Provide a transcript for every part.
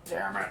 Damn it.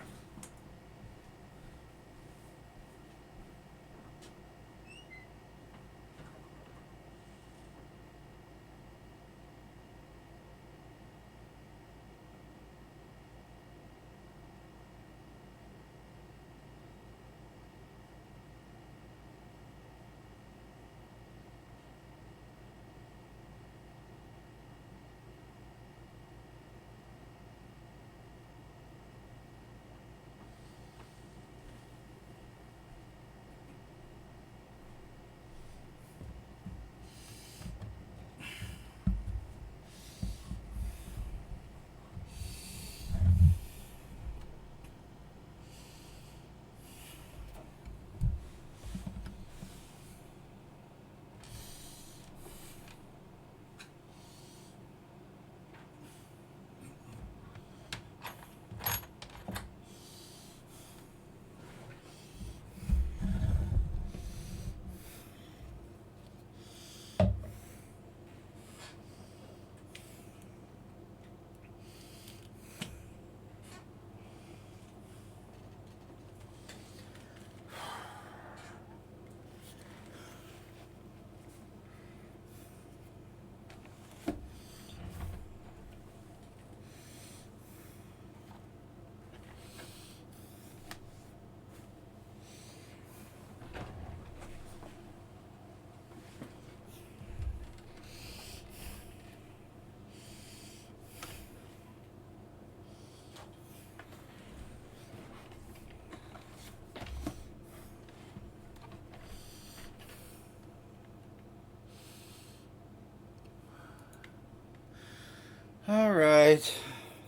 Alright,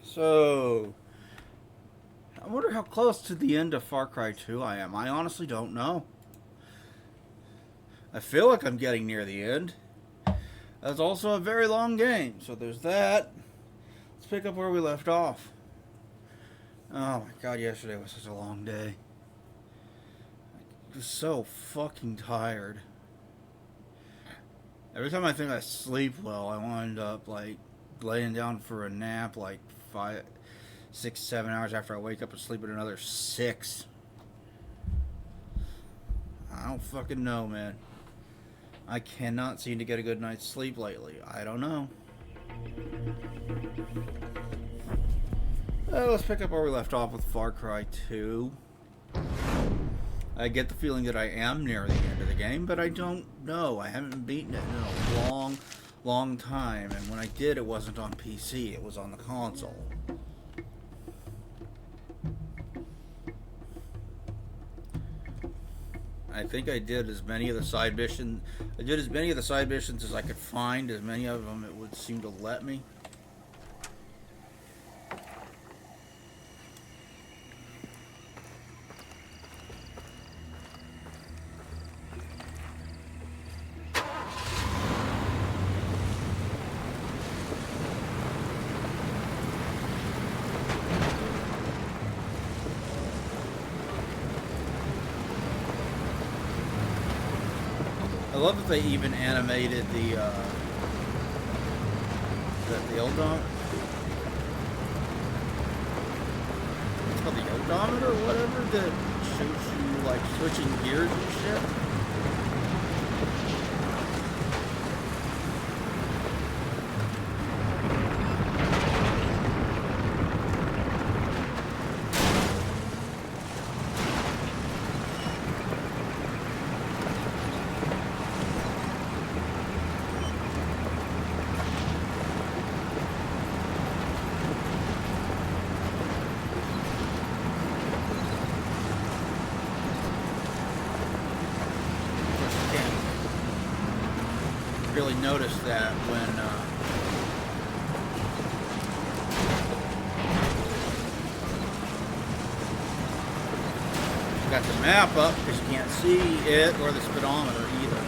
so I wonder how close to the end of Far Cry 2 I am. I honestly don't know. I feel like I'm getting near the end. That's also a very long game, so there's that. Let's pick up where we left off. Oh my god, yesterday was such a long day. I was so fucking tired. Every time I think I sleep well, I wind up like laying down for a nap like 5, 6, 7 hours after I wake up and sleep another 6. I don't fucking know, man. I cannot seem to get a good night's sleep lately. I don't know. Let's pick up where we left off with Far Cry 2. I get the feeling that I am near the end of the game, but I don't know. I haven't beaten it in a long, long time, and when I did, it wasn't on PC. It was on the console. I think I did as many of the side missions. I did as many of the side missions as I could find. As many of them it would seem to let me. I love that they even animated the odometer. It's called the odometer or whatever that shows you like switching gears and shit. Really noticed that when you got the map up because you can't see it or the speedometer either.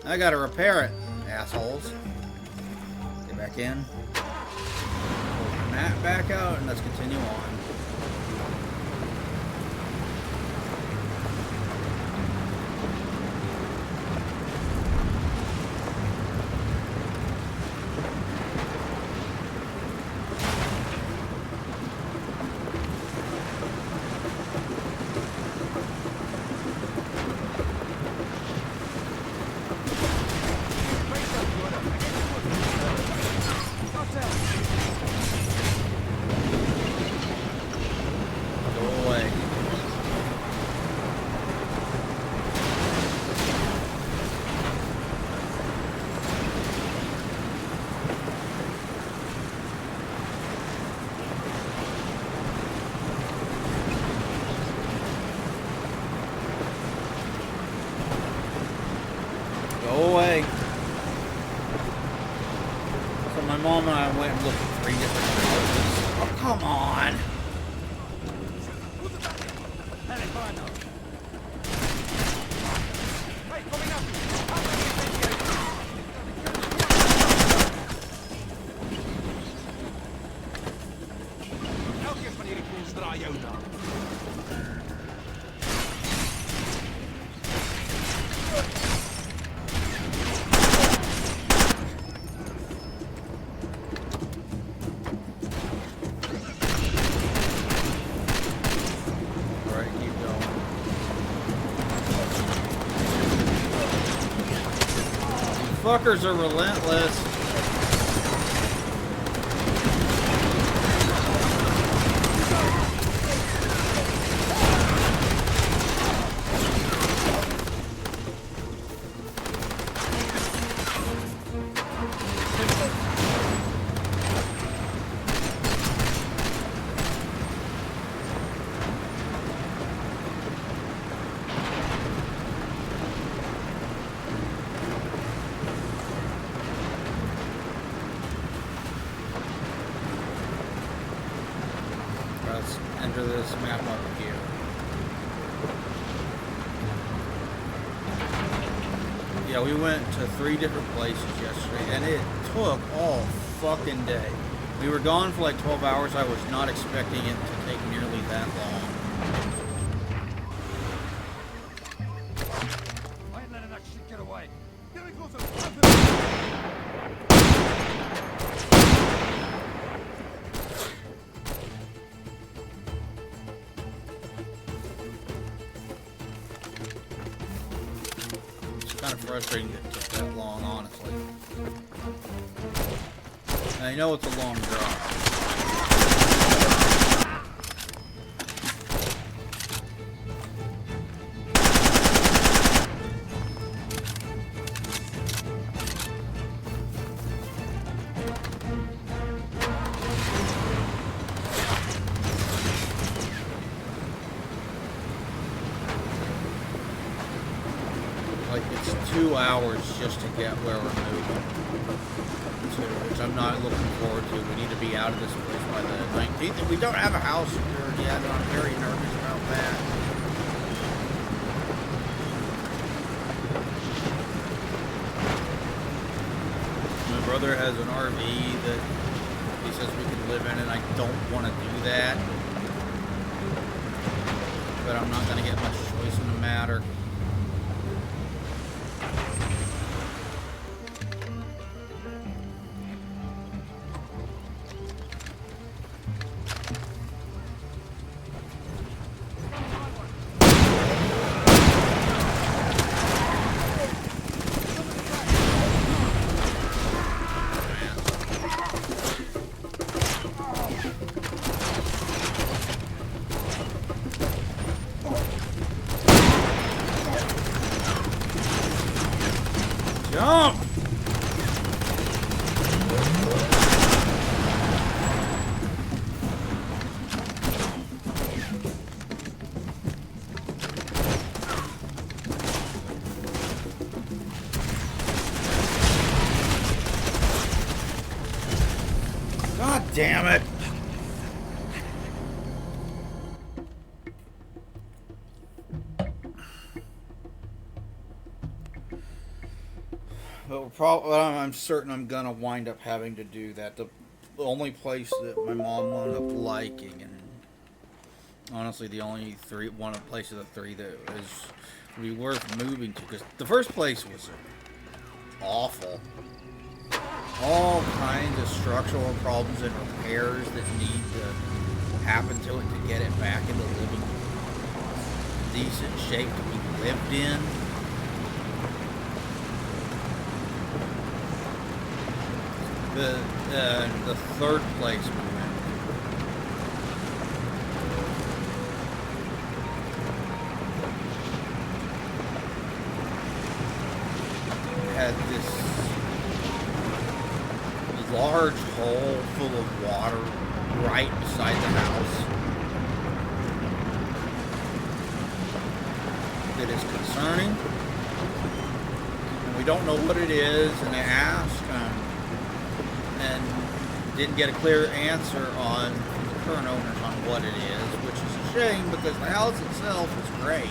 I gotta repair it, assholes. Get back in. Pull the mat back out, and let's continue on. Go away. So my mom and I went and looked at 3 different houses. Oh, come on. Fuckers are relentless. Let's enter this map up here. Yeah, we went to 3 different places yesterday, and it took all fucking day. We were gone for like 12 hours. I was not expecting it to take nearly that long. I ain't letting that shit get away. Get me closer. Kind of frustrating that it took that long, honestly. I know it's a long drive. Like, it's 2 hours just to get where we're moving to, which I'm not looking forward to. We need to be out of this place by the 19th, and we don't have a house secured yet, and I'm very nervous about that. My brother has an RV that he says we can live in, and I don't want to do that. But I'm not going to get much choice in the matter. Jump! God damn it! But I'm certain I'm gonna wind up having to do that. The only place that my mom wound up liking, and honestly, the only one of the place of the three that would be worth moving to, because the first place was awful. All kinds of structural problems and repairs that need to happen to it to get it back into living decent shape to be lived in. The third place we went had this large hole full of water right beside the house that is concerning, and we don't know what it is, and they asked and didn't get a clear answer on the current owners on what it is, which is a shame because the house itself is great.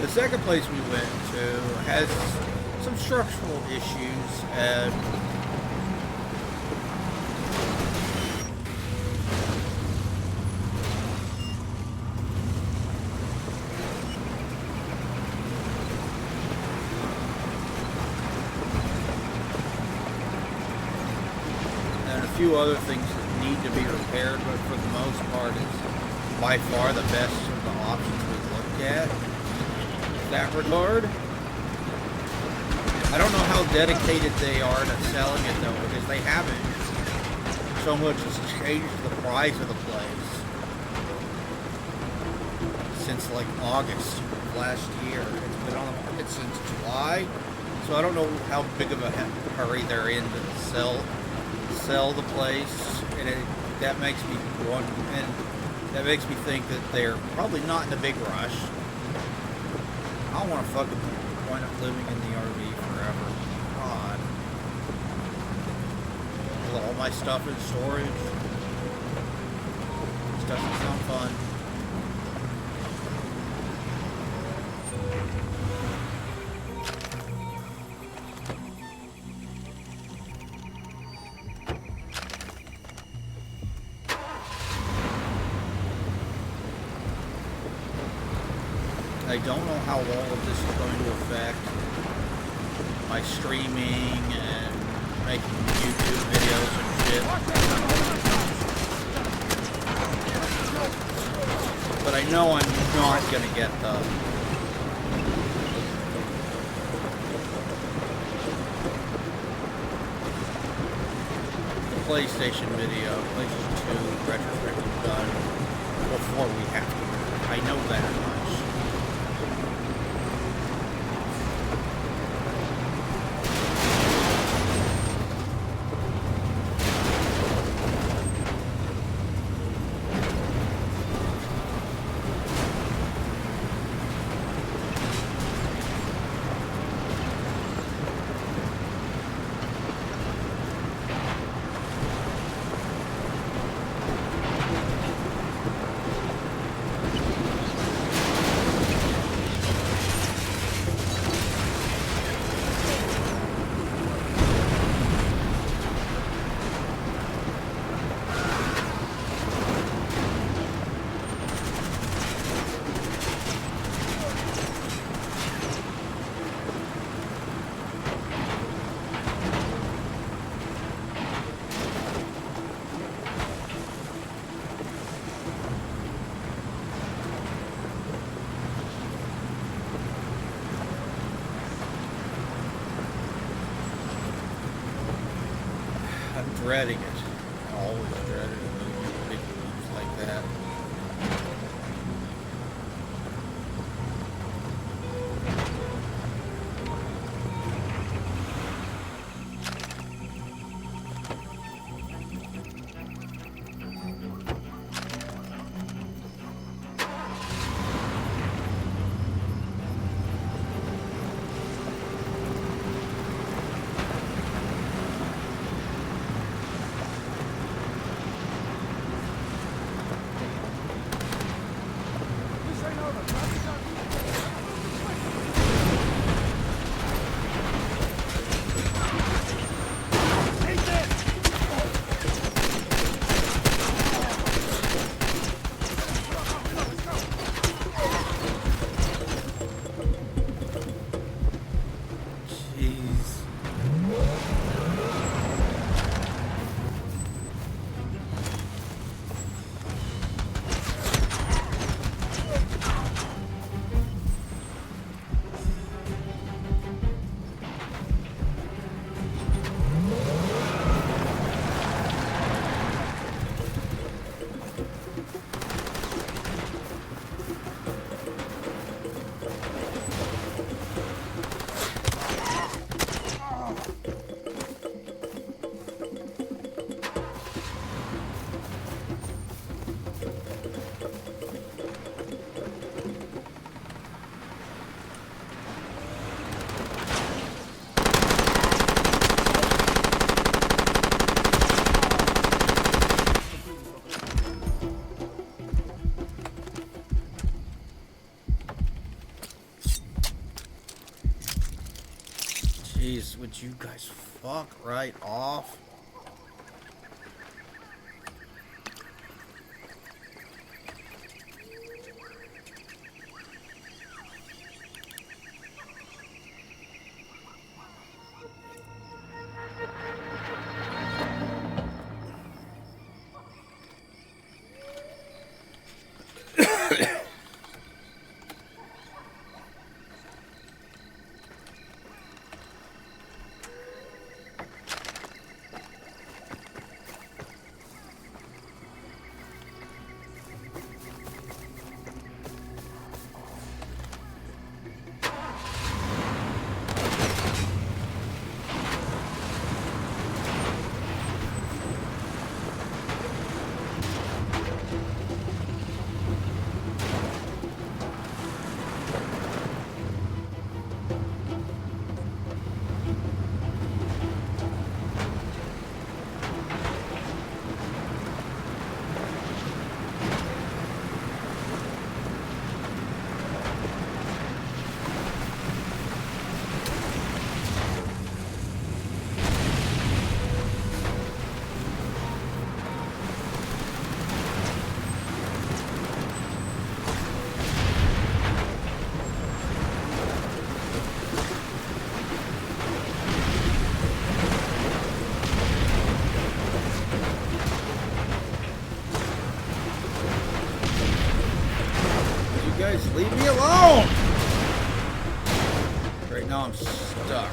The second place we went to has some structural issues, and a few other things that need to be repaired, but for the most part is by far the best of the options we've looked at in that regard. I don't know how dedicated they are to selling it though, because they haven't so much as changed the price of the place since like August of last year. It's been on the market since July, so I don't know how big of a hurry they're in to sell the place, and that makes me think that they're probably not in a big rush. I don't want to fucking wind up living in the RV forever. God. With all my stuff in storage. This doesn't sound fun. I don't know how all of this is going to affect my streaming and making YouTube videos and shit. But I know I'm not going to get the PlayStation video, PlayStation 2 retrospective done before we have to. I know that much. Dreading it. I always dreaded it. Big moves like that. Jeez, would you guys fuck right off? Guys, leave me alone! Right now I'm stuck.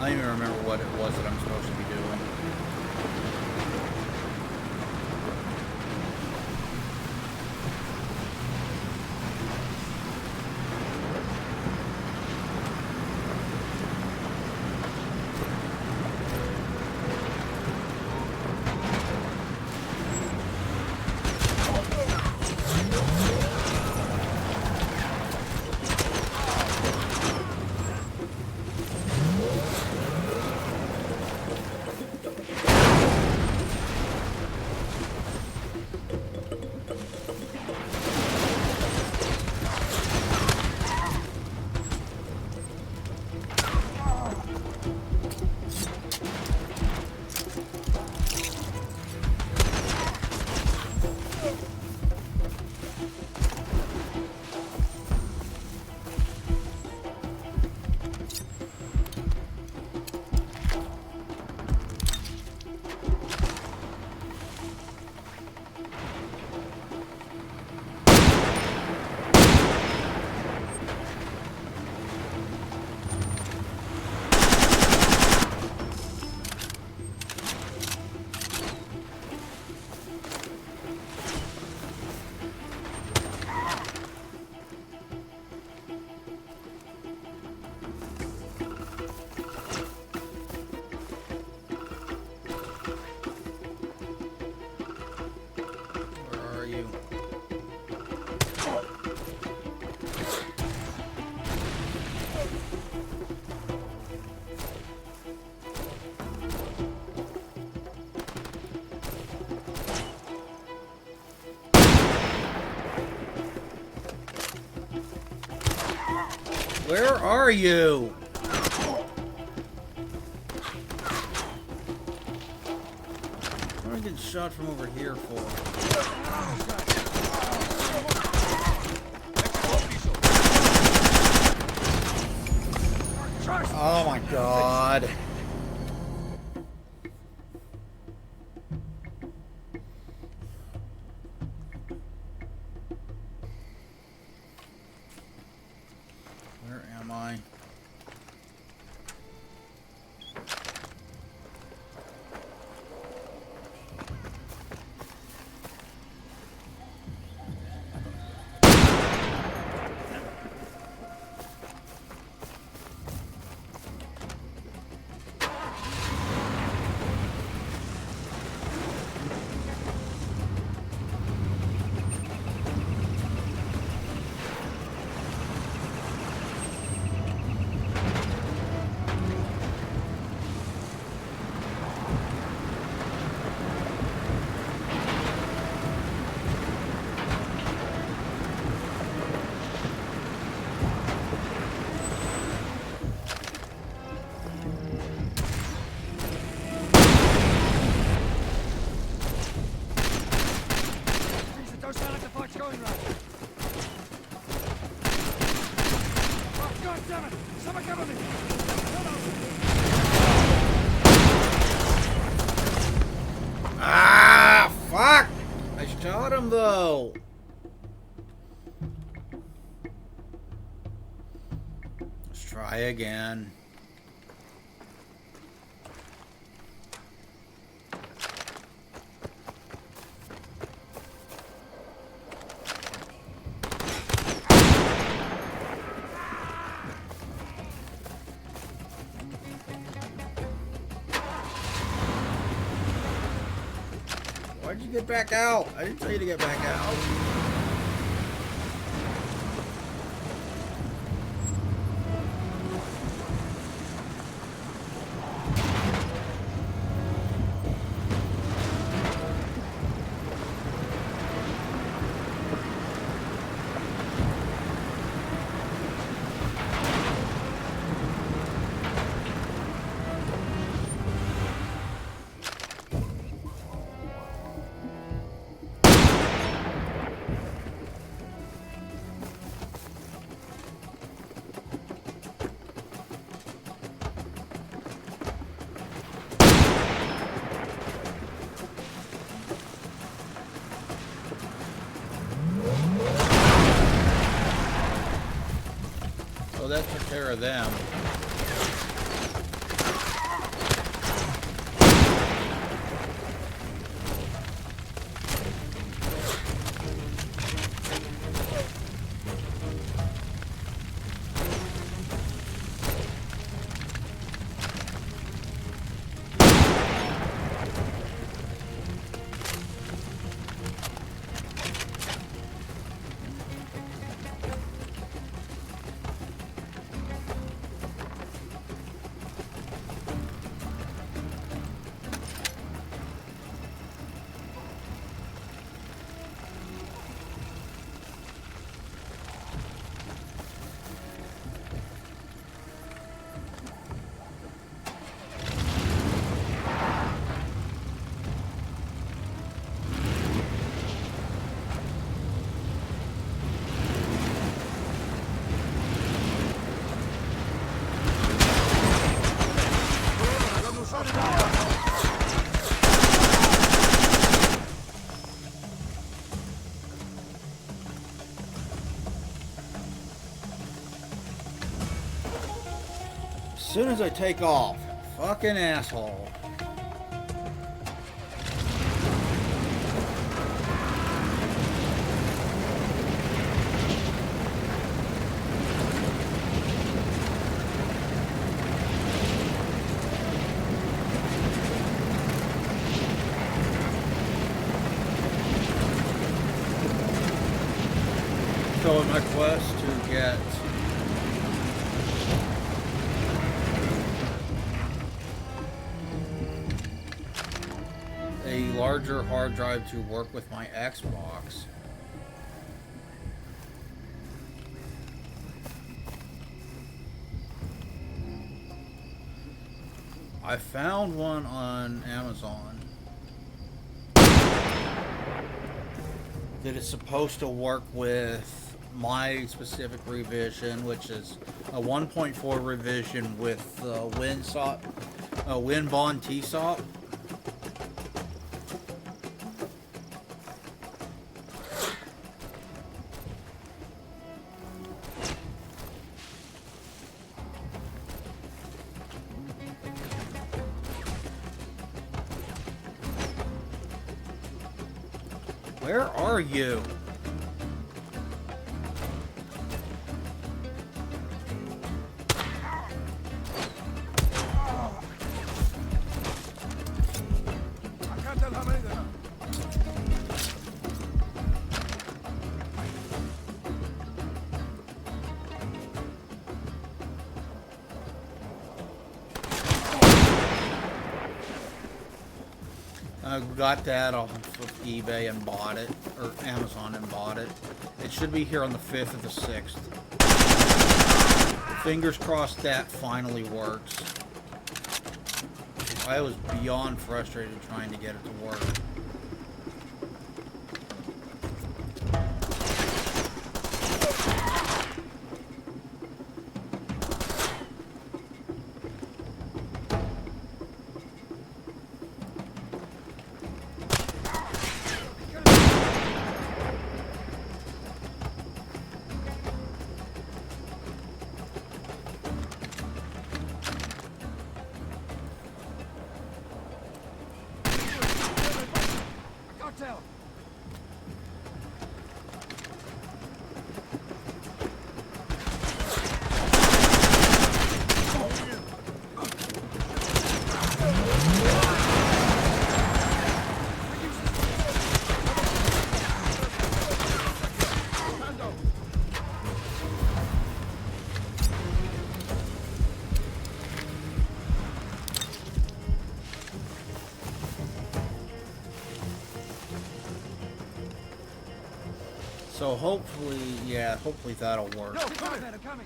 I don't even remember what it was that I'm supposed to be doing. Where are you? What am I getting shot from over here for? Oh my god. Where am I? Don't sound like the fight's going right. Oh, God damn it! Someone cover me! Ah, fuck! I shot him though. Let's try again. Why'd you get back out? I didn't tell you to get back out. So that took care of them. As soon as I take off, fucking asshole. So in my quest to get a larger hard drive to work with my Xbox. I found one on Amazon that is supposed to work with my specific revision, which is a 1.4 revision with WinBond TSOP. Where are you? I can't tell how many there are. I got that off of eBay and bought it, or Amazon and bought it. It should be here on the 5th or the 6th. Fingers crossed that finally works. I was beyond frustrated trying to get it to work. Tell. So hopefully, yeah, hopefully that'll work. No, coming, man, I'm coming.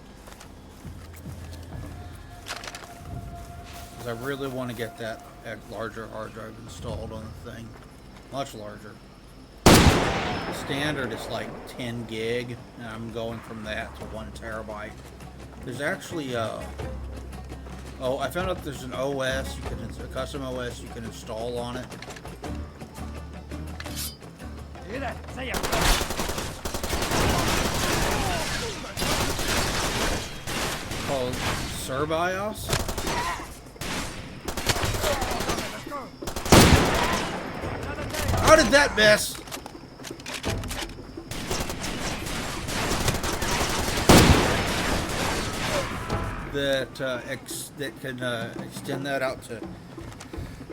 Because I really want to get that larger hard drive installed on the thing. Much larger. Standard is like 10 gig, and I'm going from that to 1 terabyte. There's actually oh, I found out there's an OS, a custom OS you can install on it. You hear that? Say ya. Called Surbios. Let's go. How did that miss? That that can extend that out to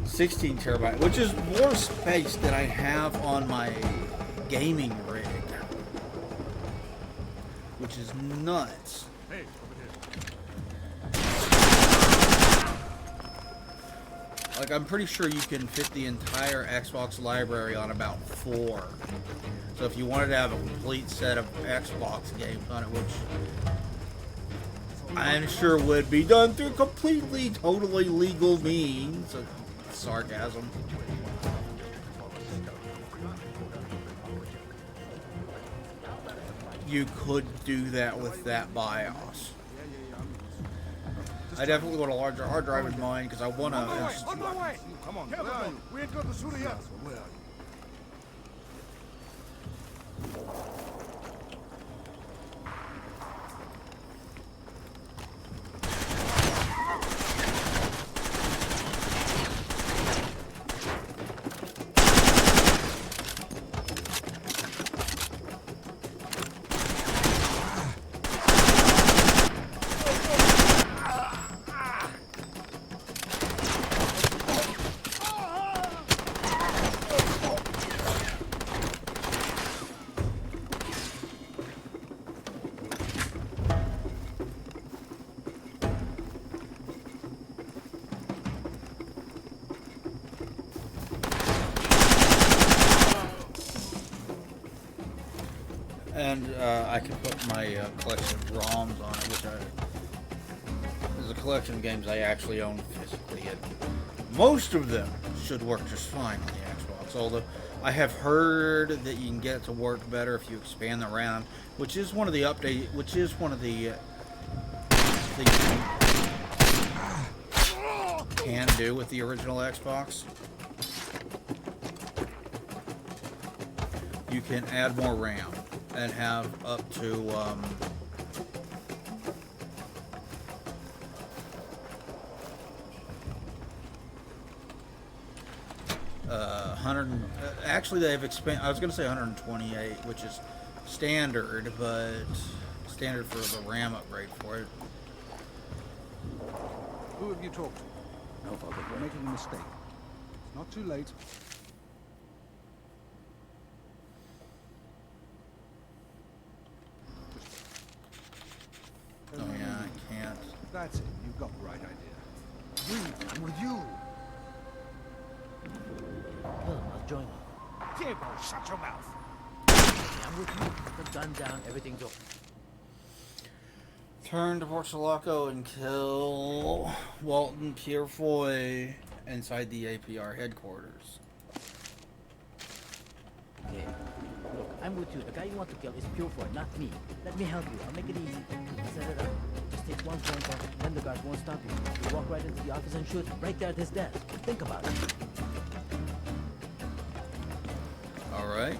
16 terabyte, which is more space than I have on my gaming rig, which is nuts. Hey, over here. Like, I'm pretty sure you can fit the entire Xbox library on about 4. So if you wanted to have a complete set of Xbox games on it, which I'm sure would be done through completely, totally legal means. Sarcasm. You could do that with that BIOS. I definitely want a larger hard drive in mine because I want to. On my way. Come on, where are you? We ain't got the shooter yet. Where are you? And I can put my collection of ROMs on it, which is a collection of games I actually own physically, and most of them should work just fine on the Xbox. Although I have heard that you can get it to work better if you expand the RAM, which is one of the things you can do with the original Xbox. You can add more RAM and have up to 100. Actually, they've expanded. I was going to say 128, which is standard, but standard for the RAM upgrade for it. Who have you talked to? No, Father, you're making a mistake. It's not too late. Oh yeah, I can't. That's it. You've got the right idea. Breathe. I'm with you. Well, I'll join you. Diego, shut your mouth. I'm with you. Put the gun down. Everything's over. Turn to Portulaco and kill Walton Purefoy inside the APR headquarters. Okay. Look, I'm with you. The guy you want to kill is Purefoy, not me. Let me help you. I'll make it easy. Set it up. Just take one phone call, then the guards won't stop you. You walk right into the office and shoot him right there at his desk. Think about it. All right.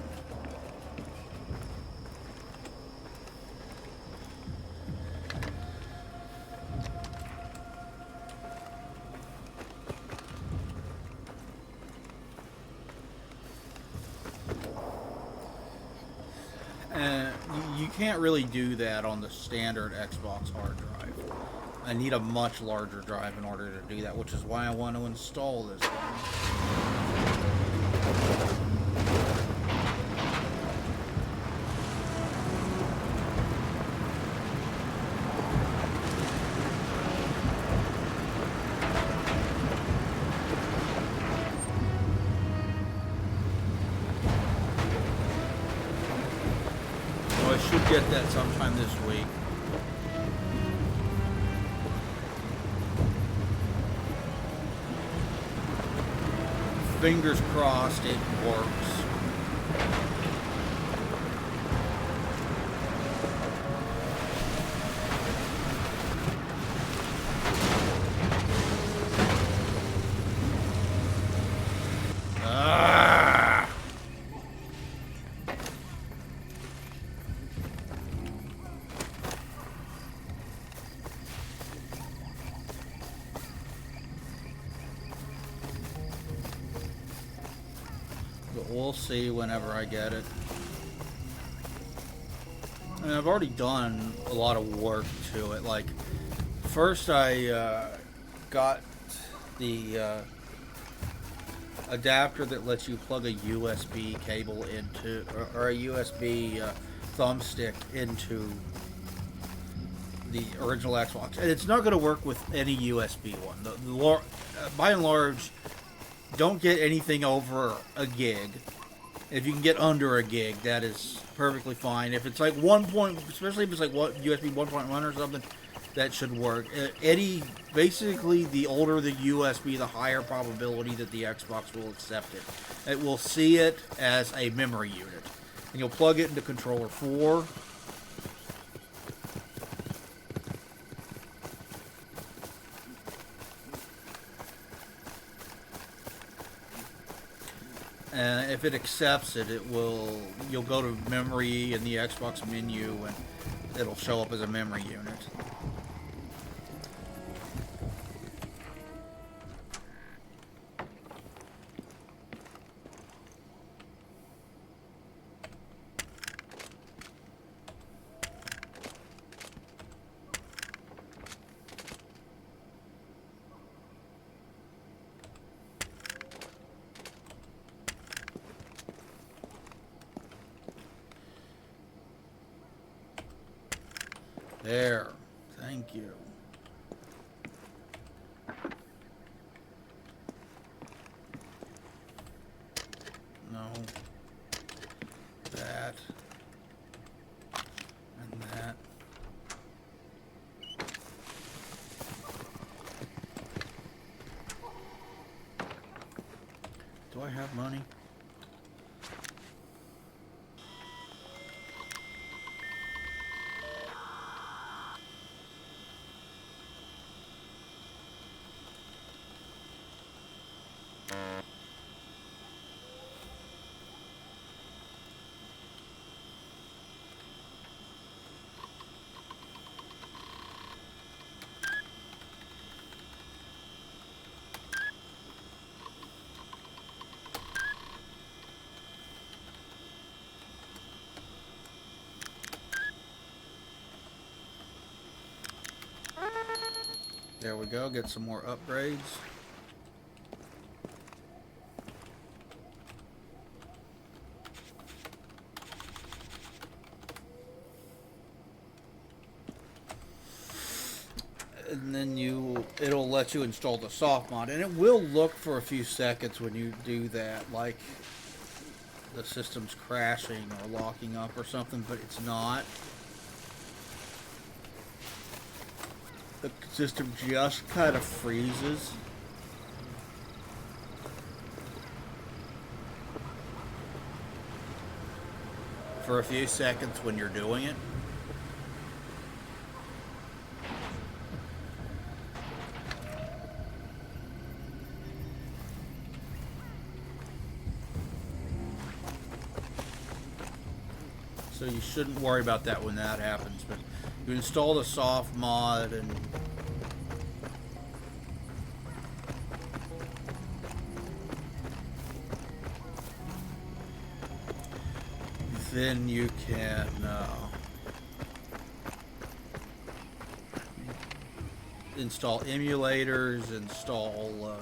You can't really do that on the standard Xbox hard drive. I need a much larger drive in order to do that, which is why I want to install this one. I should get that sometime this week. Fingers crossed it works. But we'll see whenever I get it. I mean, I've already done a lot of work to it. Like, first I got the adapter that lets you plug a USB cable into, or a USB thumbstick into the original Xbox. And it's not going to work with any USB one. By and large, don't get anything over a gig. If you can get under a gig, that is perfectly fine. If it's like especially if it's like USB 1.1 or something, that should work. Basically, the older the USB, the higher probability that the Xbox will accept it. It will see it as a memory unit. And you'll plug it into controller 4. And if it accepts it, you'll go to memory in the Xbox menu and it'll show up as a memory unit. There. Thank you. No. That. And that. Do I have money? There we go, get some more upgrades. And then it'll let you install the soft mod, and it will look for a few seconds when you do that, like the system's crashing or locking up or something, but it's not. The system just kind of freezes. For a few seconds when you're doing it. So you shouldn't worry about that when that happens, but you install the soft mod and then you can install emulators, install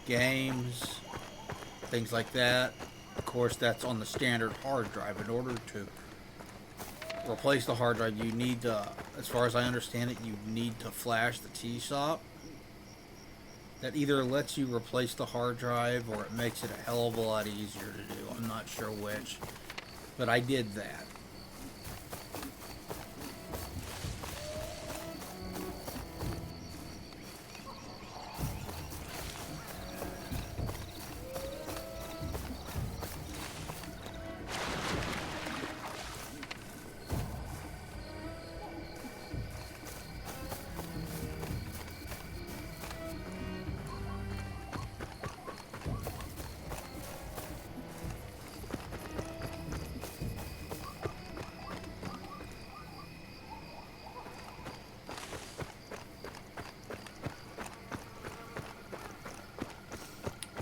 games, things like that. Of course, that's on the standard hard drive. In order to replace the hard drive, you need to, as far as I understand it, you need to flash the TSOP. That either lets you replace the hard drive or it makes it a hell of a lot easier to do. I'm not sure which, but I did that.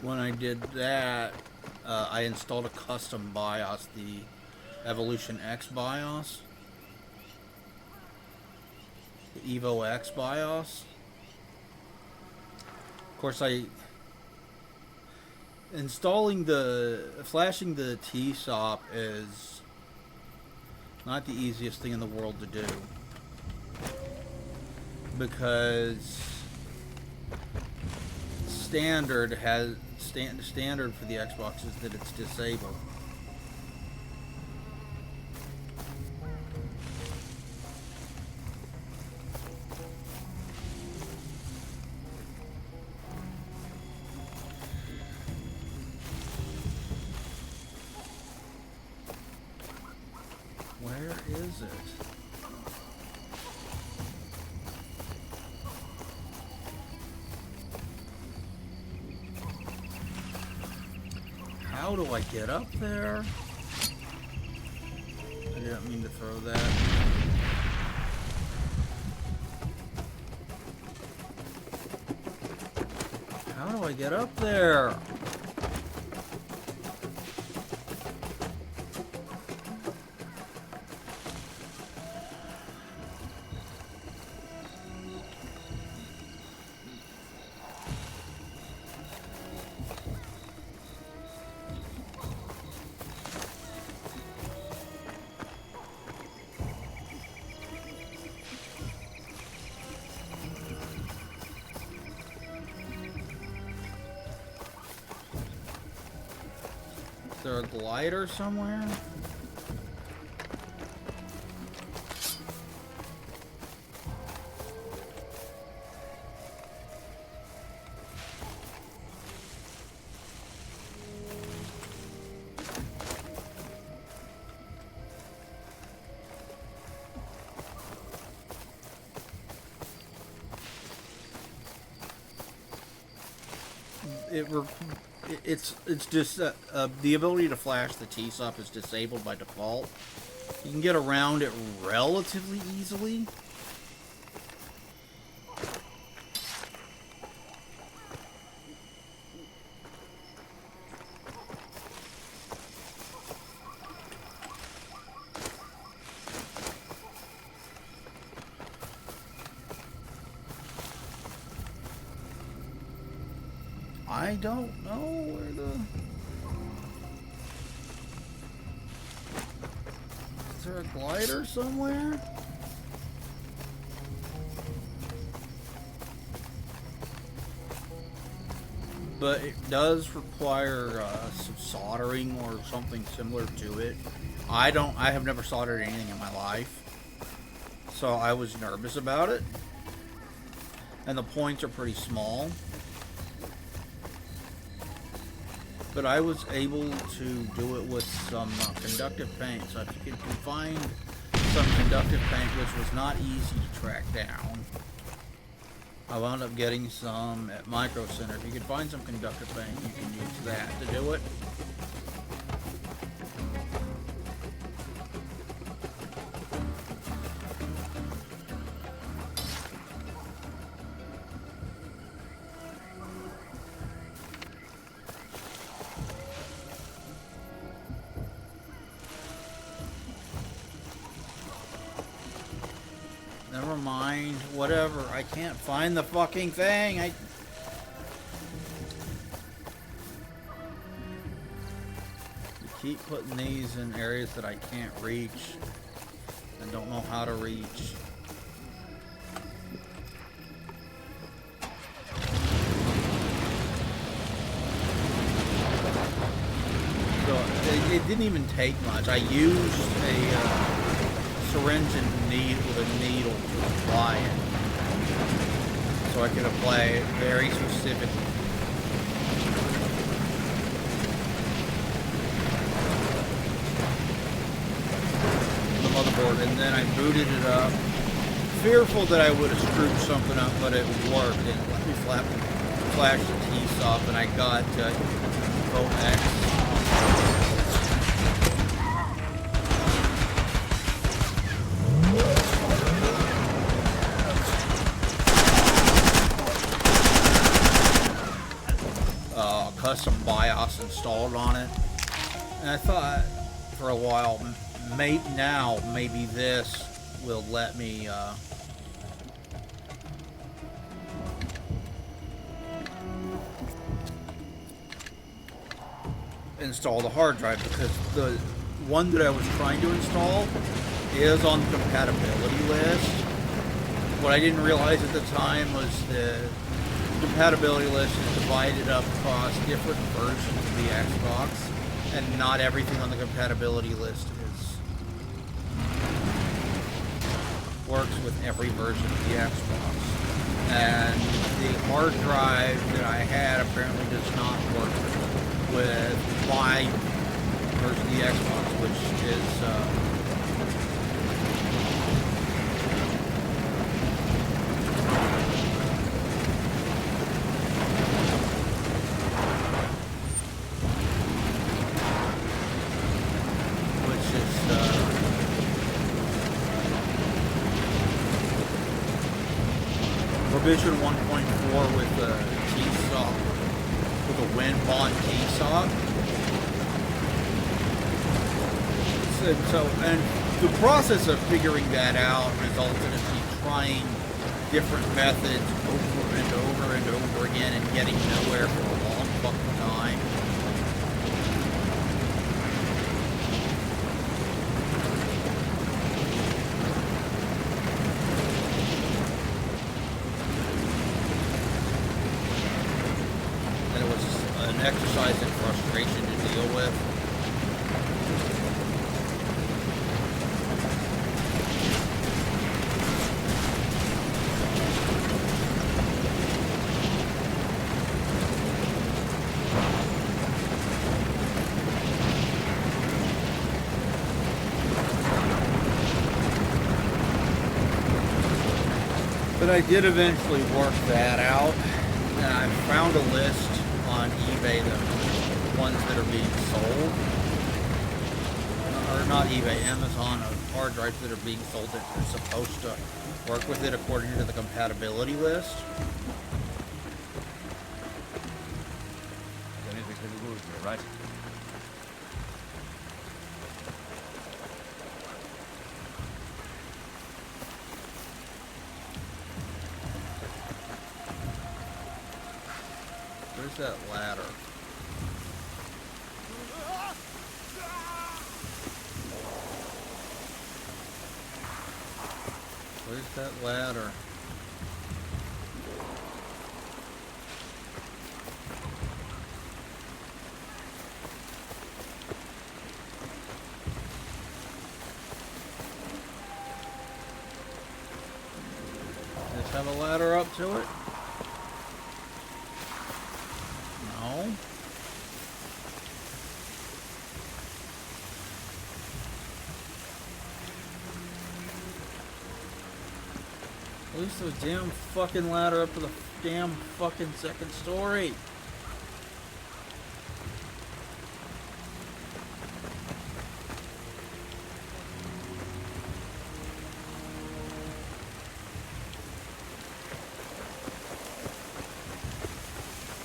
When I did that, I installed a custom BIOS, the Evolution X BIOS, the Evo X BIOS. Of course, flashing the TSOP is not the easiest thing in the world to do, because standard for the Xbox is that it's disabled. Where is it? How do I get up there? I didn't mean to throw that. How do I get up there? Is there a glider somewhere? it's just the ability to flash the T-SOP is disabled by default. You can get around it relatively easily. I don't know where the... Is there a glider somewhere? But it does require some soldering or something similar to it. I have never soldered anything in my life. So I was nervous about it. And the points are pretty small. But I was able to do it with some conductive paint. So if you can find some conductive paint, which was not easy to track down, I wound up getting some at Micro Center. If you can find some conductive paint, you can use that to do it. Never mind. Whatever. I can't find the fucking thing. You keep putting these in areas that I can't reach and don't know how to reach. So it didn't even take much. I used a syringe and with a needle to apply it, so I could apply it very specifically. The motherboard, and then I booted it up, fearful that I would have screwed something up, but it worked. And let me flash the T-SOP, and I got OX. Custom BIOS installed on it, and I thought for a while, maybe this will let me install the hard drive, because the one that I was trying to install is on the compatibility list. What I didn't realize at the time was the compatibility list is divided up across different versions of the Xbox, and not everything on the compatibility list works with every version of the Xbox. And the hard drive that I had apparently does not work with my version of the Xbox, which is Revision 1.4 with the T-SOP, with a WinBond T-SOP. And the process of figuring that out resulted in me trying different methods over and over and over again and getting nowhere for a long fucking time. Exercise in frustration to deal with. But I did eventually work that out, and I found a list on on eBay the ones that are being sold. Or not eBay, Amazon of hard drives that are being sold that are supposed to work with it according to the compatibility list. Anything's been moved here, right? Where's that ladder? Where's that ladder? Does this have a ladder up to it? No. At least there's a damn fucking ladder up to the damn fucking second story.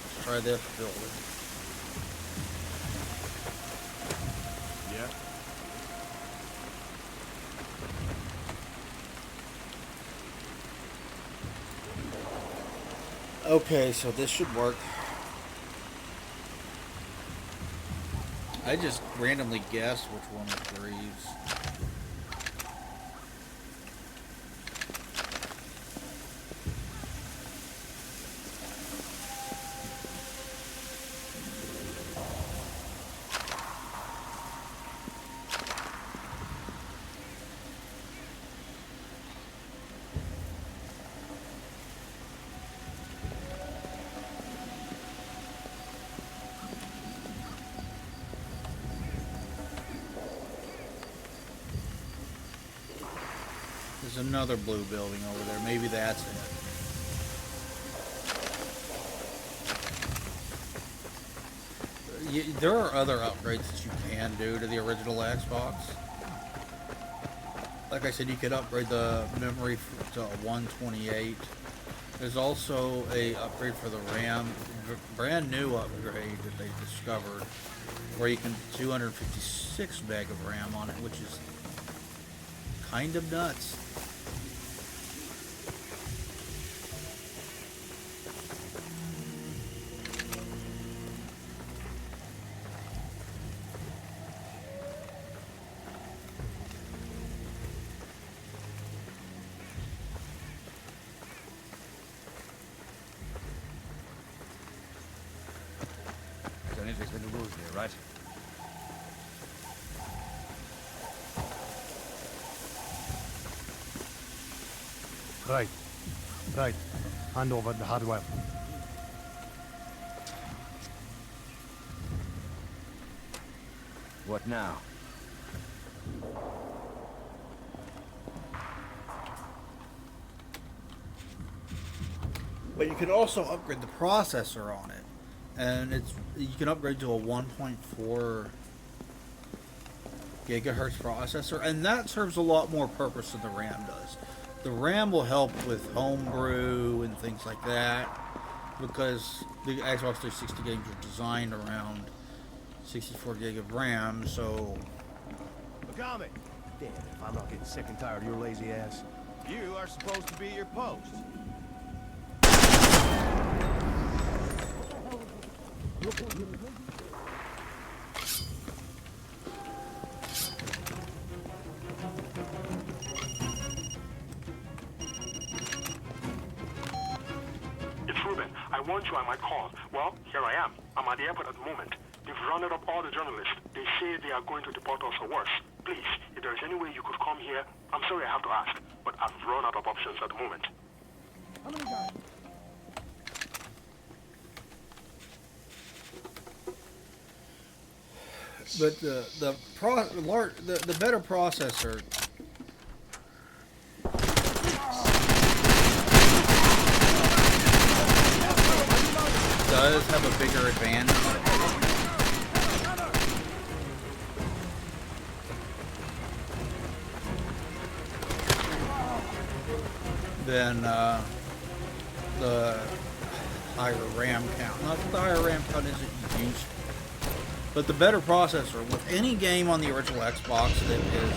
Let's try this building. Yeah. Okay, so this should work. I just randomly guessed which one was Greaves. There's another blue building over there. Maybe that's it. There are other upgrades that you can do to the original Xbox. Like I said, you could upgrade the memory to 128. There's also a upgrade for the RAM, brand new upgrade that they discovered, where you can 256 meg of RAM on it, which is kind of nuts. Anything's been moved here, right? Right. Right. Hand over the hardware. What now? But you can also upgrade the processor on it, and you can upgrade to a 1.4 gigahertz processor, and that serves a lot more purpose than the RAM does. The RAM will help with homebrew and things like that, because the Xbox 360 games are designed around 64 gig of RAM, so... Agami! Damn, if I'm not getting sick and tired of your lazy ass. You are supposed to be your post. It's Ruben. I warned you I might call. Well, here I am. I'm at the airport at the moment. They've rounded up all the journalists. They say they are going to deport us or worse. Please, if there is any way you could come here, I'm sorry I have to ask, but I've run out of options at the moment. How many guys? But the better processor does have a bigger advantage than the higher RAM count. Not that the higher RAM count isn't useful, but the better processor. With any game on the original Xbox that is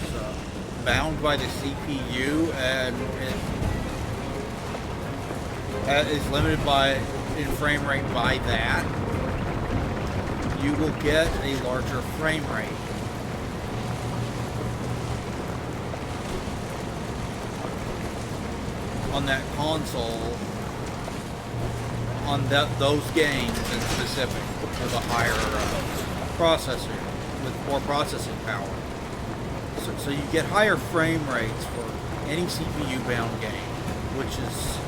bound by the CPU and it is limited in frame rate by that, you will get a larger frame rate. On that console, on those games in specific, with a higher processor, with more processing power. So you get higher frame rates for any CPU-bound game, which is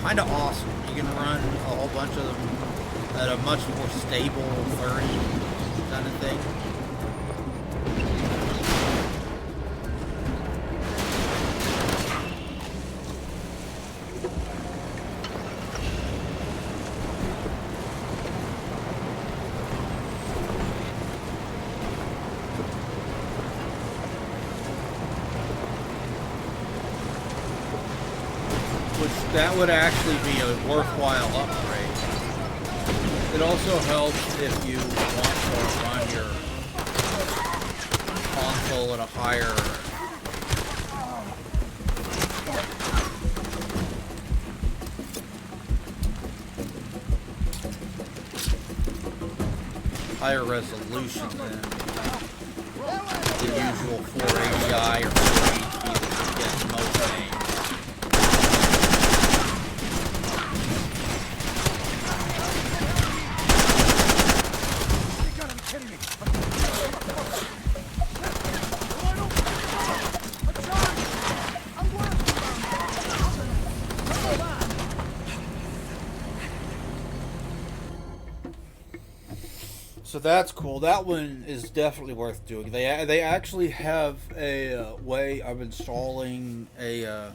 kind of awesome. You can run a whole bunch of them at a much more stable 30 kind of thing. That would actually be a worthwhile upgrade. It also helps if you want to run your console at a higher resolution than the usual 480i or 480p that you get in most games. So that's cool. That one is definitely worth doing. They actually have a way of installing a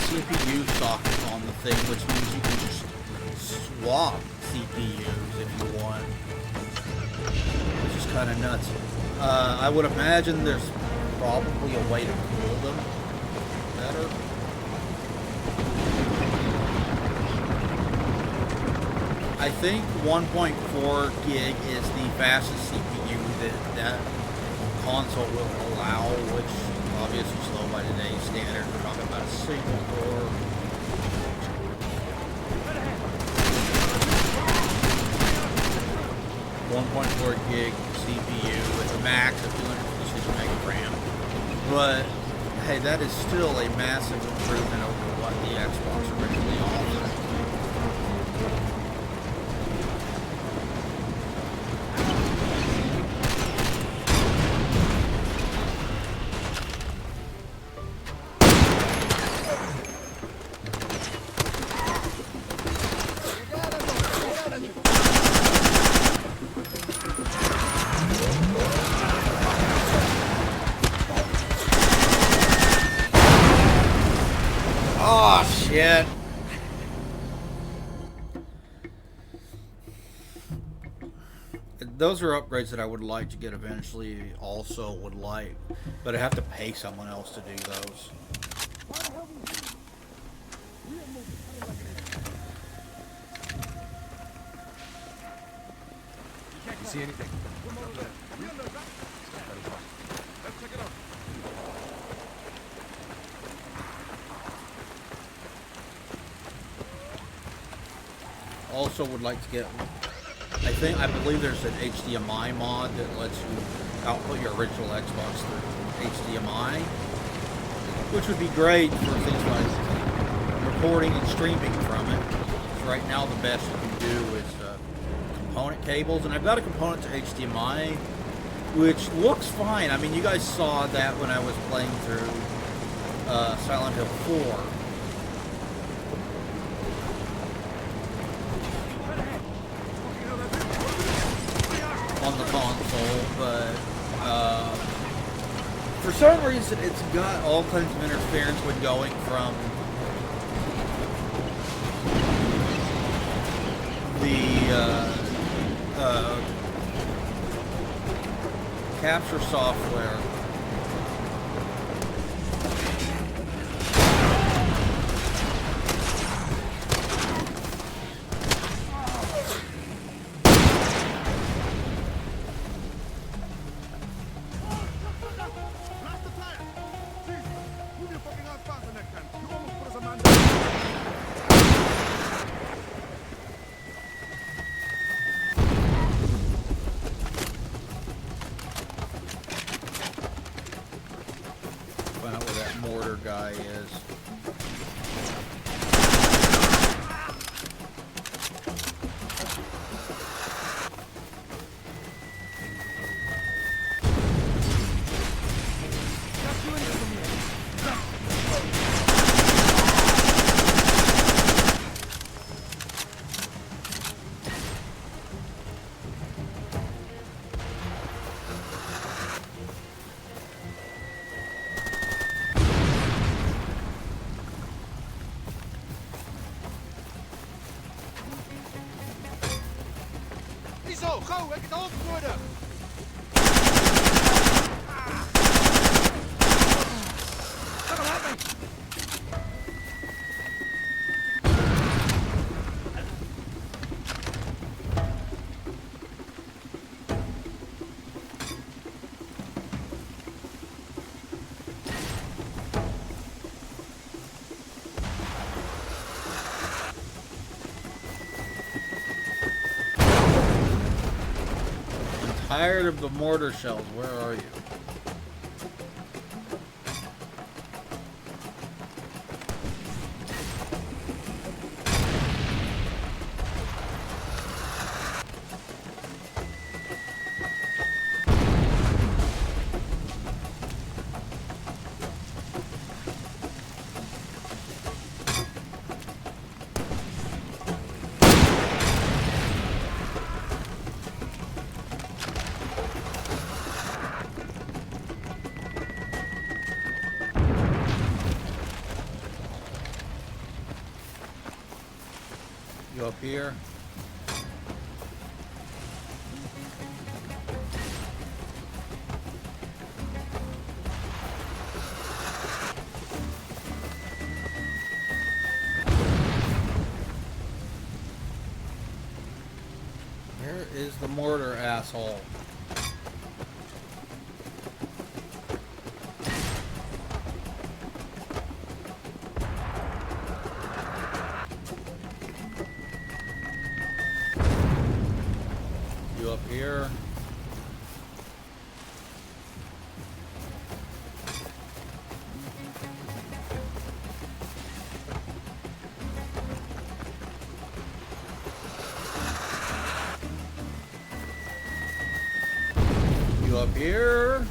CPU socket on the thing, which means you can just swap CPUs if you want, which is kind of nuts. I would imagine there's probably a way to cool them better. I think 1.4 gig is the fastest CPU that console will allow, which obviously slow by today's standard. We're talking about a single core. 1.4 gig CPU with a max of 256 meg of RAM. But hey, that is still a massive improvement over what the Xbox originally offered. Shit. Those are upgrades that I would like to get eventually, also would like, but I have to pay someone else to do those. You see anything? Also would like to get, I believe there's an HDMI mod that lets you output your original Xbox through HDMI, which would be great for things like recording and streaming from it. So right now the best you can do is component cables, and I've got a component to HDMI, which looks fine. I mean, you guys saw that when I was playing through Silent Hill 4. On the console. asshole, but for some reason it's got all kinds of interference when going from the capture software. Blast the tire! Jesus, move your fucking ass faster next time. You almost put us a man down. Find out where that mortar guy is. Zo, gauw, ik het half worden! Tired of the mortar shells. Where are you? You up here? Where is the mortar, asshole? You up here? You up here?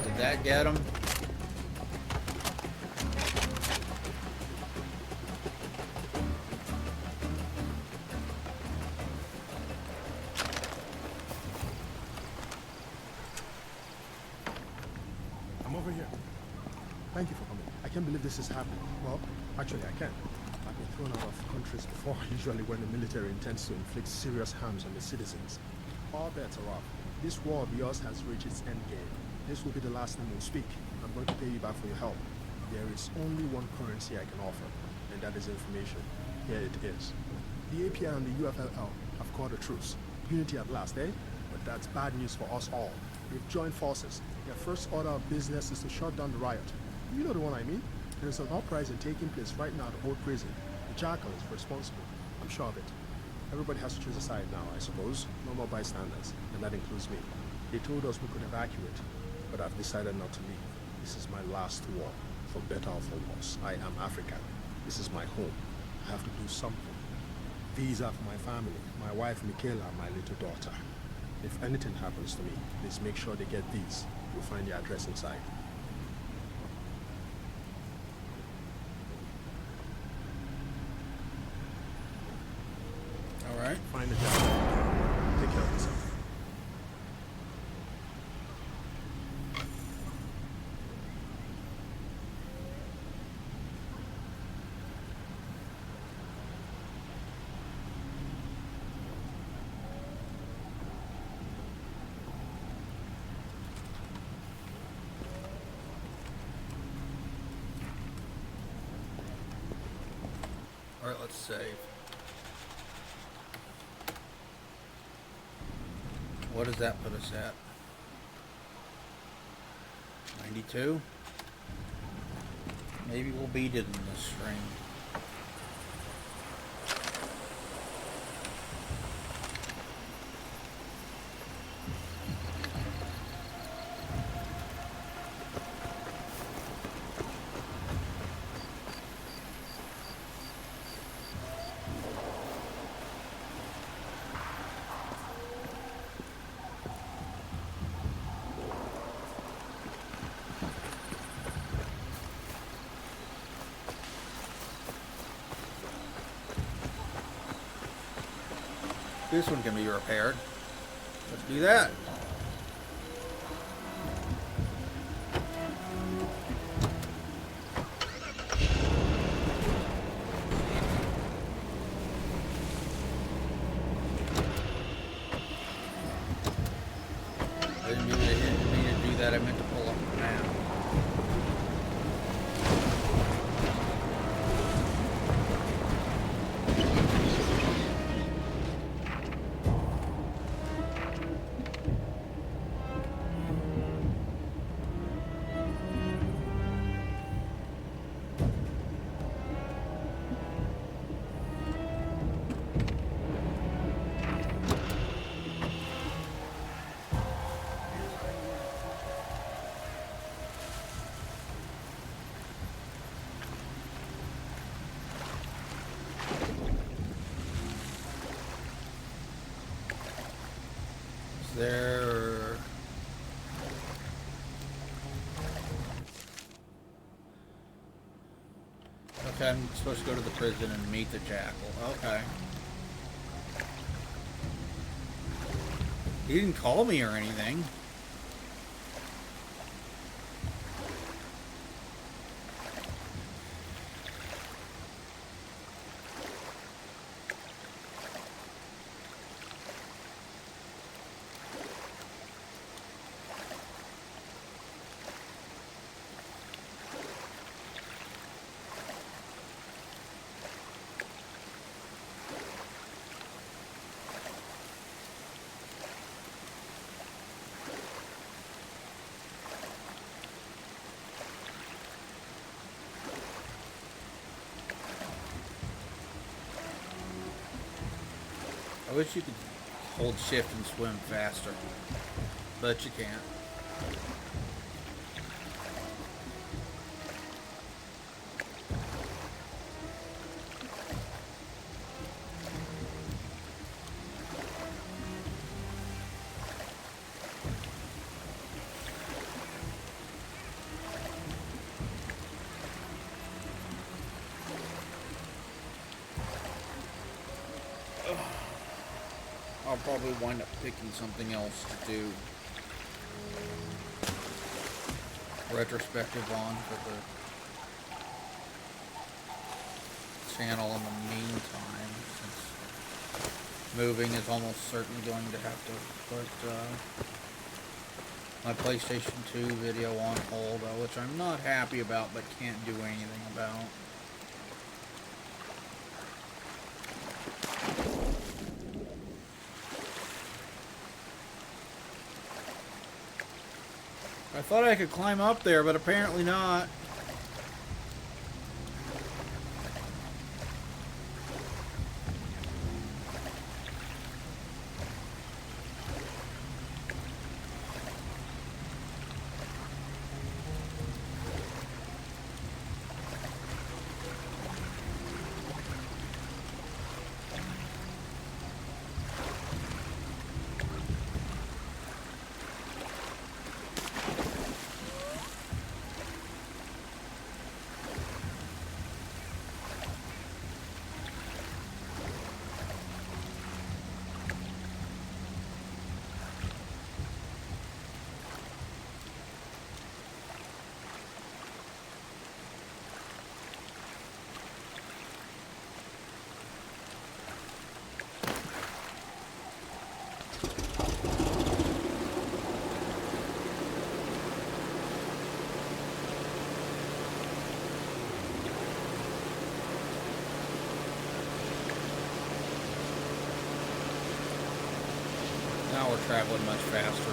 Did that get him? I'm over here. Thank you for coming. I can't believe this is happening. Well, actually, I can. I've been thrown out of countries before, usually when the military intends to inflict serious harms on the citizens. All bets are off. This war of yours has reached its end game. This will be the last time we'll speak. I'm going to pay you back for your help. There is only one currency I can offer, and that is information. Here it is. The API and the UFLL have called a truce. Unity at last, eh? But that's bad news for us all. We've joined forces. Their first order of business is to shut down the riot. You know the one I mean? There's an uprising taking place right now at the old prison. The Jackal is responsible. I'm sure of it. Everybody has to choose a side now, I suppose. No more bystanders, and that includes me. They told us we could evacuate, but I've decided not to leave. This is my last war. for better or for worse. I am African. This is my home. I have to do something. These are for my family, my wife Michaela, my little daughter. If anything happens to me, please make sure they get these. You'll find the address inside. All right. Find the job. Take care of yourself. All right, let's save. What does that put us at? 92? Maybe we'll beat it in this string. This one can be repaired. Let's do that. I didn't mean to do that. I meant to pull up the map. There. Okay, I'm supposed to go to the prison and meet the jackal. Okay. He didn't call me or anything. I wish you could hold shift and swim faster, but you can't. I'll probably wind up picking something else to do retrospective on for the channel in the meantime, since moving is almost certainly going to have to put my PlayStation 2 video on hold, which I'm not happy about but can't do anything about. I thought I could climb up there, but apparently not. traveling much faster.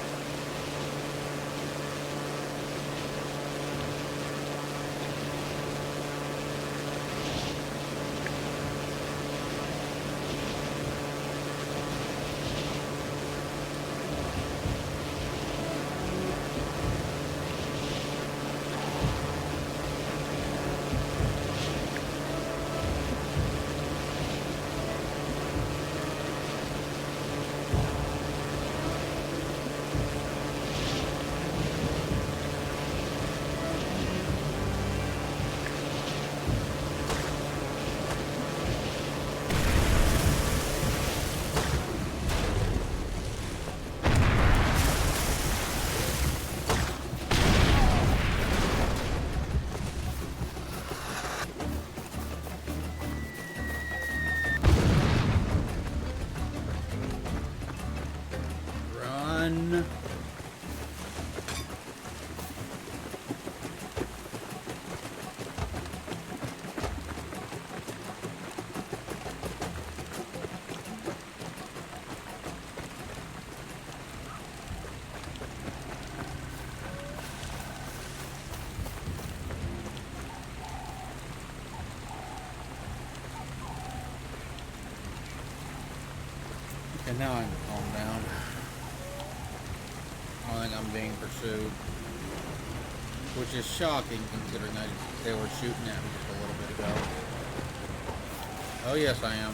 Run. Okay, now I can calm down. I think I'm being pursued, which is shocking considering they were shooting at me just a little bit ago. Oh yes, I am.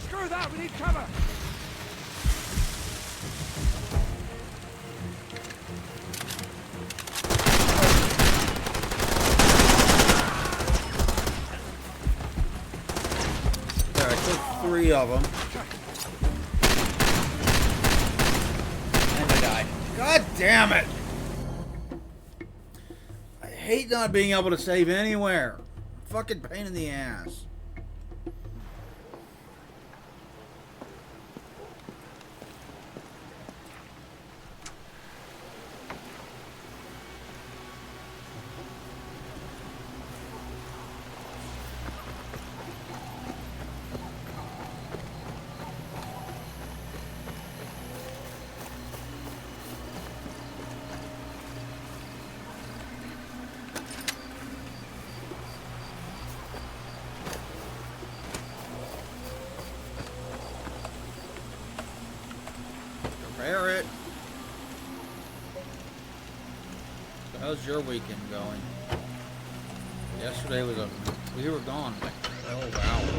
Screw that! We need cover! There, I took 3 of them. And I died. God damn it! I hate not being able to save anywhere. Fucking pain in the ass. Prepare it. So how's your weekend going? Yesterday was we were gone like 12 hours.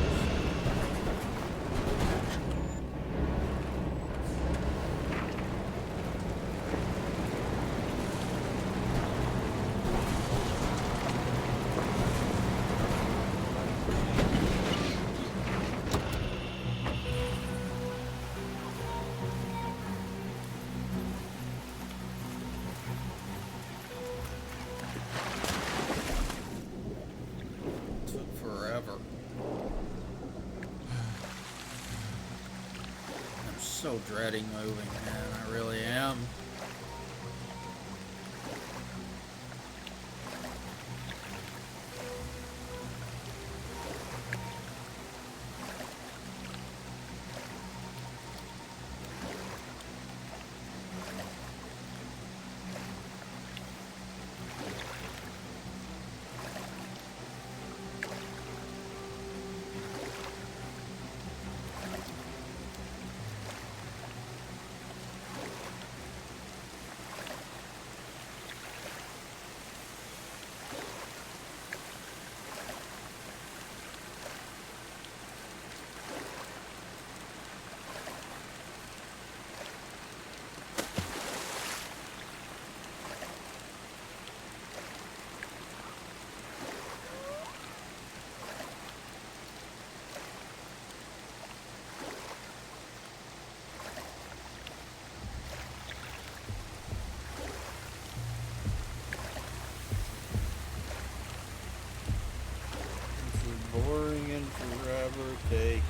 Took forever. I'm so dreading moving, man. I really am. Cover taking.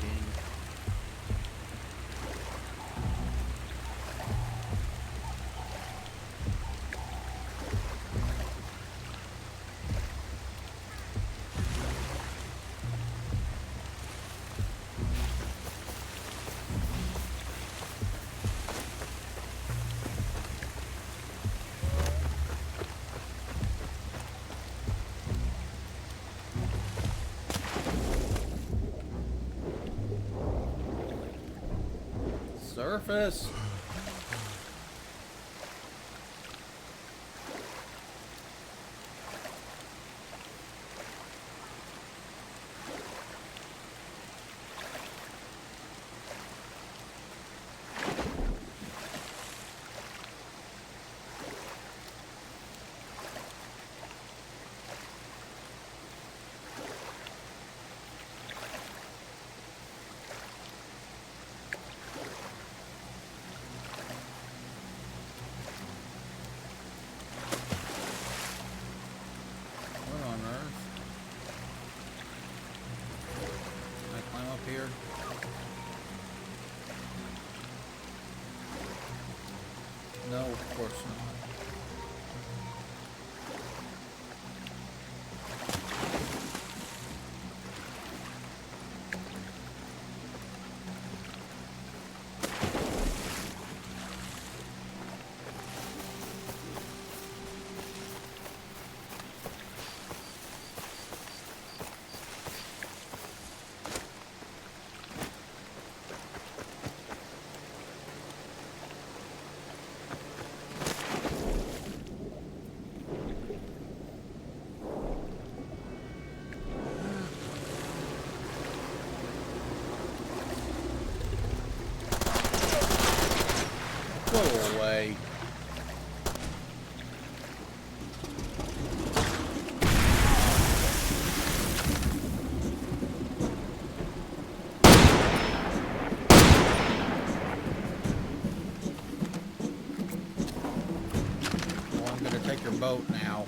Surface. What on earth? Can I climb up here? No, of course not. Go away. Well, I'm gonna take your boat now.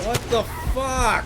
What the fuck?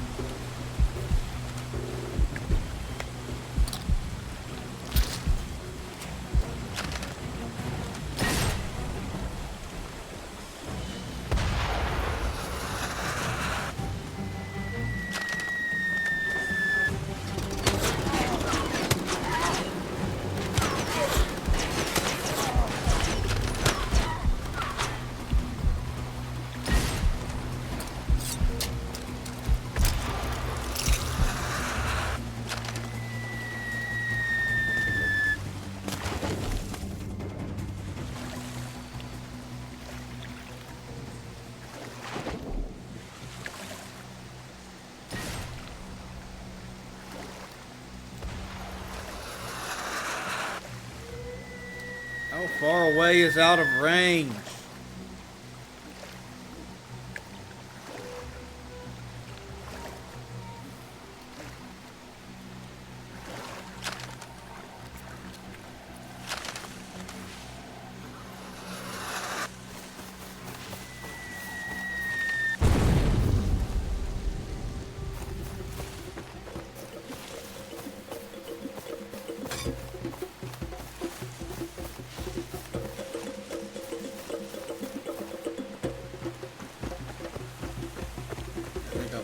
How far away is out of range?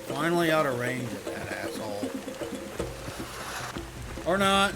Finally out of range of that asshole. Or not.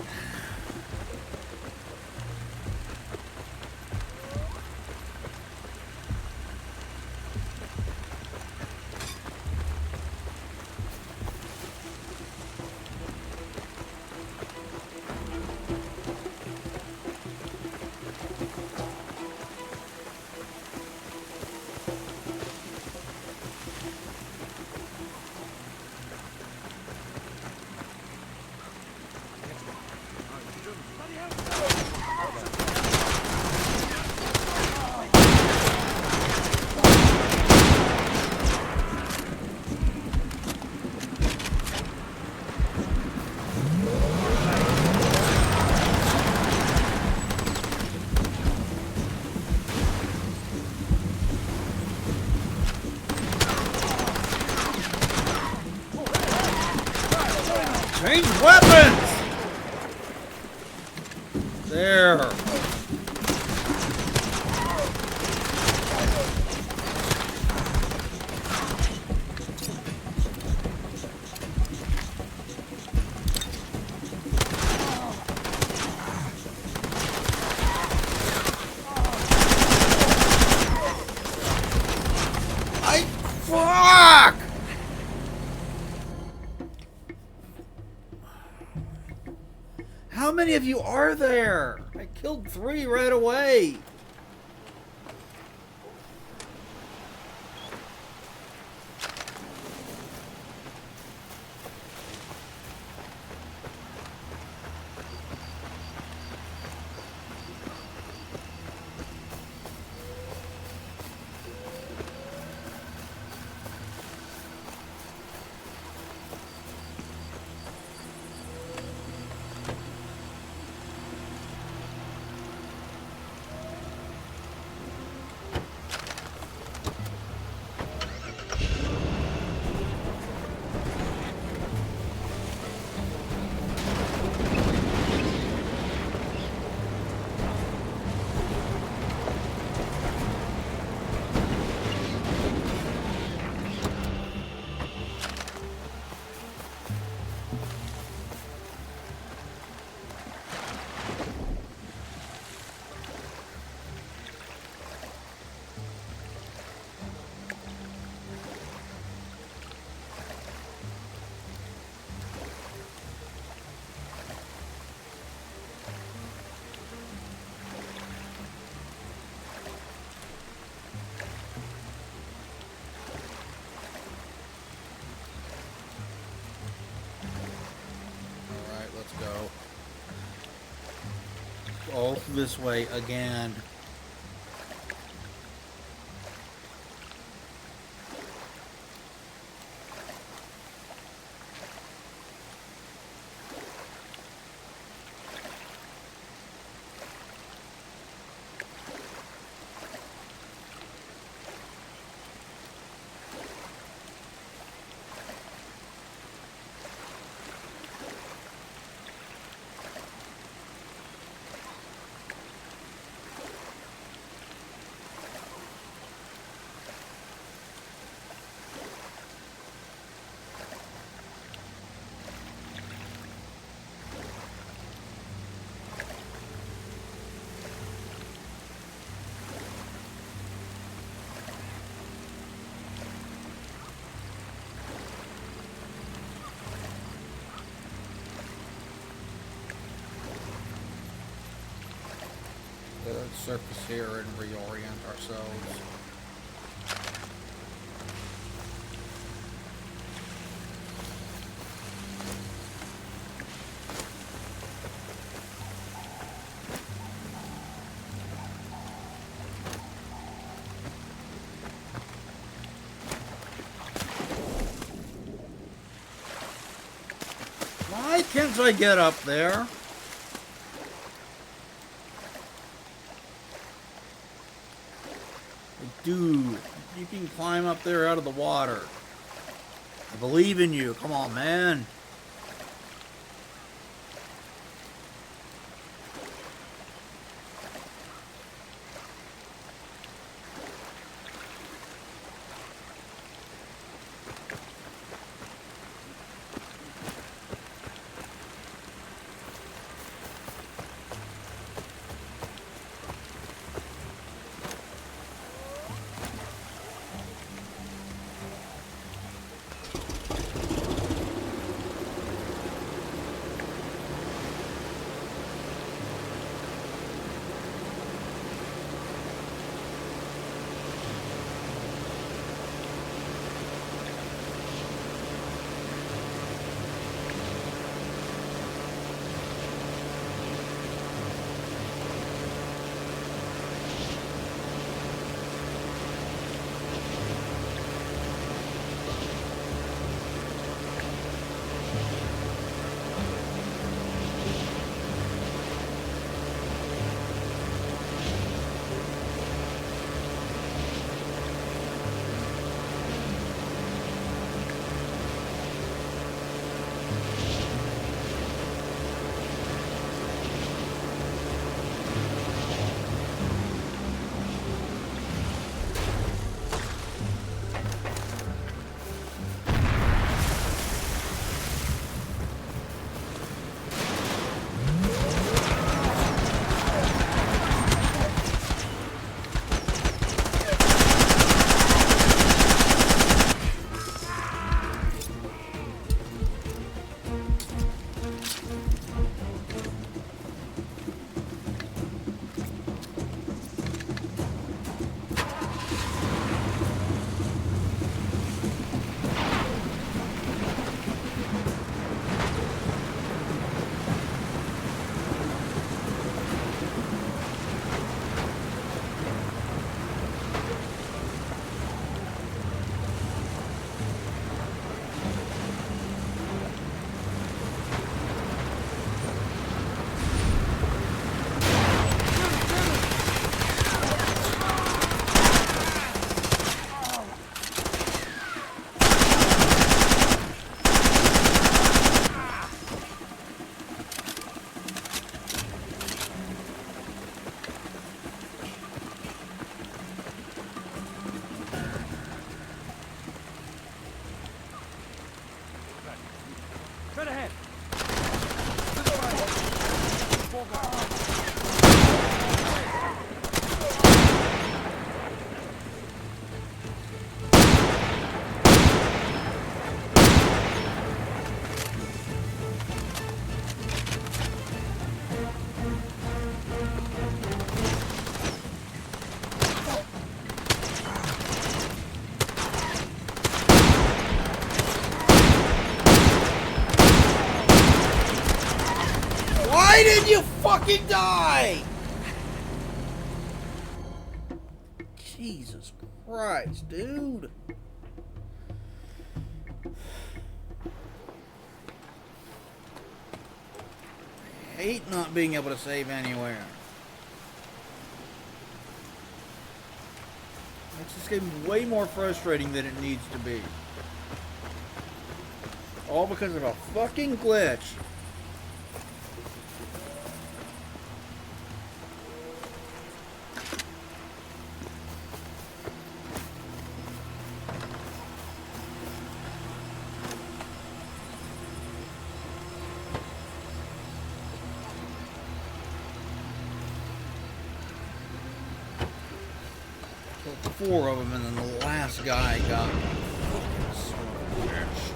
weapons! There. Fuck! How many of you are there? I killed 3 right away. All this way again. Let's surface here and reorient ourselves. Why can't I get up there? Dude, you can climb up there out of the water. I believe in you. Come on, man. Why did you fucking die? Jesus Christ, dude. I hate not being able to save anywhere. Makes this game way more frustrating than it needs to be. All because of a fucking glitch. Killed 4 of them, and then the last guy got fucking smashed.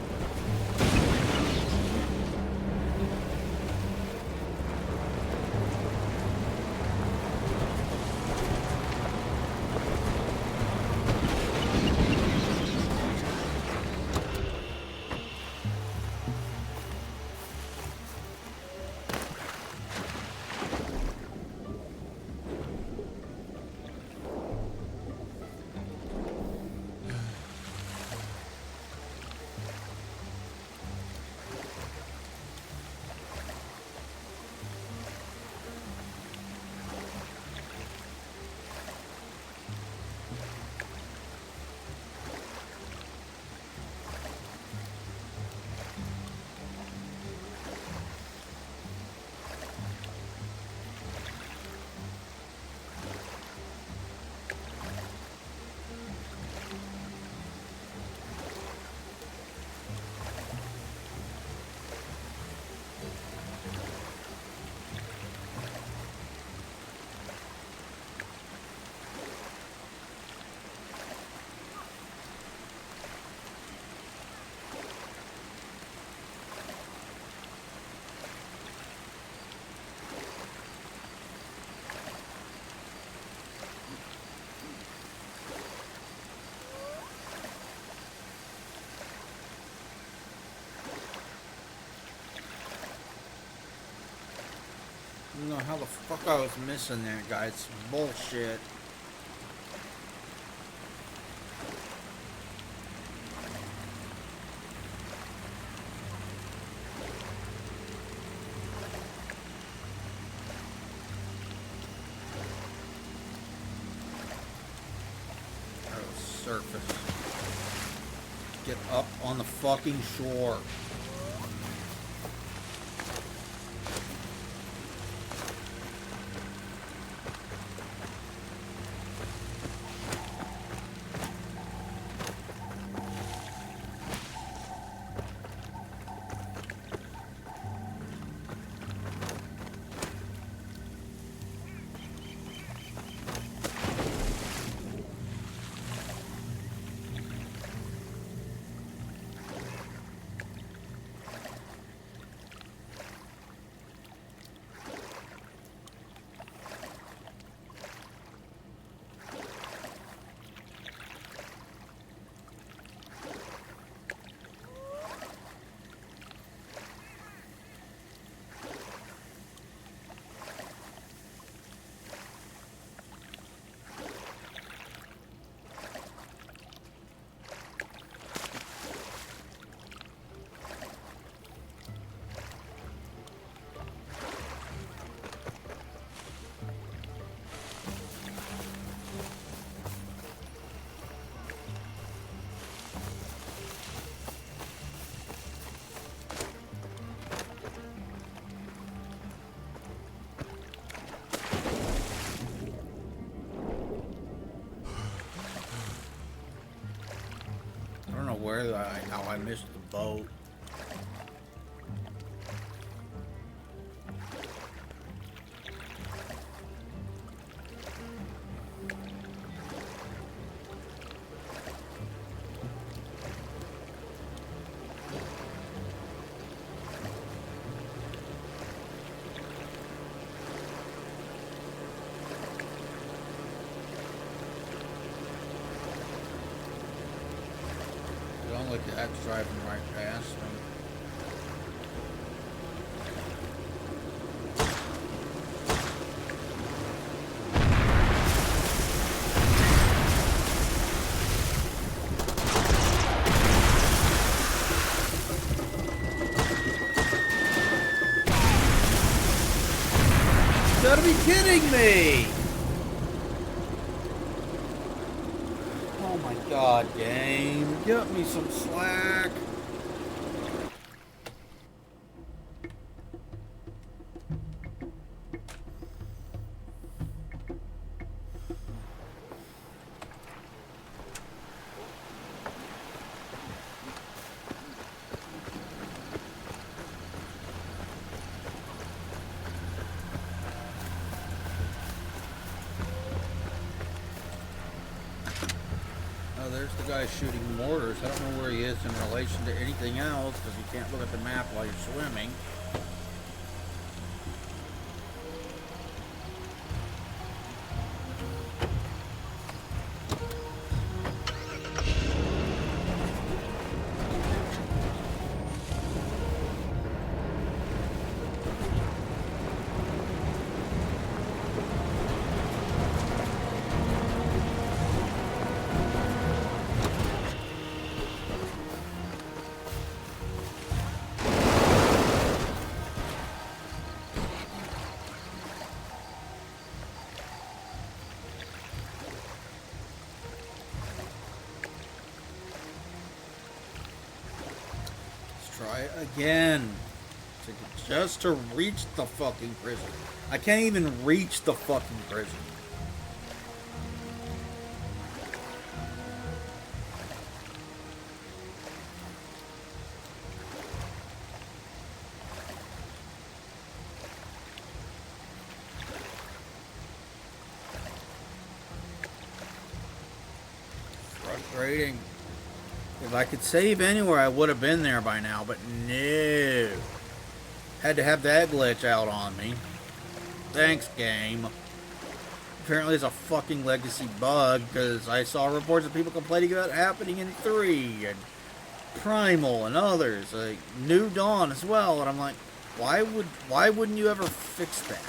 I don't know how the fuck I was missing that guy. It's bullshit. Oh, surface. Get up on the fucking shore. How I missed the boat. Look, that's driving right past me. gotta be kidding me! Oh my god, game. Get me some slack. There's the guy shooting mortars. I don't know where he is in relation to anything else because you can't look at the map while you're swimming. Try it again. Just to reach the fucking prison. I can't even reach the fucking prison. Frustrating. If I could save anywhere, I would have been there by now, but no. Had to have that glitch out on me. Thanks, game. Apparently it's a fucking legacy bug, because I saw reports of people complaining about it happening in 3, and Primal, and others. Like, New Dawn as well, and I'm like, why wouldn't you ever fix that?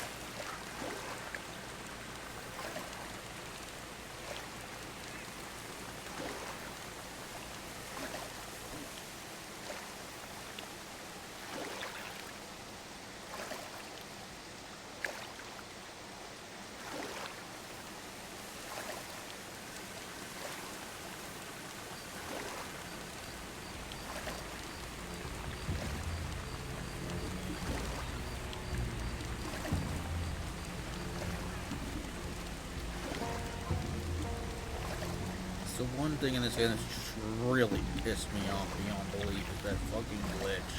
The one thing in this game that's just really pissed me off beyond belief is that fucking glitch.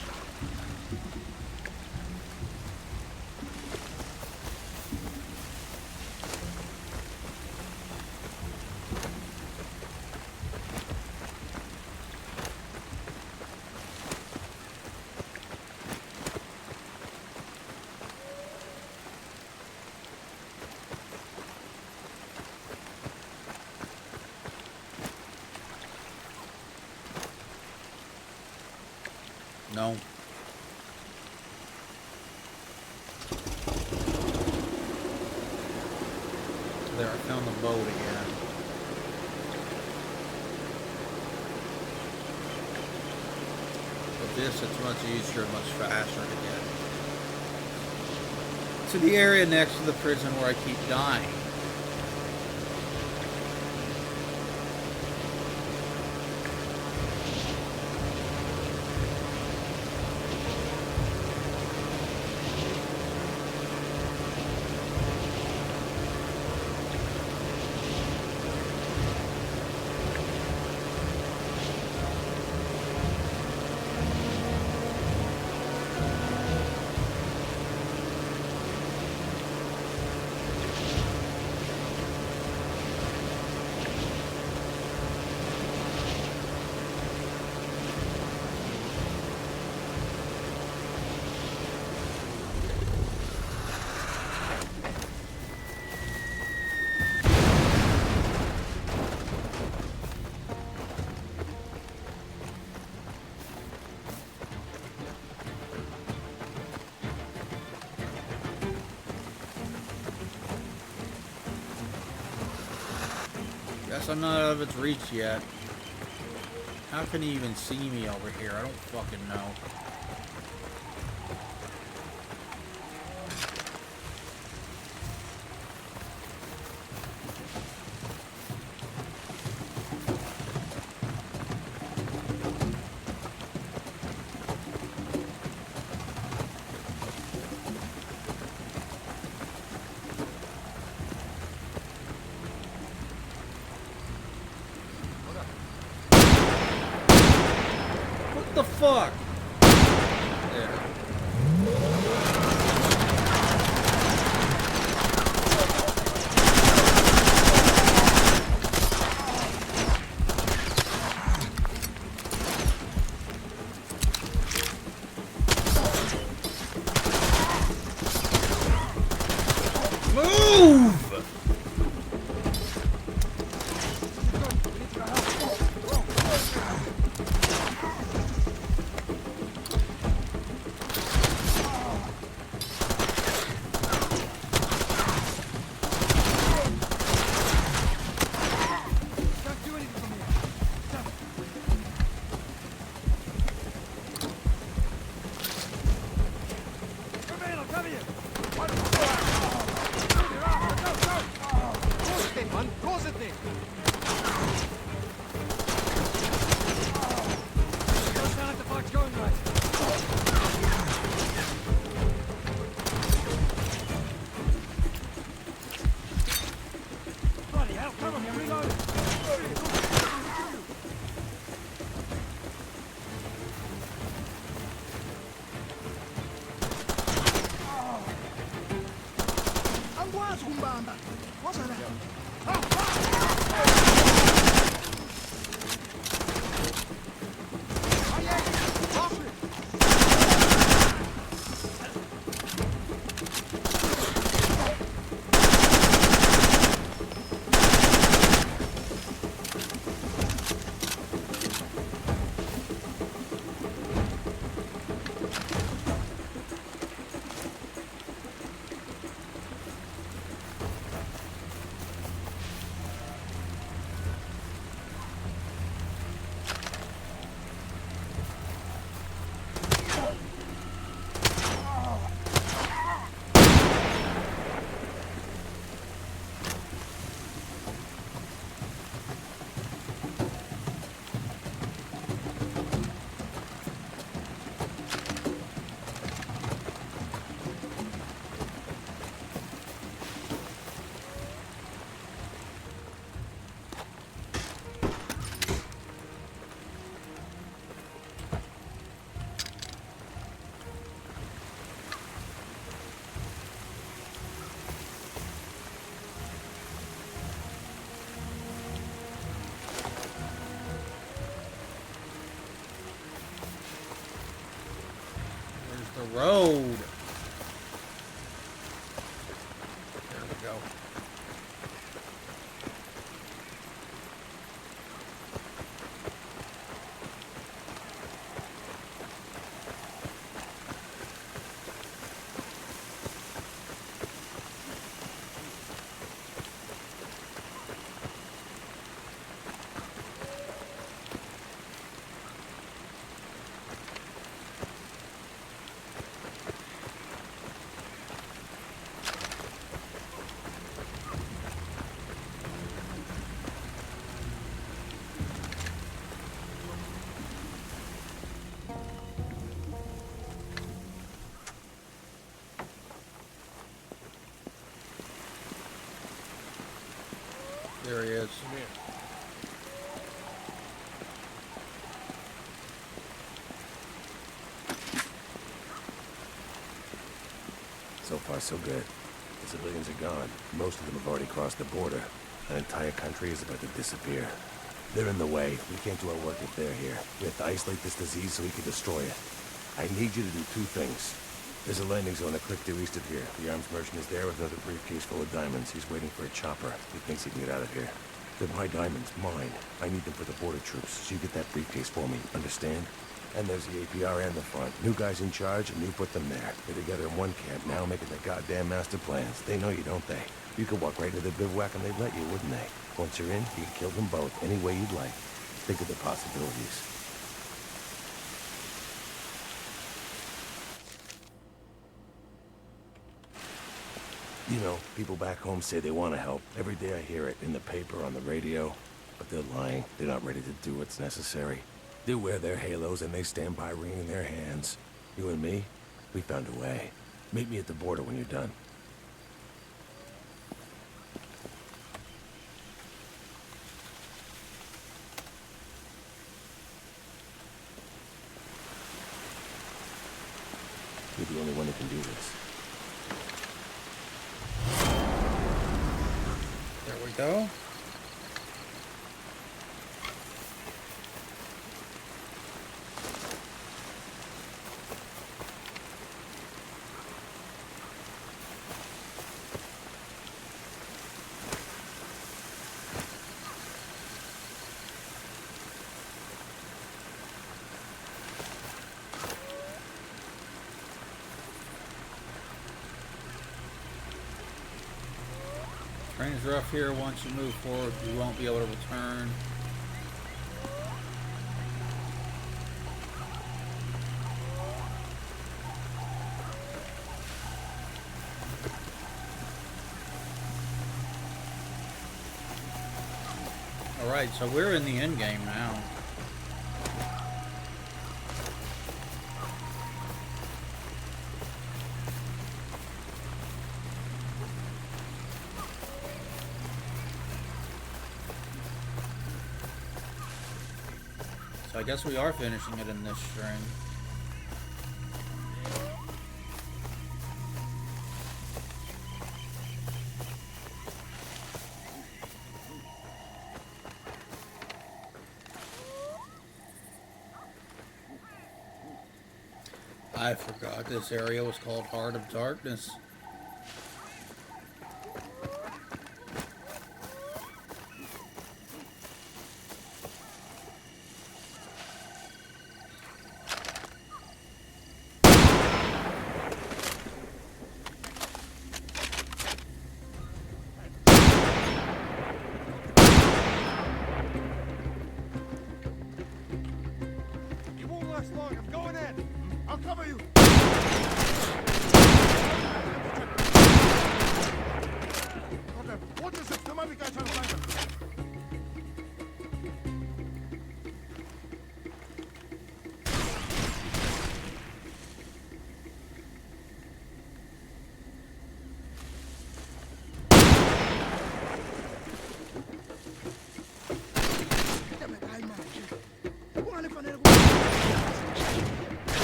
No. There, I found the boat again. With this, it's much easier and much faster to get to the area next to the prison where I keep dying. Guess I'm not out of its reach yet. How can he even see me over here? I don't fucking know. fuck? There. Move! The road. There we go. There he is. So far, so good. The civilians are gone. Most of them have already crossed the border. An entire country is about to disappear. They're in the way. We can't do our work if they're here. We have to isolate this disease so we can destroy it. I need you to do two things. There's a landing zone a cliff due east of here. The arms merchant is there with another briefcase full of diamonds. He's waiting for a chopper. He thinks he can get out of here. They're my diamonds, mine. I need them for the border troops, so you get that briefcase for me, understand? And there's the APR and the front. New guys in charge, and you put them there. They're together in one camp now, making their goddamn master plans. They know you, don't they? You could walk right into the bivouac and they'd let you, wouldn't they? Once you're in, you can kill them both any way you'd like. Think of the possibilities. You know, people back home say they want to help. Every day I hear it, in the paper, on the radio. But they're lying. They're not ready to do what's necessary. They wear their halos and they stand by wringing their hands. You and me, we found a way. Meet me at the border when you're done. go. Terrain's rough here. Once you move forward, you won't be able to return. Alright, so we're in the end game now. So I guess we are finishing it in this string. I forgot this area was called Heart of Darkness. You won't last long. I'm going in. I'll cover you. Okay, what is it? There might be guys trying to find us.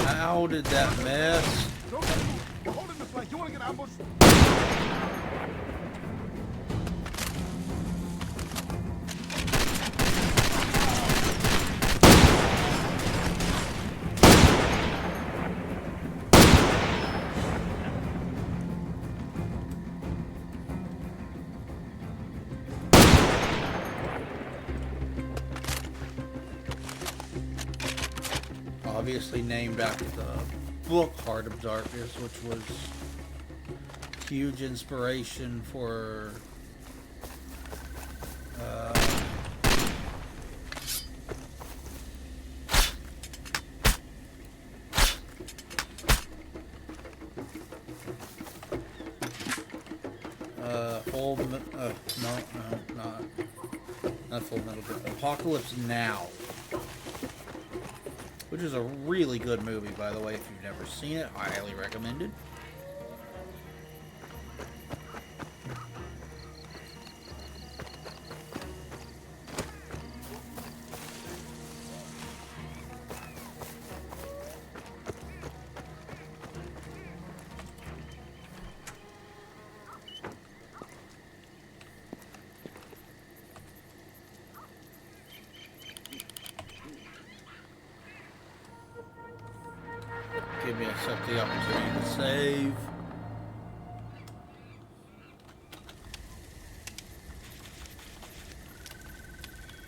How did that mess? Don't move. We're holding the flank. You want to get ambushed? Obviously named after the book Heart of Darkness, which was huge inspiration for not Full Metal, but Apocalypse Now, which is a really good movie, by the way. If you've never seen it, highly recommended. Give me the opportunity to save.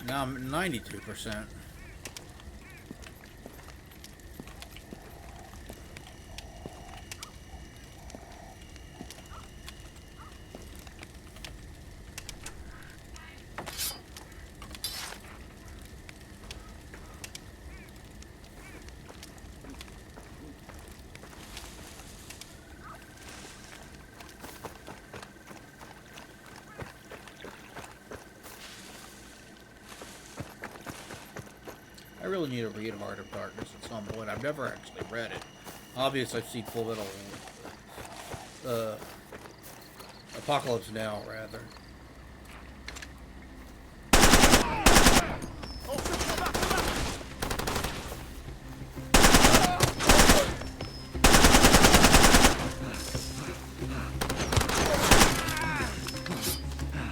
Now I'm at 92%. I really need to read Heart of Darkness at some point. I've never actually read it. Obviously, I've seen Full Metal, Apocalypse Now, rather.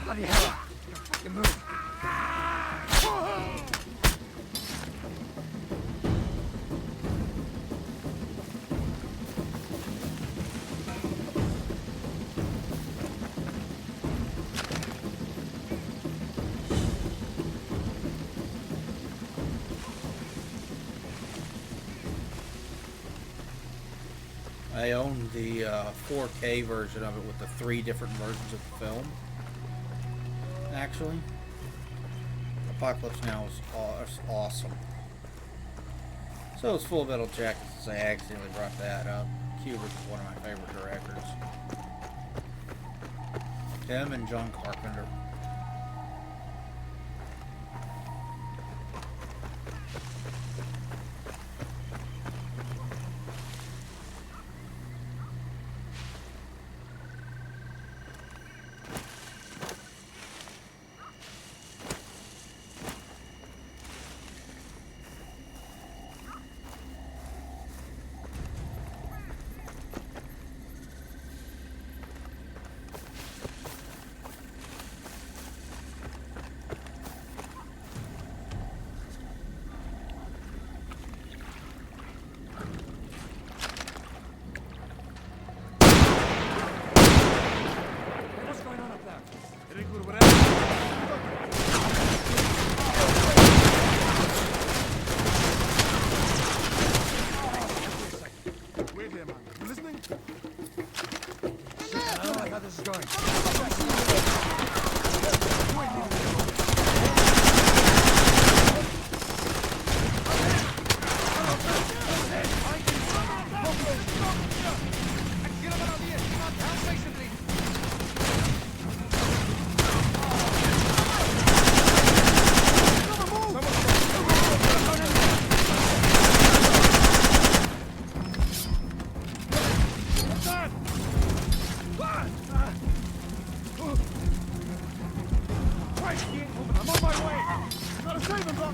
Bloody hell! I own the 4K version of it with the 3 different versions of the film. Actually, Apocalypse Now is awesome. So is Full Metal Jacket, since I accidentally brought that up. Kubrick is one of my favorite directors. Him and John Carpenter. Wait here, man. You listening? I don't like how this is going. I'm on my way! Gotta save him, Doc!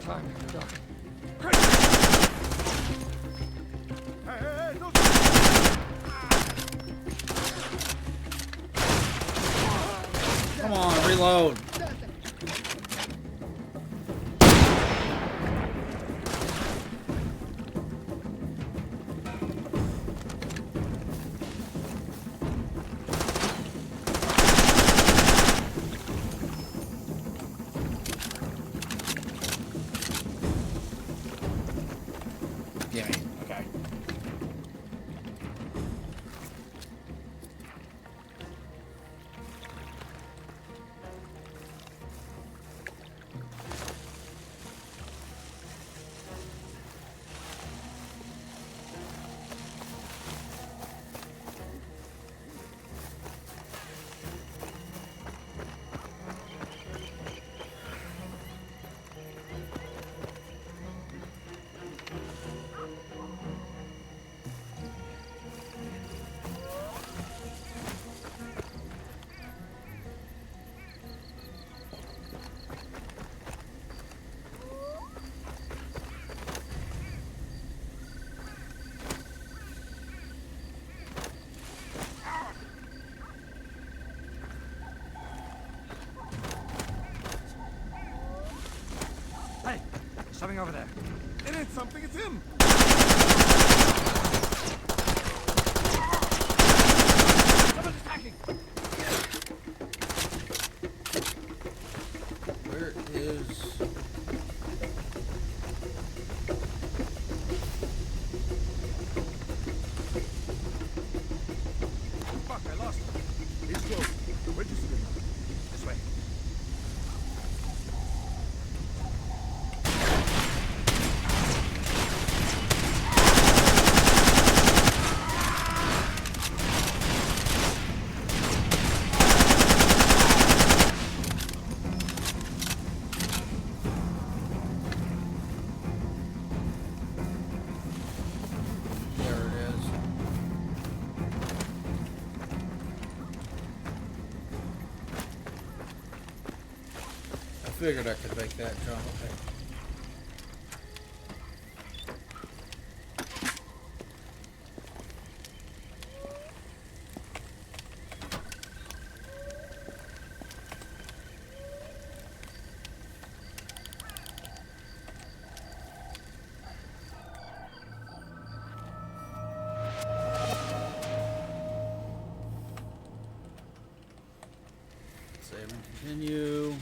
Time, Doc. Hey, don't... Come on, reload. Gimme. Okay. Hey, there's something over there. It ain't something, it's him! Someone's attacking! Where is... Fuck, I lost him. He's close. Where'd you see him? This way. There it is. I figured I could make that jump. Okay. Save and continue.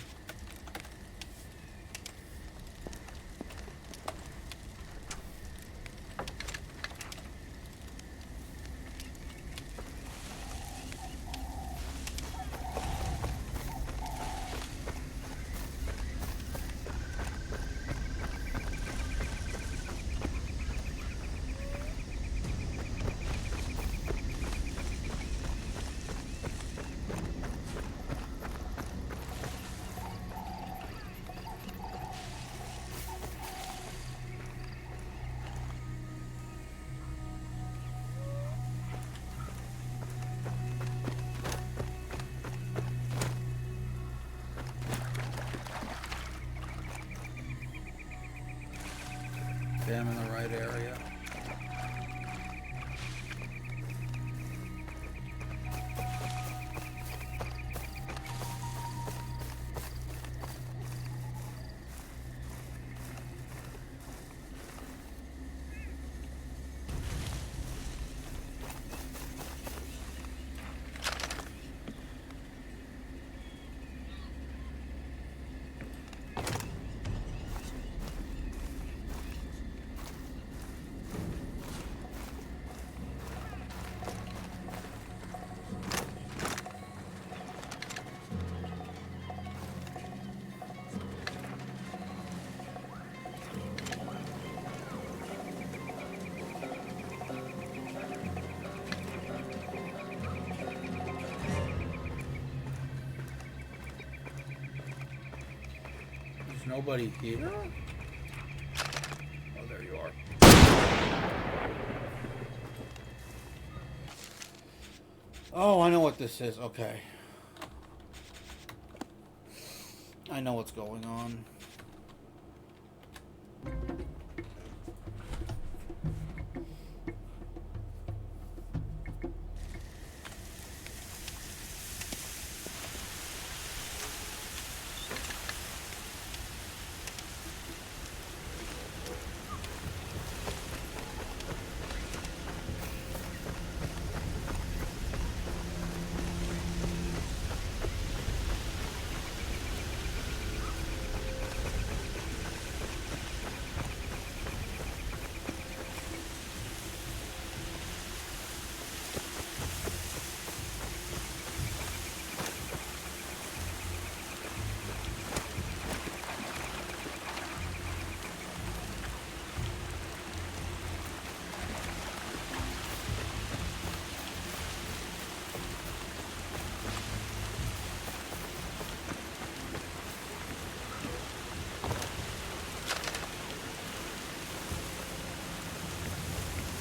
him in the right area. There's nobody here? Oh, there you are. Oh, I know what this is. Okay. I know what's going on.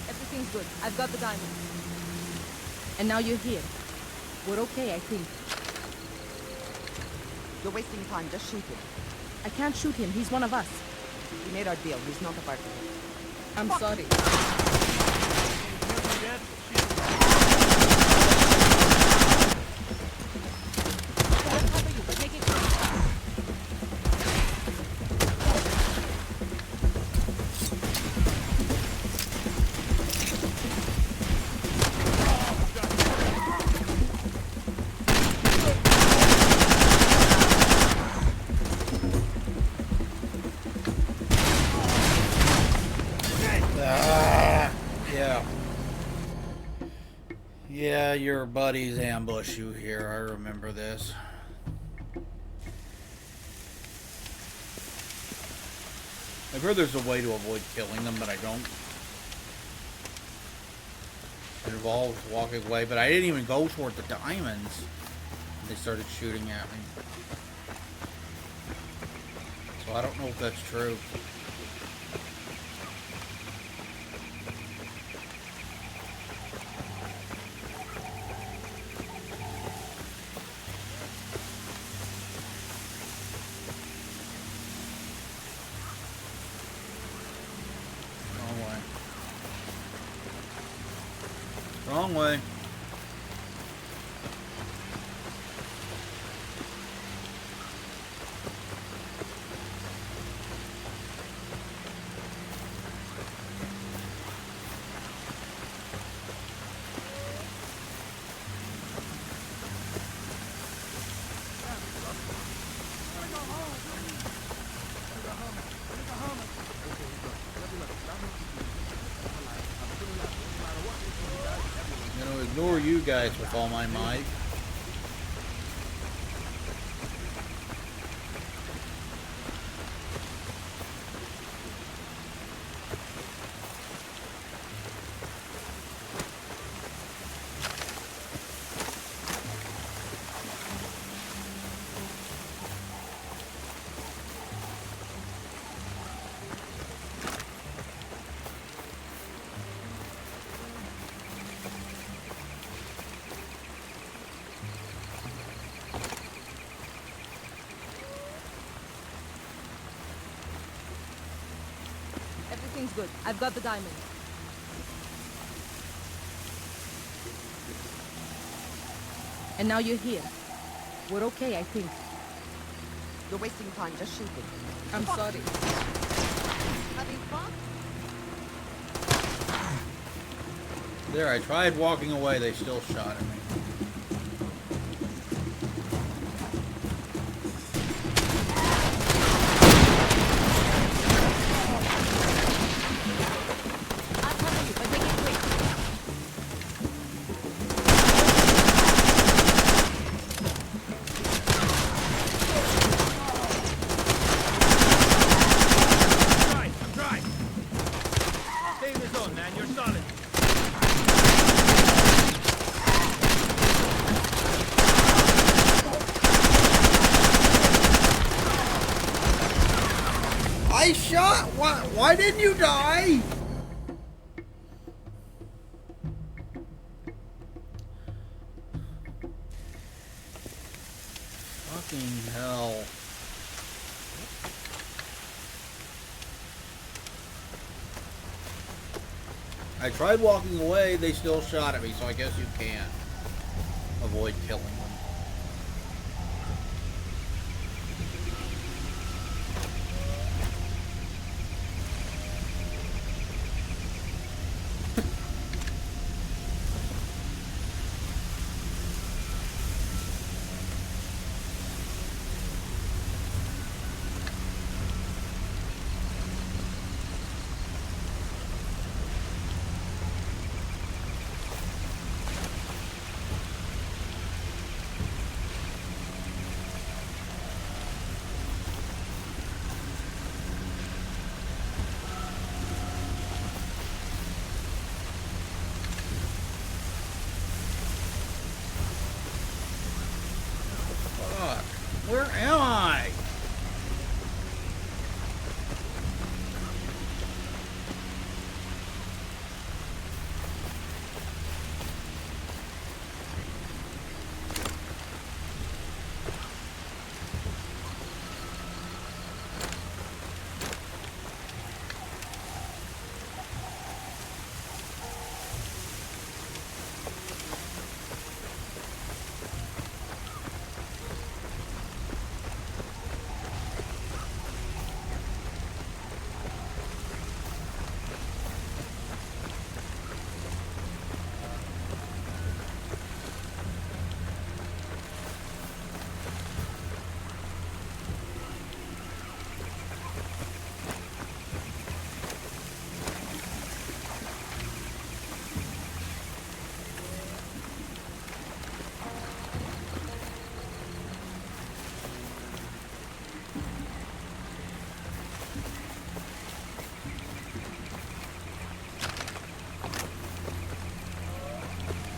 Everything's good. I've got the diamond. And now you're here. We're okay, I think. You're wasting time. Just shoot him. I can't shoot him. He's one of us. We made our deal. He's not a part of it. I'm sorry. Yeah, your buddies ambush you here. I remember this. I've heard there's a way to avoid killing them, but I don't. It involves walking away, but I didn't even go toward the diamonds. They started shooting at me. So I don't know if that's true. Wrong way. Ignore you guys with all my might. good. I've got the diamond. And now you're here. We're okay, I think. You're wasting time. Just shoot him. I'm sorry. Having fun? There, I tried walking away, they still shot at me. I'll cover you, but make it quick. I'm trying. Stay in the zone, man. You're solid. I shot? Why didn't you die? Fucking hell. I tried walking away, they still shot at me, so I guess you can't avoid killing them. Fuck. Where am I?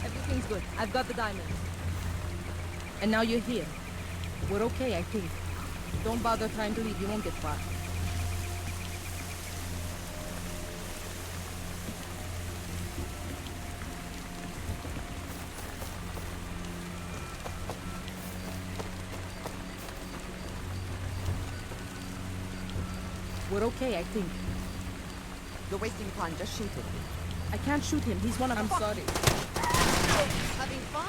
Everything's good. I've got the diamond. And now you're here. We're okay, I think. Don't bother trying to leave. You won't get far. We're okay, I think. You're wasting time. Just shoot him. I can't shoot him. He's one of... I'm sorry. Having fun?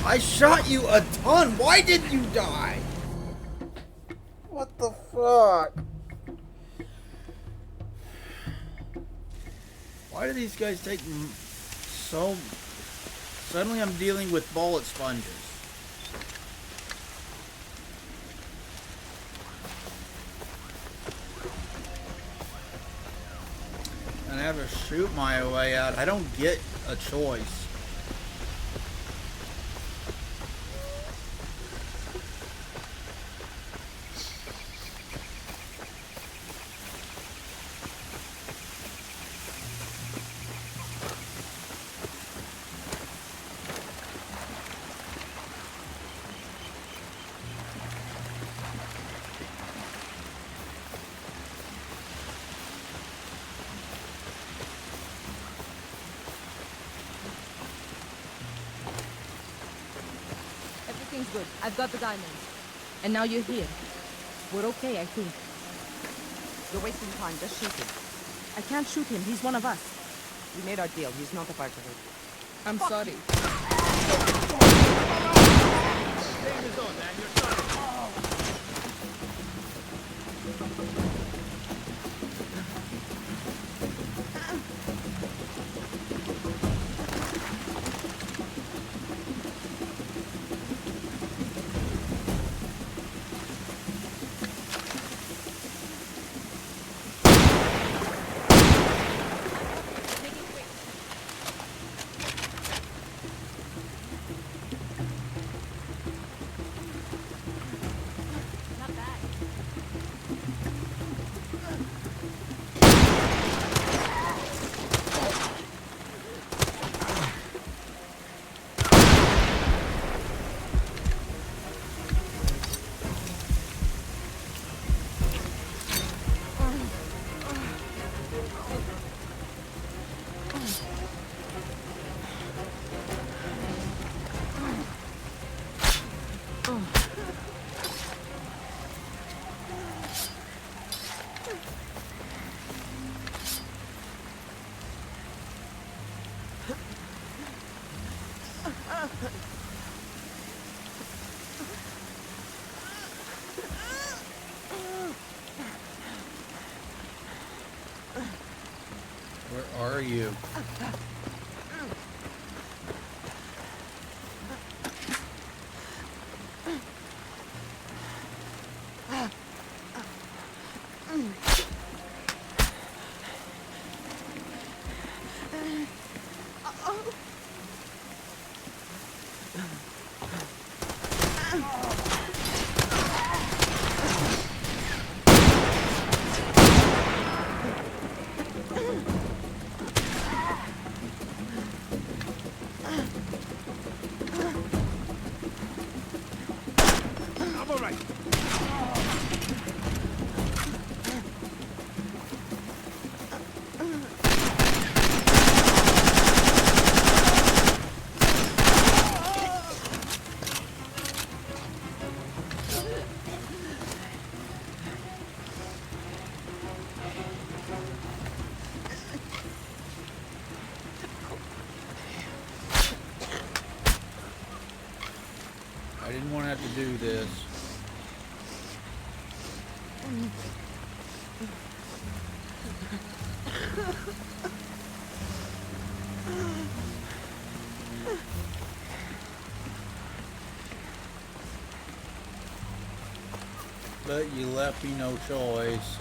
I shot you a ton. Why didn't you die? What the fuck? Why do these guys take so... Suddenly I'm dealing with bullet sponges. And I have to shoot my way out. I don't get a choice. good. I've got the diamonds. And now you're here. We're okay, I think. You're wasting time. Just shoot him. I can't shoot him. He's one of us. We made our deal. He's not a part of it. I'm sorry. Stay in the zone, man. You're sorry. Where are you? I'm all right. I didn't want to have to do this. But you left me no choice.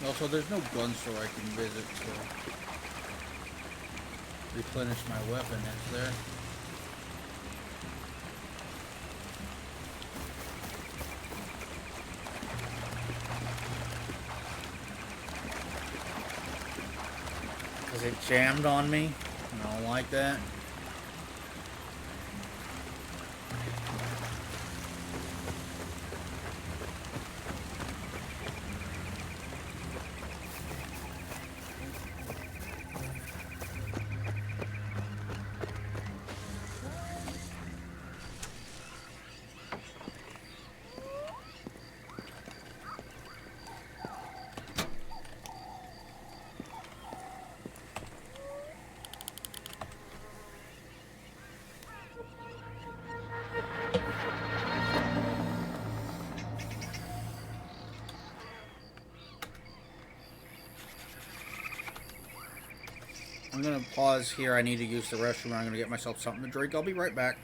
Also, there's no gun store I can visit to replenish my weapon, is there? Is it jammed on me? I don't like that. I'm gonna pause here. I need to use the restroom. I'm gonna get myself something to drink. I'll be right back.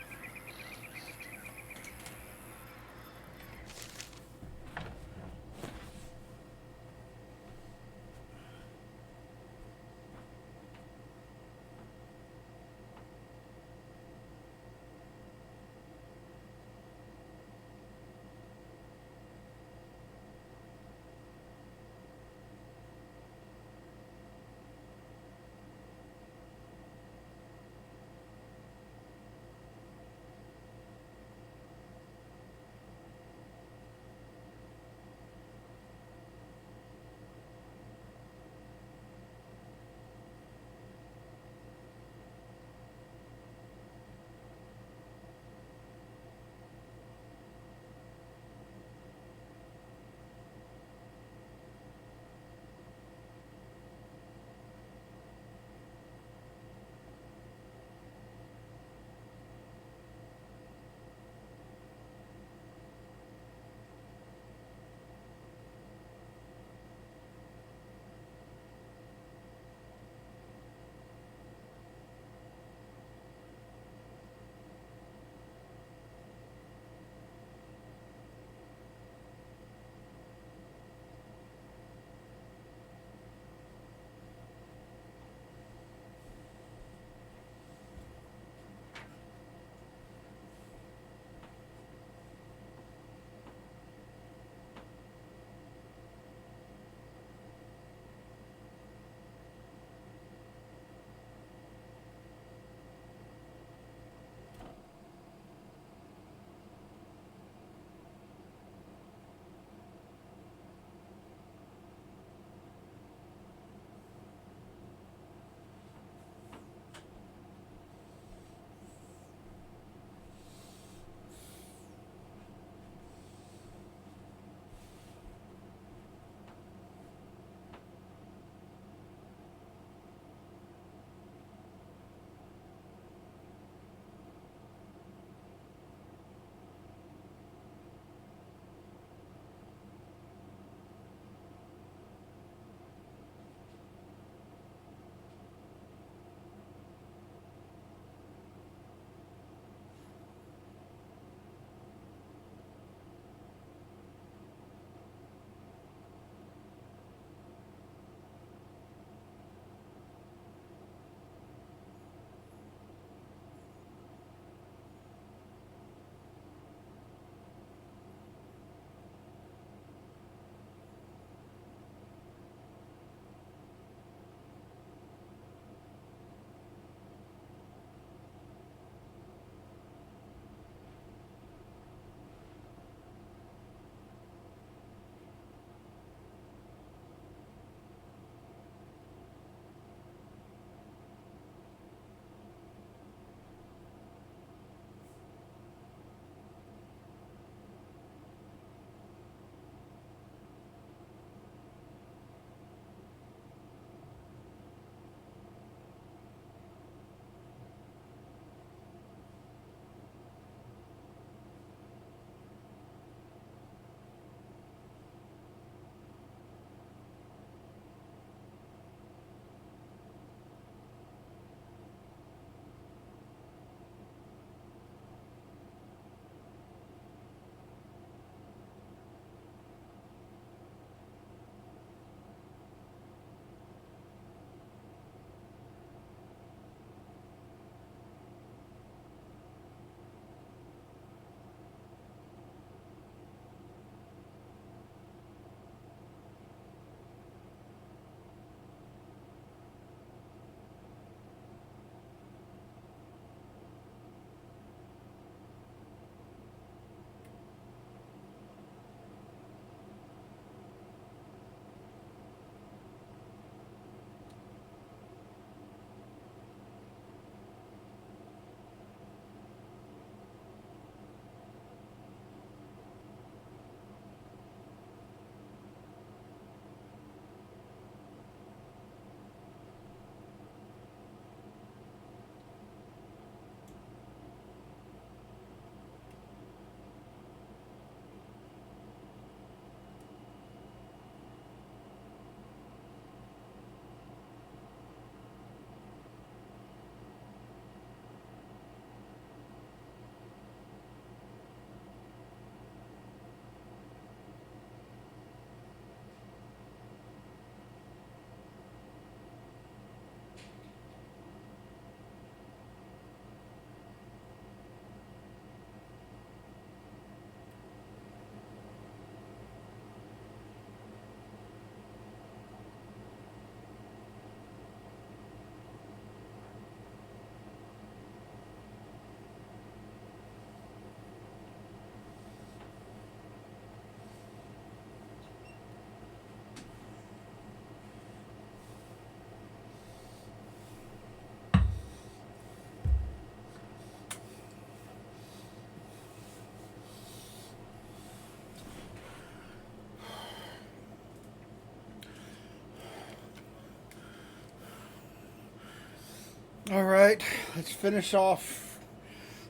All right, let's finish off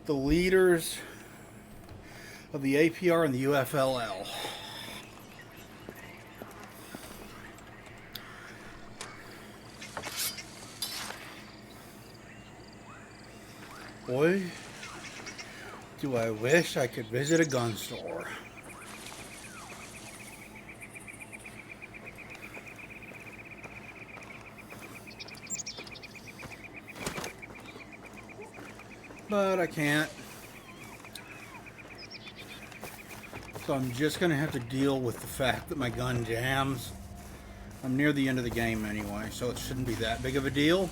the leaders of the APR and the UFLL. Boy, do I wish I could visit a gun store. But I can't. So I'm just going to have to deal with the fact that my gun jams. I'm near the end of the game anyway, so it shouldn't be that big of a deal.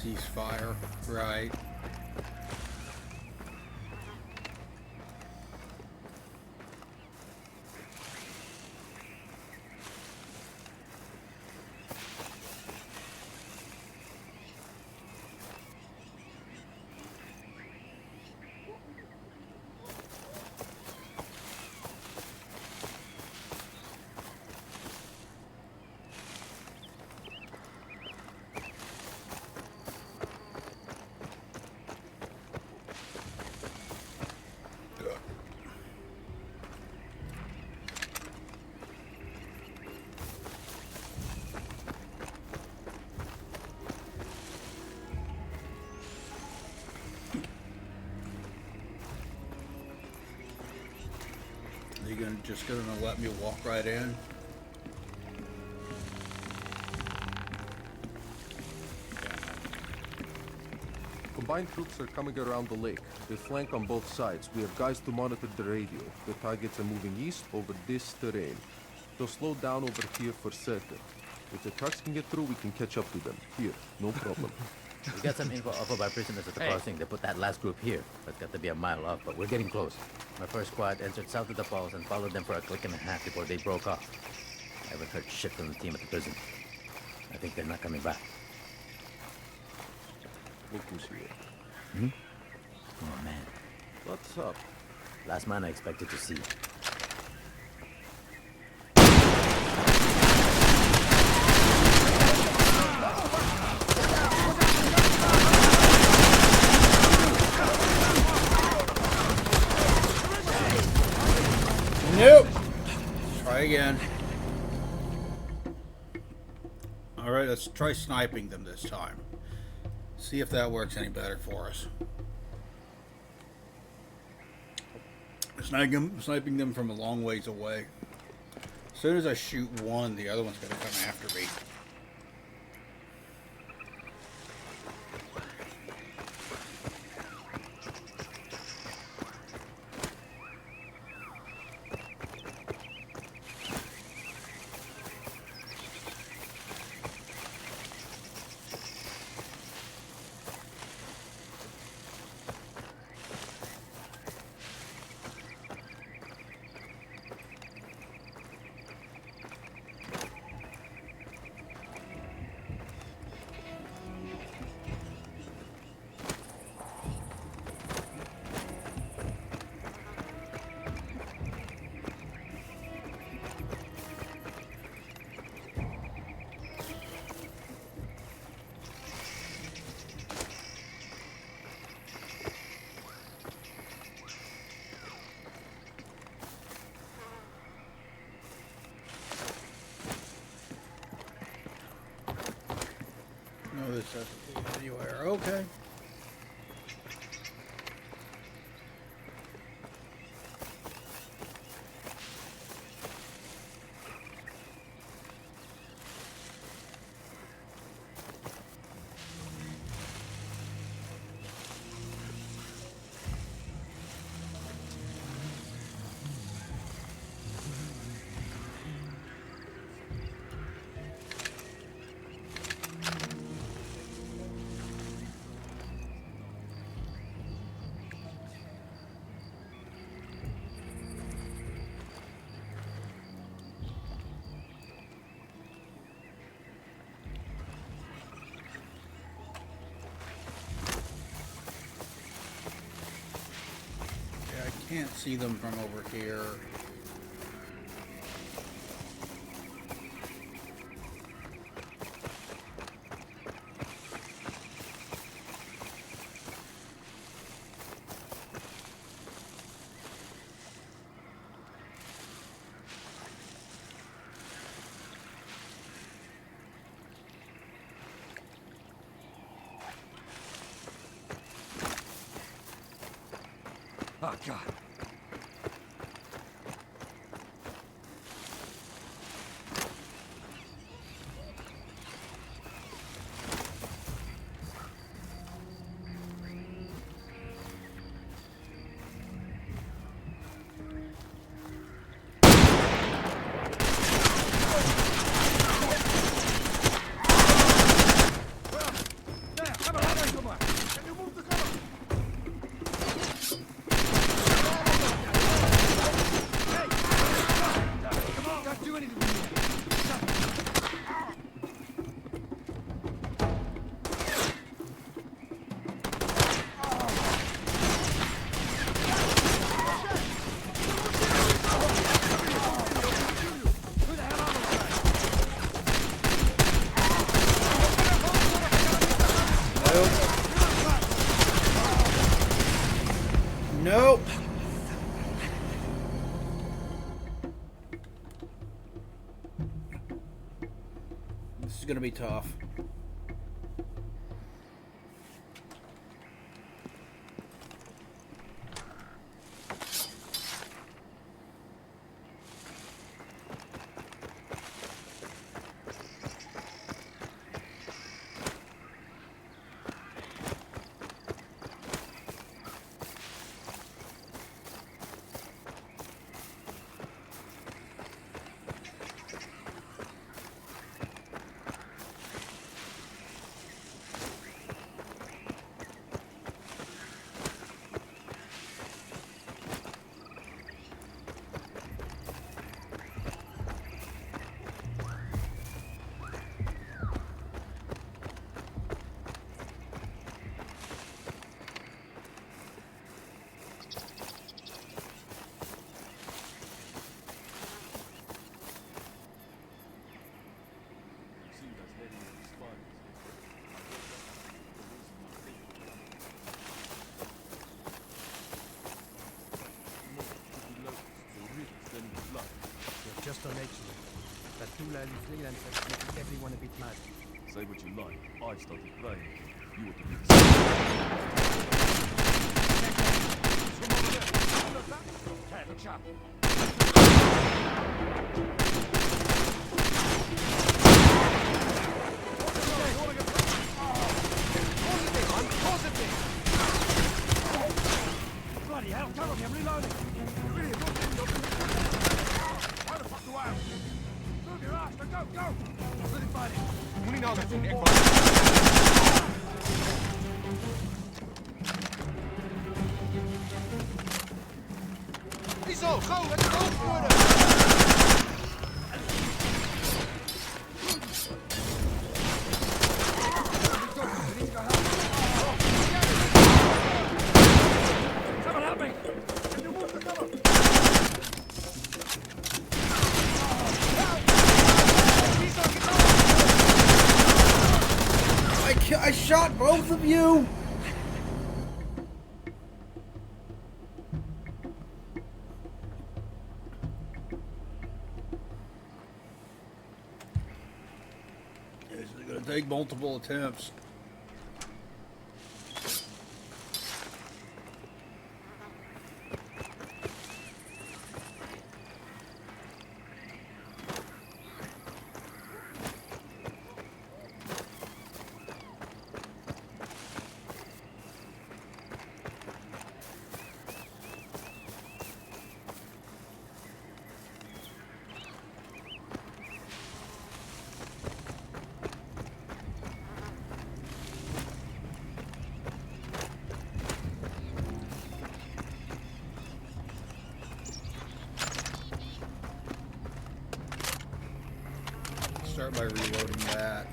Ceasefire, right. You're just gonna let me walk right in? Combined troops are coming around the lake. They flank on both sides. We have guys to monitor the radio. The targets are moving east over this terrain. They'll slow down over here for certain. If the trucks can get through, we can catch up to them. Here, no problem. We got some info off of our prisoners at the crossing. They put that last group here. That's got to be a mile off, but we're getting close. My first squad entered south of the falls and followed them for a click and a half before they broke off. I haven't heard shit from the team at the prison. I think they're not coming back. Look who's here. Hmm? Oh, man. What's up? Last man I expected to see. Nope. Try again. All right, let's try sniping them this time. See if that works any better for us. Sniping them from a long ways away. As soon as I shoot one, the other one's going to come after me. No, this doesn't lead anywhere. Okay. Can't see them from over here. Oh, God. Nope. This is gonna be tough. Just on edge. That two-lady freelancer is making everyone a bit mad. Say what you like. I started praying. You ought to be the Bloody hell, cover me, I'm reloading. You idiot, how the fuck do I have to? Move your ass, go, go! Really fighting. Moet nou dat doen, ik Wieso? Go, het is hoog worden! Someone help me! Can you move the cover? I shot both of you! This is gonna take multiple attempts. Start by reloading that.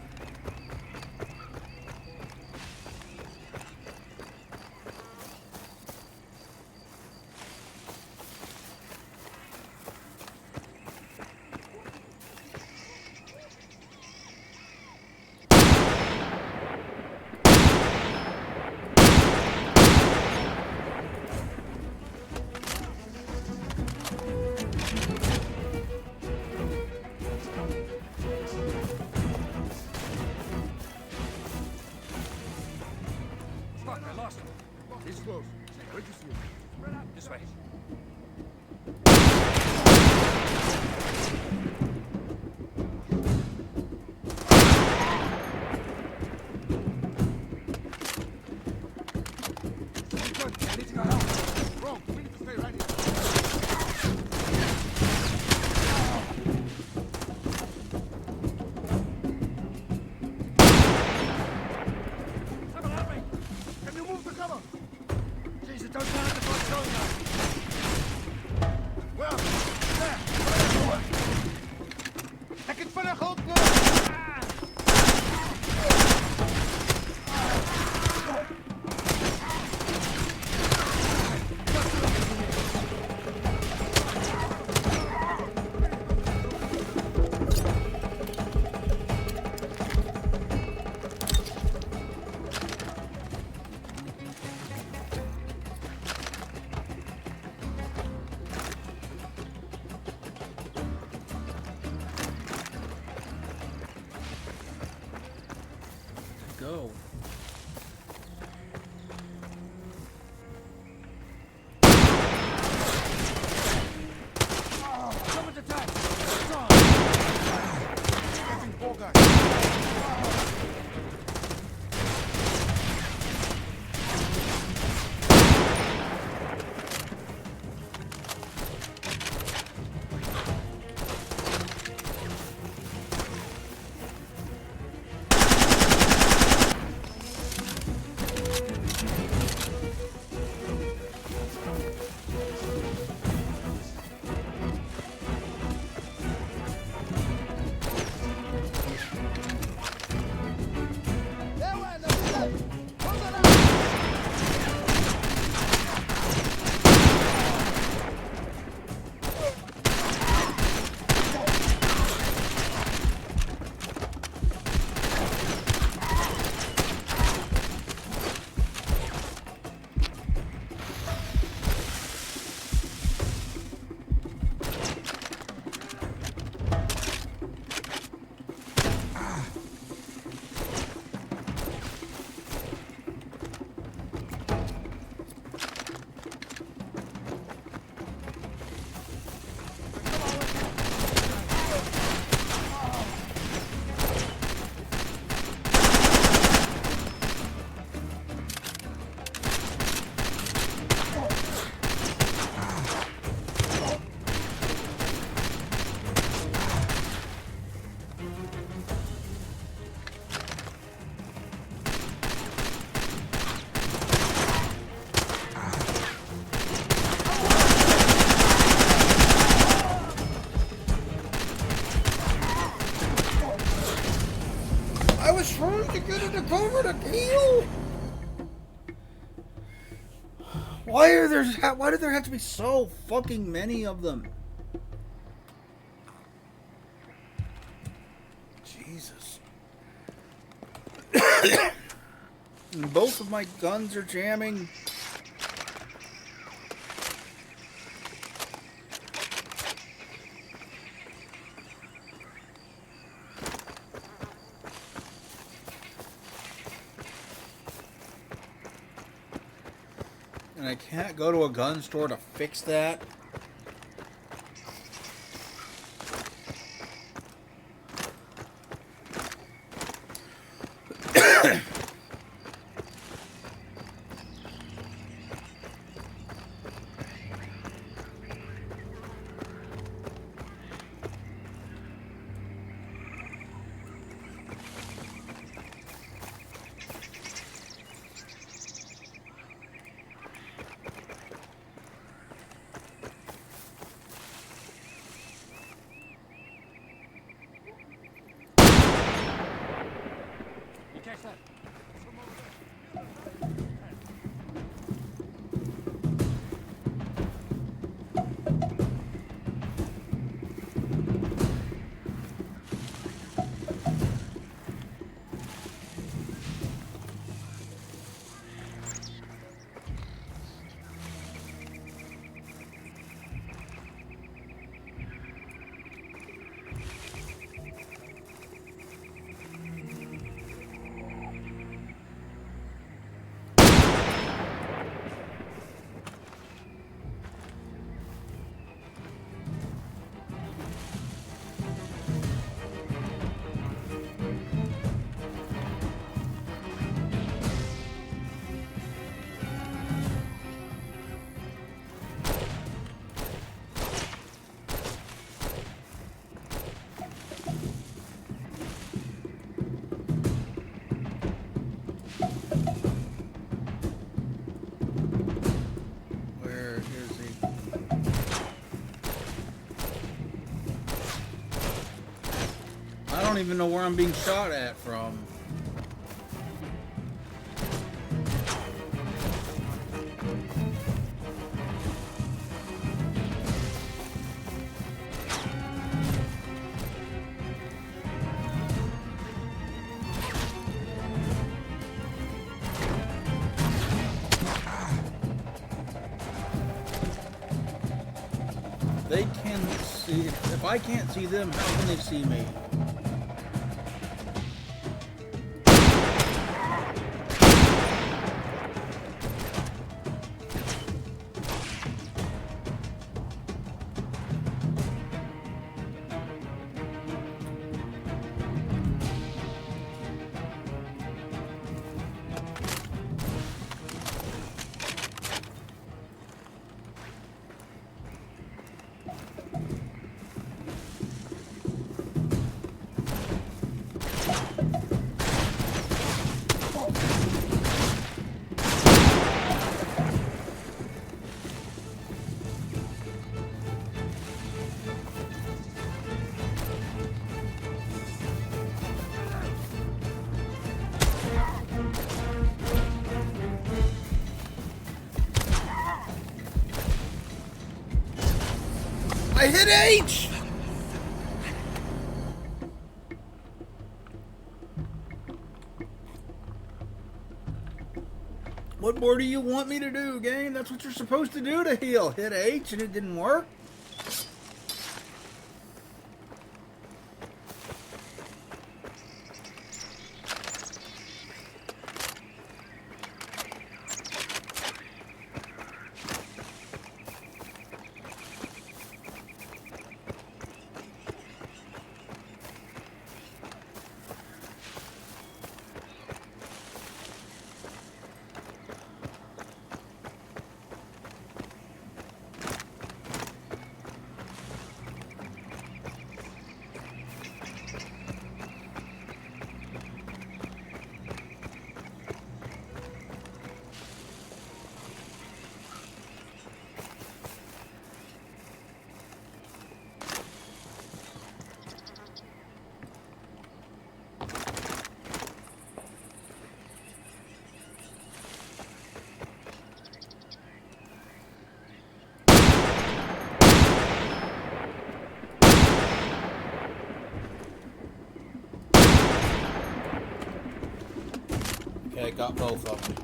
go. Someone's attacked! It's on! Catching four guys! I was trying to get into cover to kill. Why do there have to be so fucking many of them? Jesus. And both of my guns are jamming. And I can't go to a gun store to fix that. Catch that! I don't even know where I'm being shot at from. They can see, if I can't see them, how can they see me? I hit H! What more do you want me to do, game? That's what you're supposed to do to heal. Hit H and it didn't work? Okay, got both of them.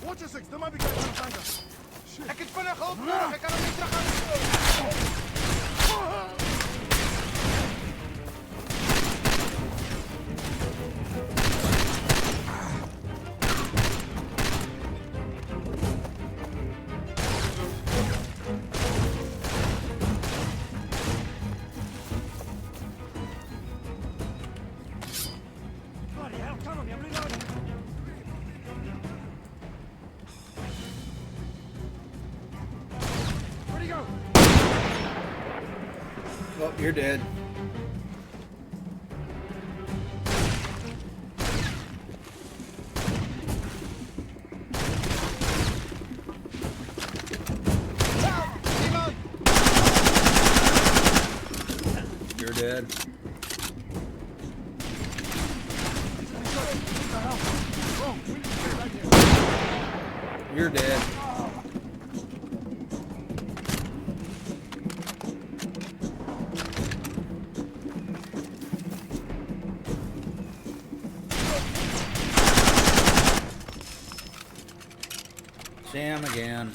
Watch your six, there might be guys behind us. Shit. Ik ben er goed nodig, ik kan hem niet terug Bloody hell, come on, I'm reloading. Oh, you're dead. You're dead. You're dead. Sam again.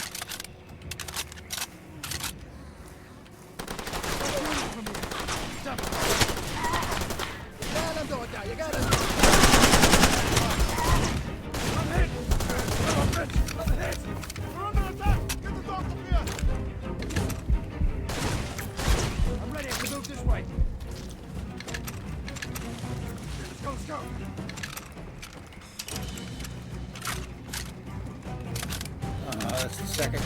I'm ready to move this way. Let's go, let's go. That's the second.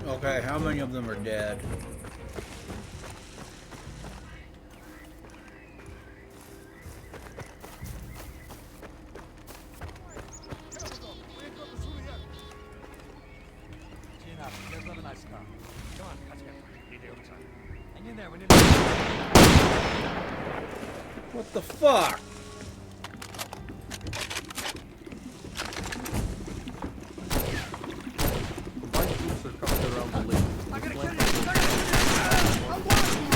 Okay, how many of them are dead? What the fuck? Combined troops are coming around the lake. I gotta Flank kill you! on I gotta kill you! I'm watching you!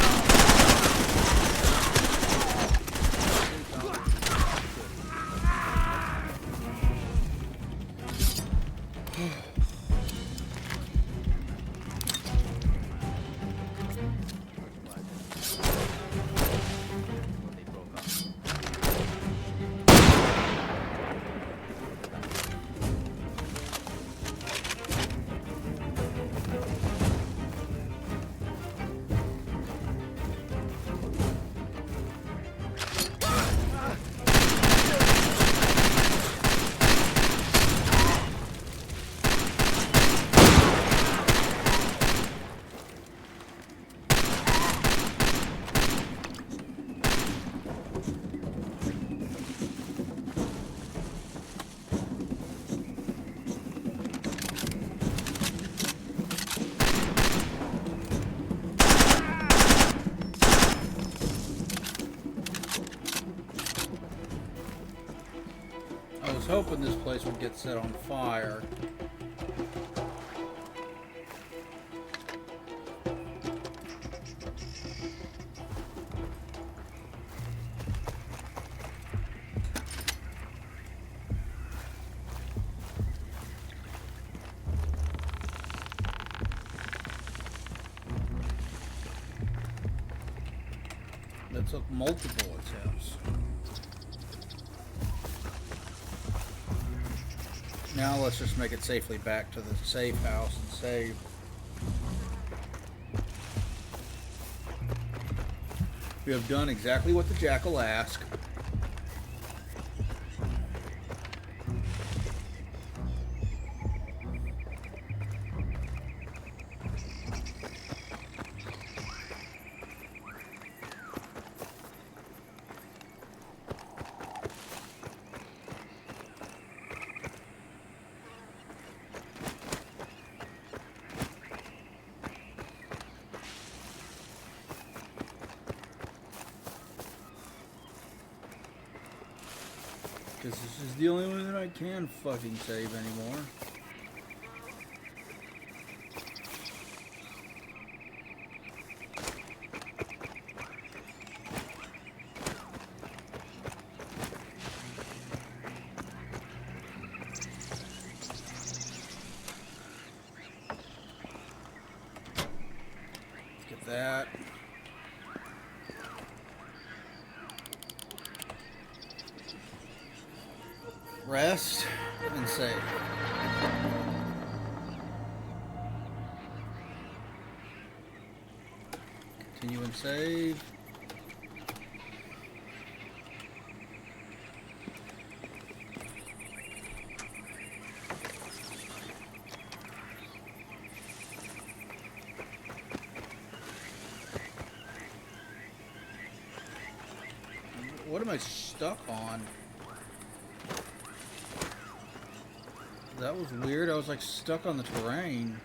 I was hoping this place would get set on fire. That took multiple attempts. Now let's just make it safely back to the safe house and save. We have done exactly what the jackal asked. Because this is the only way that I can fucking save anymore. Get that. Rest and save. Continue and save. What am I stuck on? That was weird. I was like stuck on the terrain.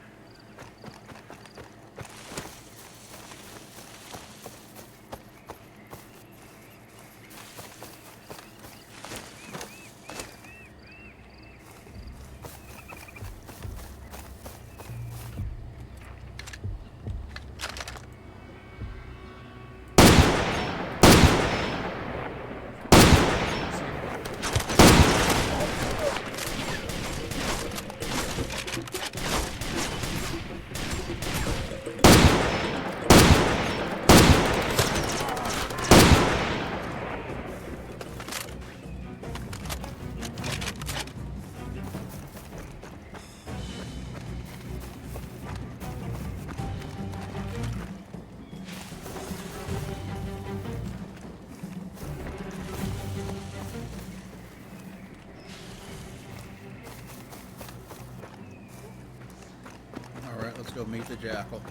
Let's go meet the jackal.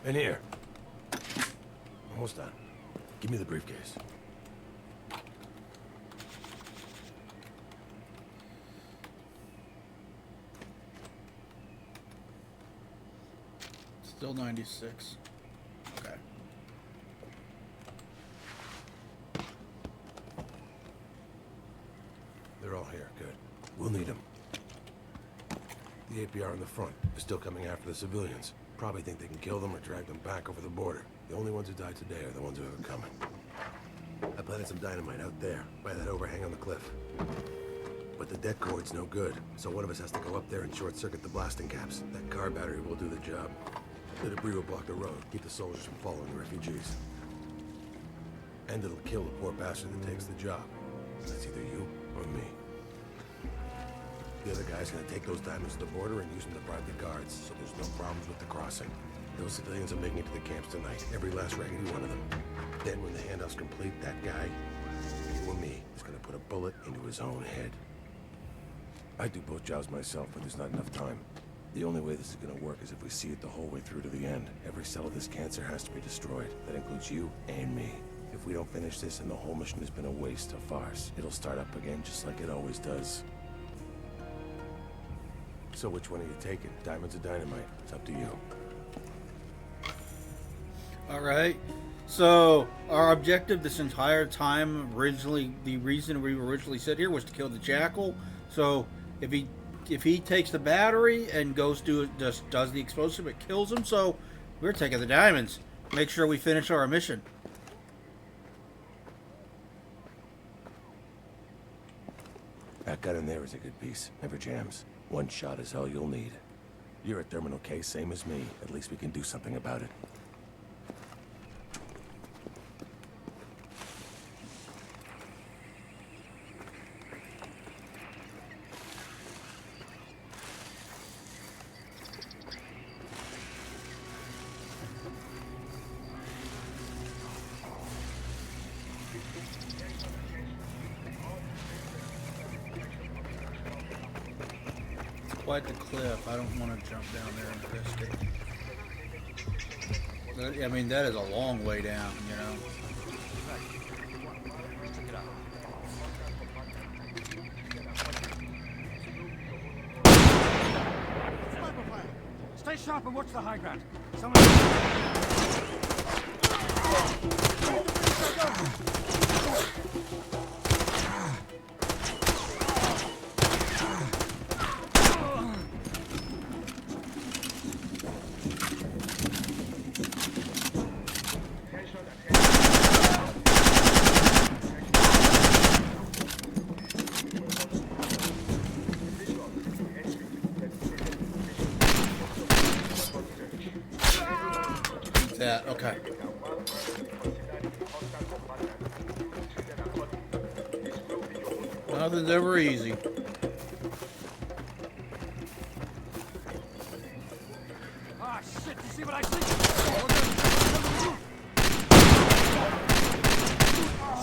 In here. Almost done. Give me the briefcase. Still 96. Okay. They're all here. Good. We'll need them. The APR in the front is still coming after the civilians. Probably think they can kill them or drag them back over the border. The only ones who died today are the ones who have it coming. I planted some dynamite out there, by that overhang on the cliff. But the det cord's no good, so one of us has to go up there and short-circuit the blasting caps. That car battery will do the job. The debris will block the road, keep the soldiers from following the refugees. And it'll kill the poor bastard that takes the job. That's either you or me. The other guy's gonna take those diamonds to the border and use them to bribe the guards, so there's no problems with the crossing. Those civilians are making it to the camps tonight, every last raggedy one of them. Then when the handoff's complete, that guy, you or me, is gonna put a bullet into his own head. I do both jobs myself, but there's not enough time. The only way this is gonna work is if we see it the whole way through to the end. Every cell of this cancer has to be destroyed. That includes you and me. If we don't finish this, then the whole mission has been a waste, a farce. It'll start up again just like it always does. So which one are you taking? Diamonds or dynamite? It's up to you. Alright. So, our objective this entire time, originally, the reason we originally sat here was to kill the Jackal. So, if he takes the battery and goes to just does the explosive, it kills him. So, we're taking the diamonds. Make sure we finish our mission. That gun in there is a good piece. Never jams. One shot is all you'll need. You're at Terminal K, same as me. At least we can do something about it. Quite the cliff. I don't want to jump down there and risk it. I mean, that is a long way down, you know. Stay sharp and watch the high ground. Yeah, okay. Nothing's ever easy. Ah, shit, you see what I see?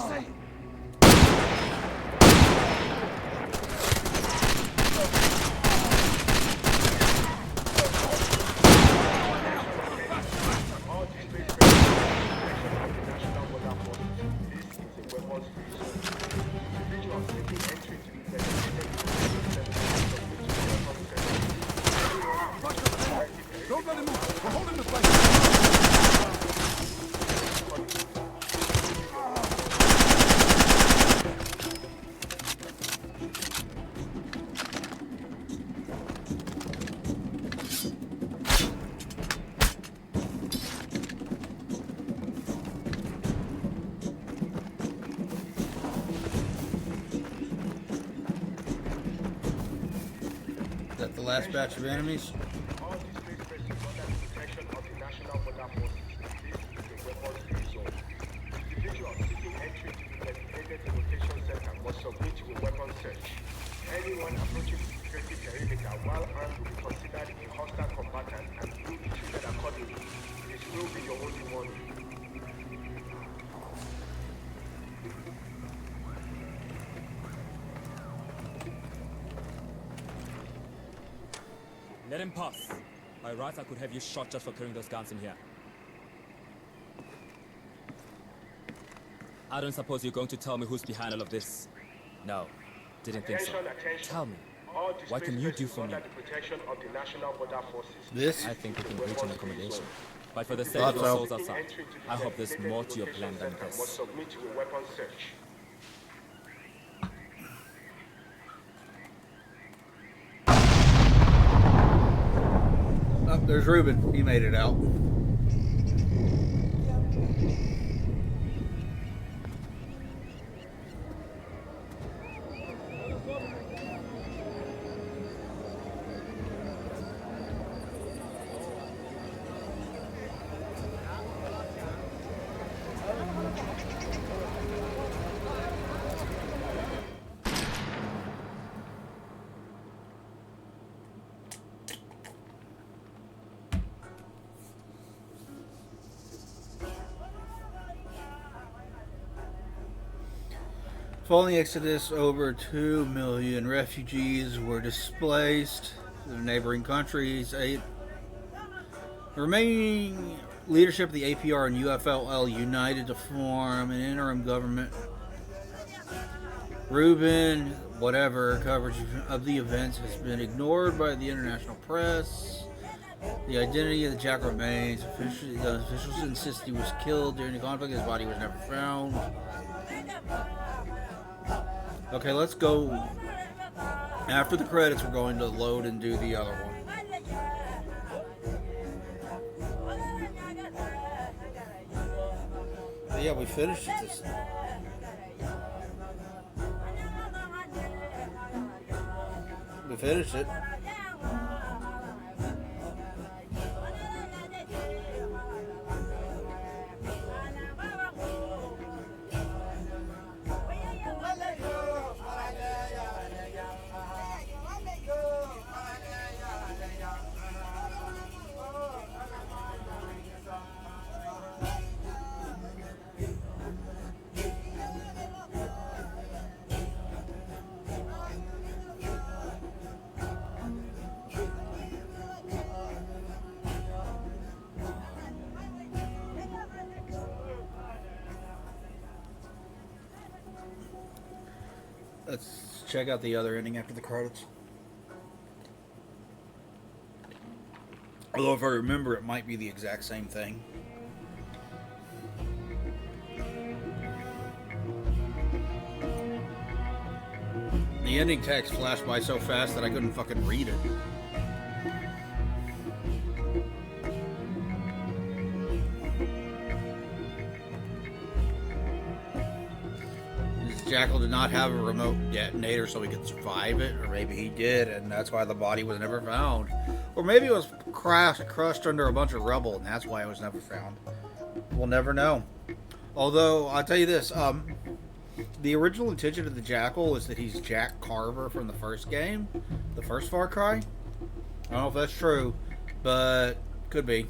Stay. Don't let him move. We're holding the place. Is that the last batch of enemies? Anyone approaching the security perimeter while armed will be considered a hostile combatant and will be treated accordingly. This will be your only warning. Let him pass. By rights, I could have you shot just for carrying those guns in here. I don't suppose you're going to tell me who's behind all of this. No, didn't think so. Tell me, what can you do for me? This? I think we can reach an accommodation. But for the sake of the souls outside, I hope there's more to your plan than this. Oh, there's Ruben. He made it out. Following the exodus, over 2 million refugees were displaced to the neighboring countries. The remaining leadership of the APR and UFLL united to form an interim government. Ruben, whatever, coverage of the events has been ignored by the international press. The identity of the Jack remains. Officials insist he was killed during the conflict. His body was never found. Okay, let's go. After the credits, we're going to load and do the other one. But yeah, we finished this. We finished it. Let's check out the other ending after the credits. Although if I remember, it might be the exact same thing. The ending text flashed by so fast that I couldn't fucking read it. Jackal did not have a remote detonator so he could survive it, or maybe he did, and that's why the body was never found. Or maybe it was crushed under a bunch of rubble, and that's why it was never found. We'll never know. Although, I'll tell you this, the original intention of the Jackal is that he's Jack Carver from the first game, the first Far Cry. I don't know if that's true, but could be.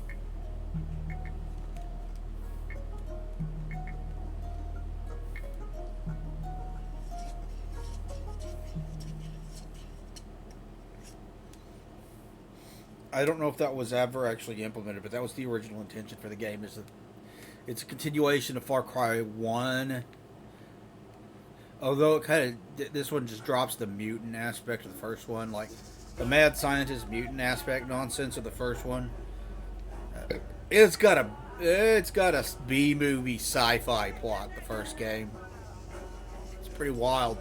I don't know if that was ever actually implemented, but that was the original intention for the game. Is that it's a continuation of Far Cry 1. Although it kind of, this one just drops the mutant aspect of the first one, like the mad scientist mutant aspect nonsense of the first one. It's got a B-movie sci-fi plot. The first game, it's pretty wild.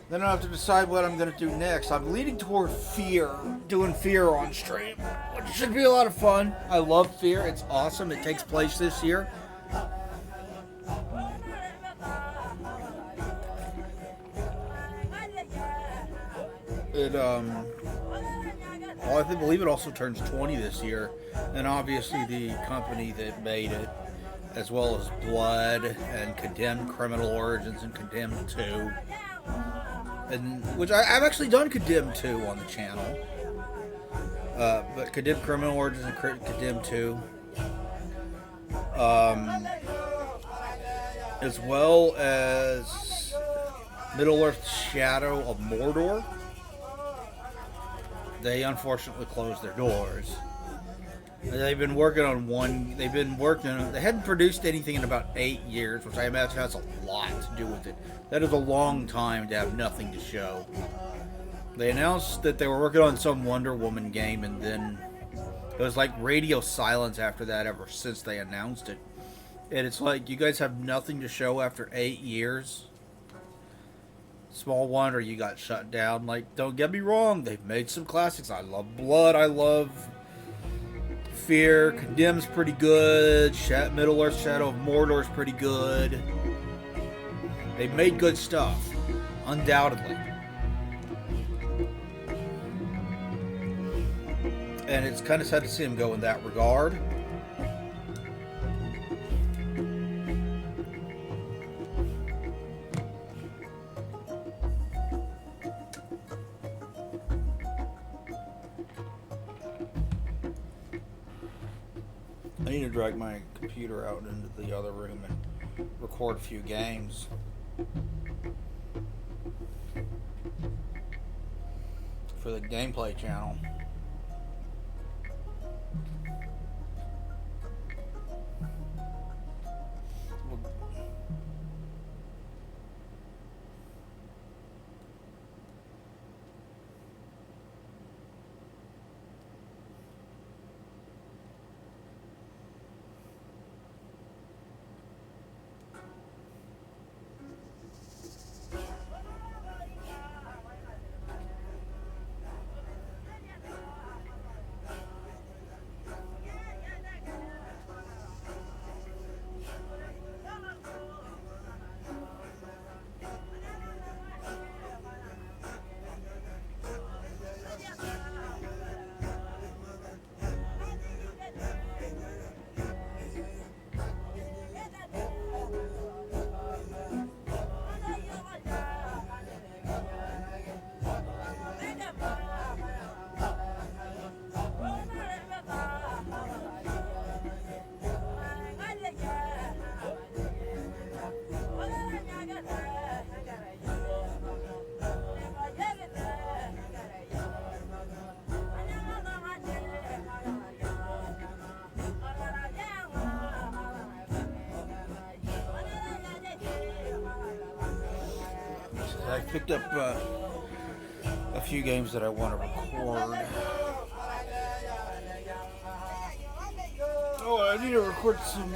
Then I have to decide what I'm going to do next. I'm leaning toward Fear, doing Fear on stream, which should be a lot of fun. I love Fear. It's awesome. It takes place this year. I believe it also turns 20 this year. And obviously the company that made it, as well as Blood and Condemned Criminal Origins and Condemned 2. And which I've actually done Condemned 2 on the channel. But Condemned Criminal Origins and Condemned 2. As well as Middle-earth Shadow of Mordor. They unfortunately closed their doors. They've been working on one. They hadn't produced anything in about 8 years, which I imagine has a lot to do with it. That is a long time to have nothing to show. They announced that they were working on some Wonder Woman game, and then it was like radio silence after that ever since they announced it. And it's like, you guys have nothing to show after 8 years? Small wonder you got shut down. Like, don't get me wrong, they've made some classics. I love Blood, I love Fear, Condemned's pretty good, Middle-earth Shadow of Mordor's pretty good. They've made good stuff, undoubtedly. And it's kind of sad to see him go in that regard. I need to drag my computer out into the other room and record a few games. For the gameplay channel. I picked up a few games that I want to record. Oh, I need to record some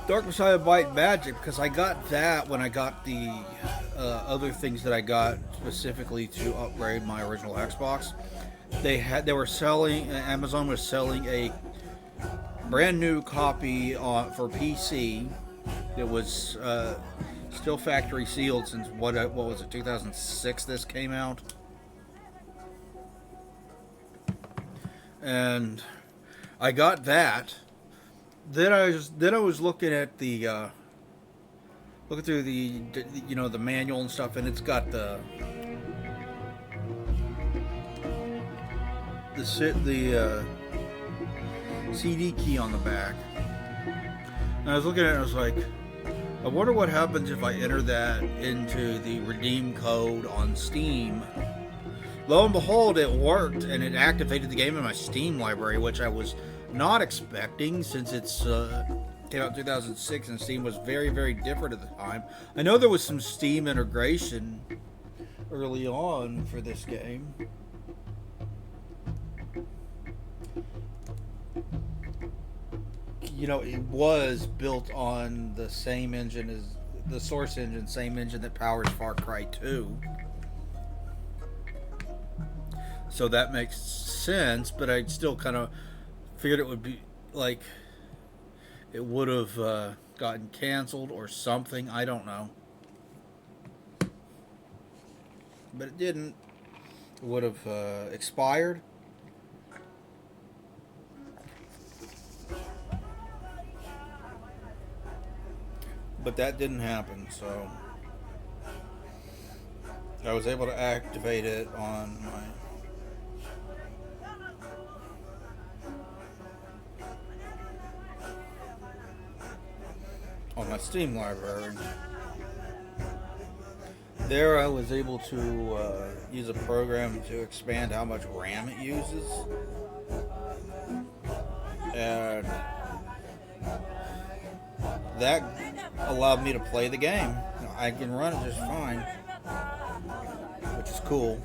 Dark Messiah Bite Magic, because I got that when I got the other things that I got specifically to upgrade my original Xbox. They were selling, Amazon was selling a brand new copy for PC that was still factory sealed since what was it, 2006 this came out. And I got that. Then I was looking at the looking through the the manual and stuff, and it's got the CD key on the back. And I was looking at it and I was like, I wonder what happens if I enter that into the redeem code on Steam. Lo and behold, it worked, and it activated the game in my Steam library, which I was not expecting, since it's came out in 2006 and Steam was very, very different at the time. I know there was some Steam integration early on for this game. It was built on the same engine as the Source engine, same engine that powers Far Cry 2. So that makes sense, but I still kind of figured it would be like it would have gotten canceled or something. I don't know. But it didn't. It would have expired. But that didn't happen, so I was able to activate it on my Steam library. There I was able to use a program to expand how much RAM it uses. And that allowed me to play the game. I can run it just fine, which is cool.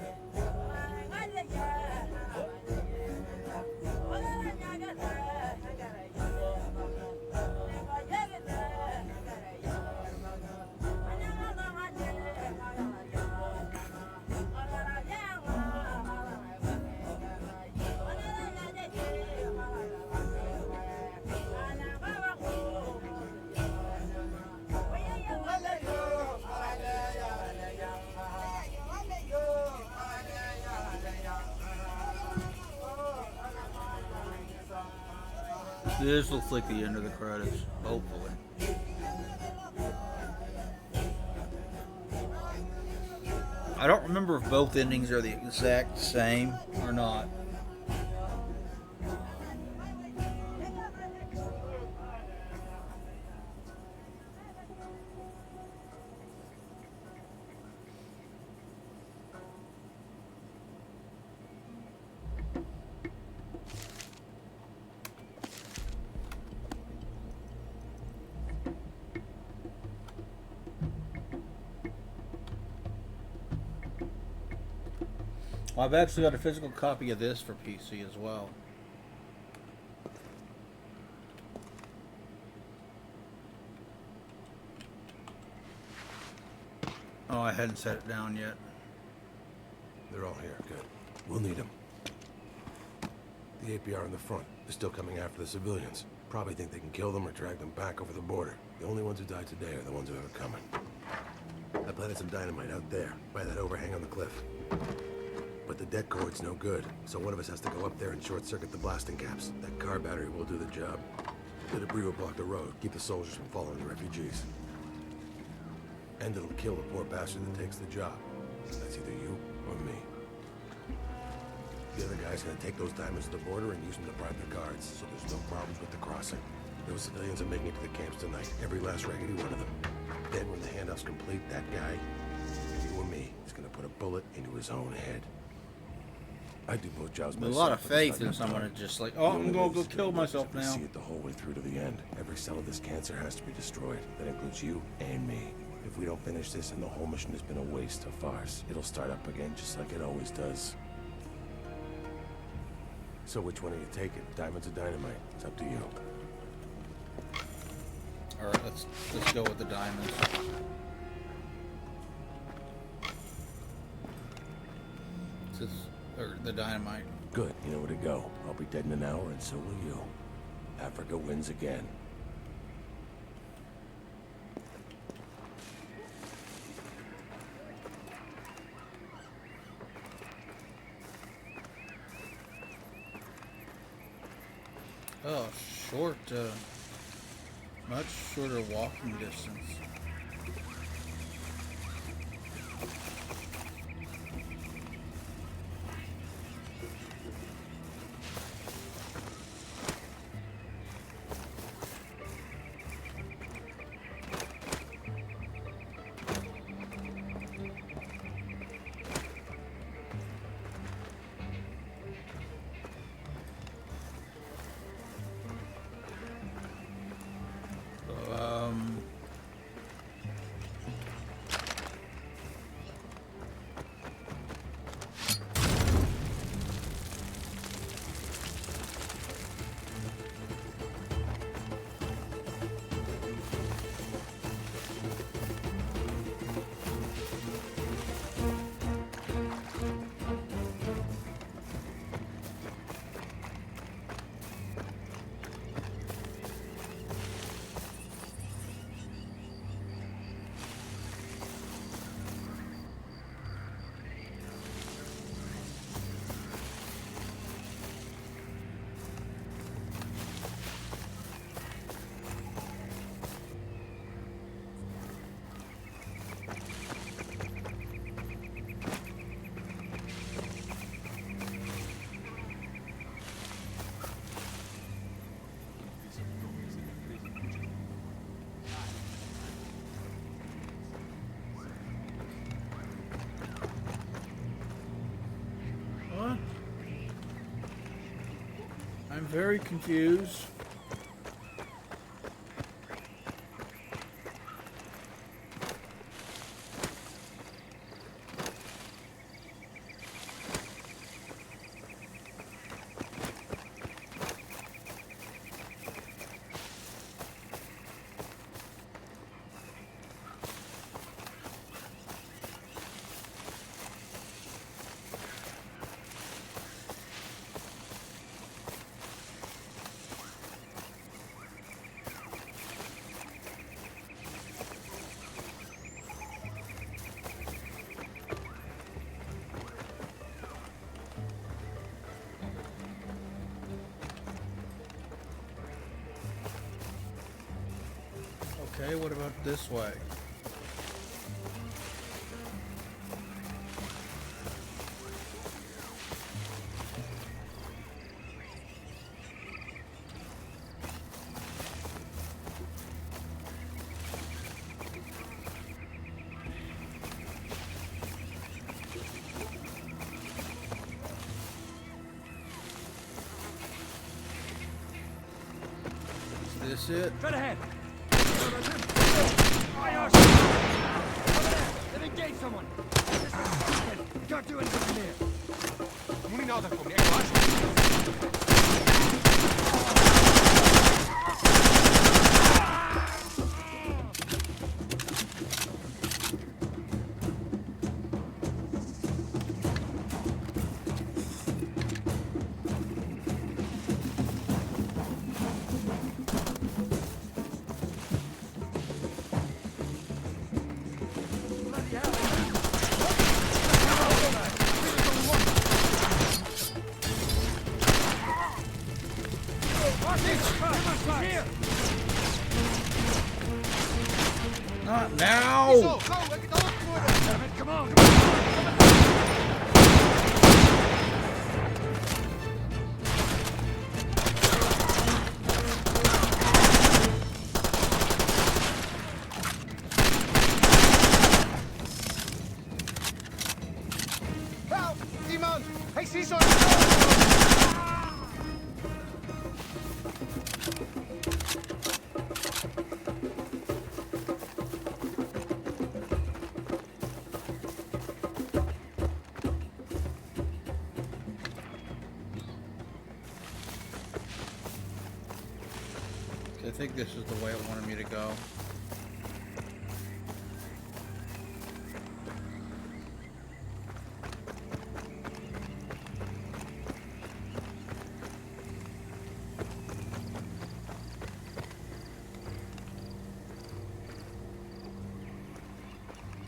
This looks like the end of the credits, hopefully. I don't remember if both endings are the exact same or not. Well, I've actually got a physical copy of this for PC as well. Oh, I hadn't set it down yet. They're all here. Good. We'll need them. The APR in the front. They're still coming after the civilians. Probably think they can kill them or drag them back over the border. The only ones who died today are the ones who have it coming. I planted some dynamite out there, by that overhang on the cliff. But the deck cord's no good, so one of us has to go up there and short-circuit the blasting caps. That car battery will do the job. The debris will block the road, keep the soldiers from following the refugees. And it'll kill the poor bastard that takes the job. That's either you or me. The other guy's gonna take those diamonds to the border and use them to bribe the guards, so there's no problems with the crossing. Those civilians are making it to the camps tonight, every last raggedy one of them. Then when the handoff's complete, that guy, you or me, is gonna put a bullet into his own head. I do both jobs myself. There's a lot of faith in someone that's just like, oh, I'm gonna go kill myself now. See it the whole way through to the end. Every cell of this cancer has to be destroyed. That includes you and me. If we don't finish this, and the whole mission has been a waste, a farce. It'll start up again, just like it always does. So which one are you taking? Diamonds or dynamite? It's up to you. All right, let's go with the diamonds. Or the dynamite. Good. You know where to go. I'll be dead in an hour, and so will you. Africa wins again. Oh, short, much shorter walking distance. very confused. Okay, what about this way? Is this it? Straight ahead. Let engage someone. Can't do anything from here. Moet niet nader komen, echt waar? Not now! Zo, gauw, heb je het al opgevoerd? Come on, come on. Help! Iemand! Hey, zie zo! I think this is the way it wanted me to go.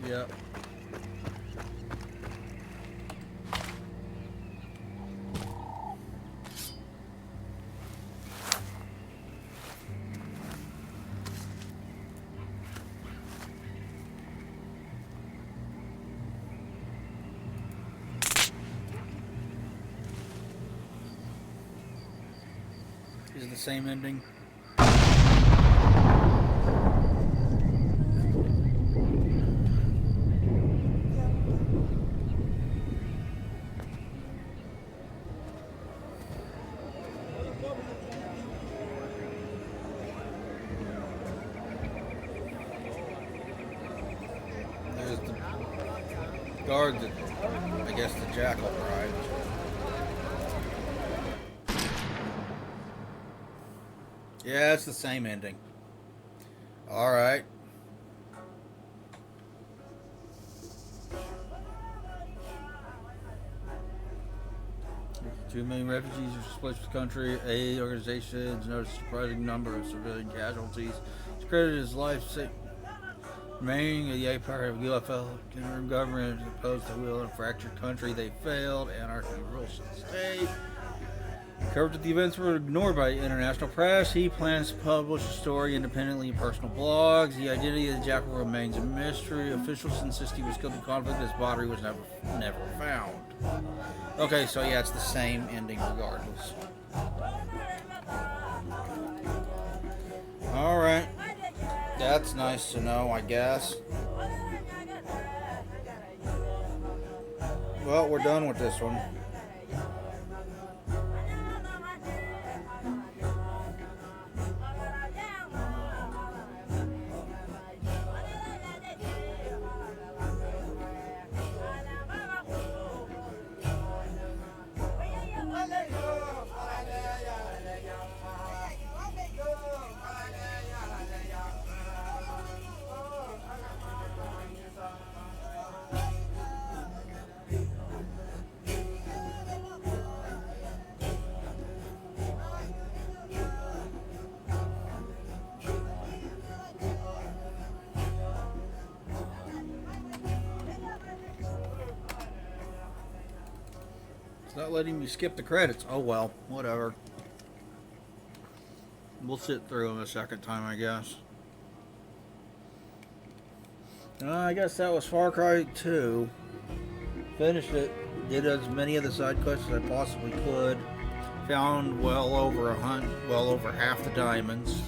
Yep. Is it the same ending? There's the guard that, I guess, the jackal rides. Yeah, it's the same ending. All right. Two million refugees are displaced from the country. Aid organizations noticed a surprising number of civilian casualties. It's credited as life-saving. Remaining the part of UFL government opposed to will and fractured country. They failed. Anarchy rules the state. Coverage of the events were ignored by international press. He plans to publish a story independently in personal blogs. The identity of the jackal remains a mystery. Officials insist he was killed in conflict. His body was never found. Okay, so yeah, it's the same ending regardless. Alright. That's nice to know, I guess. Well, we're done with this one. not letting me skip the credits. Oh well, whatever. We'll sit through them a second time, I guess. I guess that was Far Cry 2. Finished it. Did as many of the side quests as I possibly could. Found well over half the diamonds.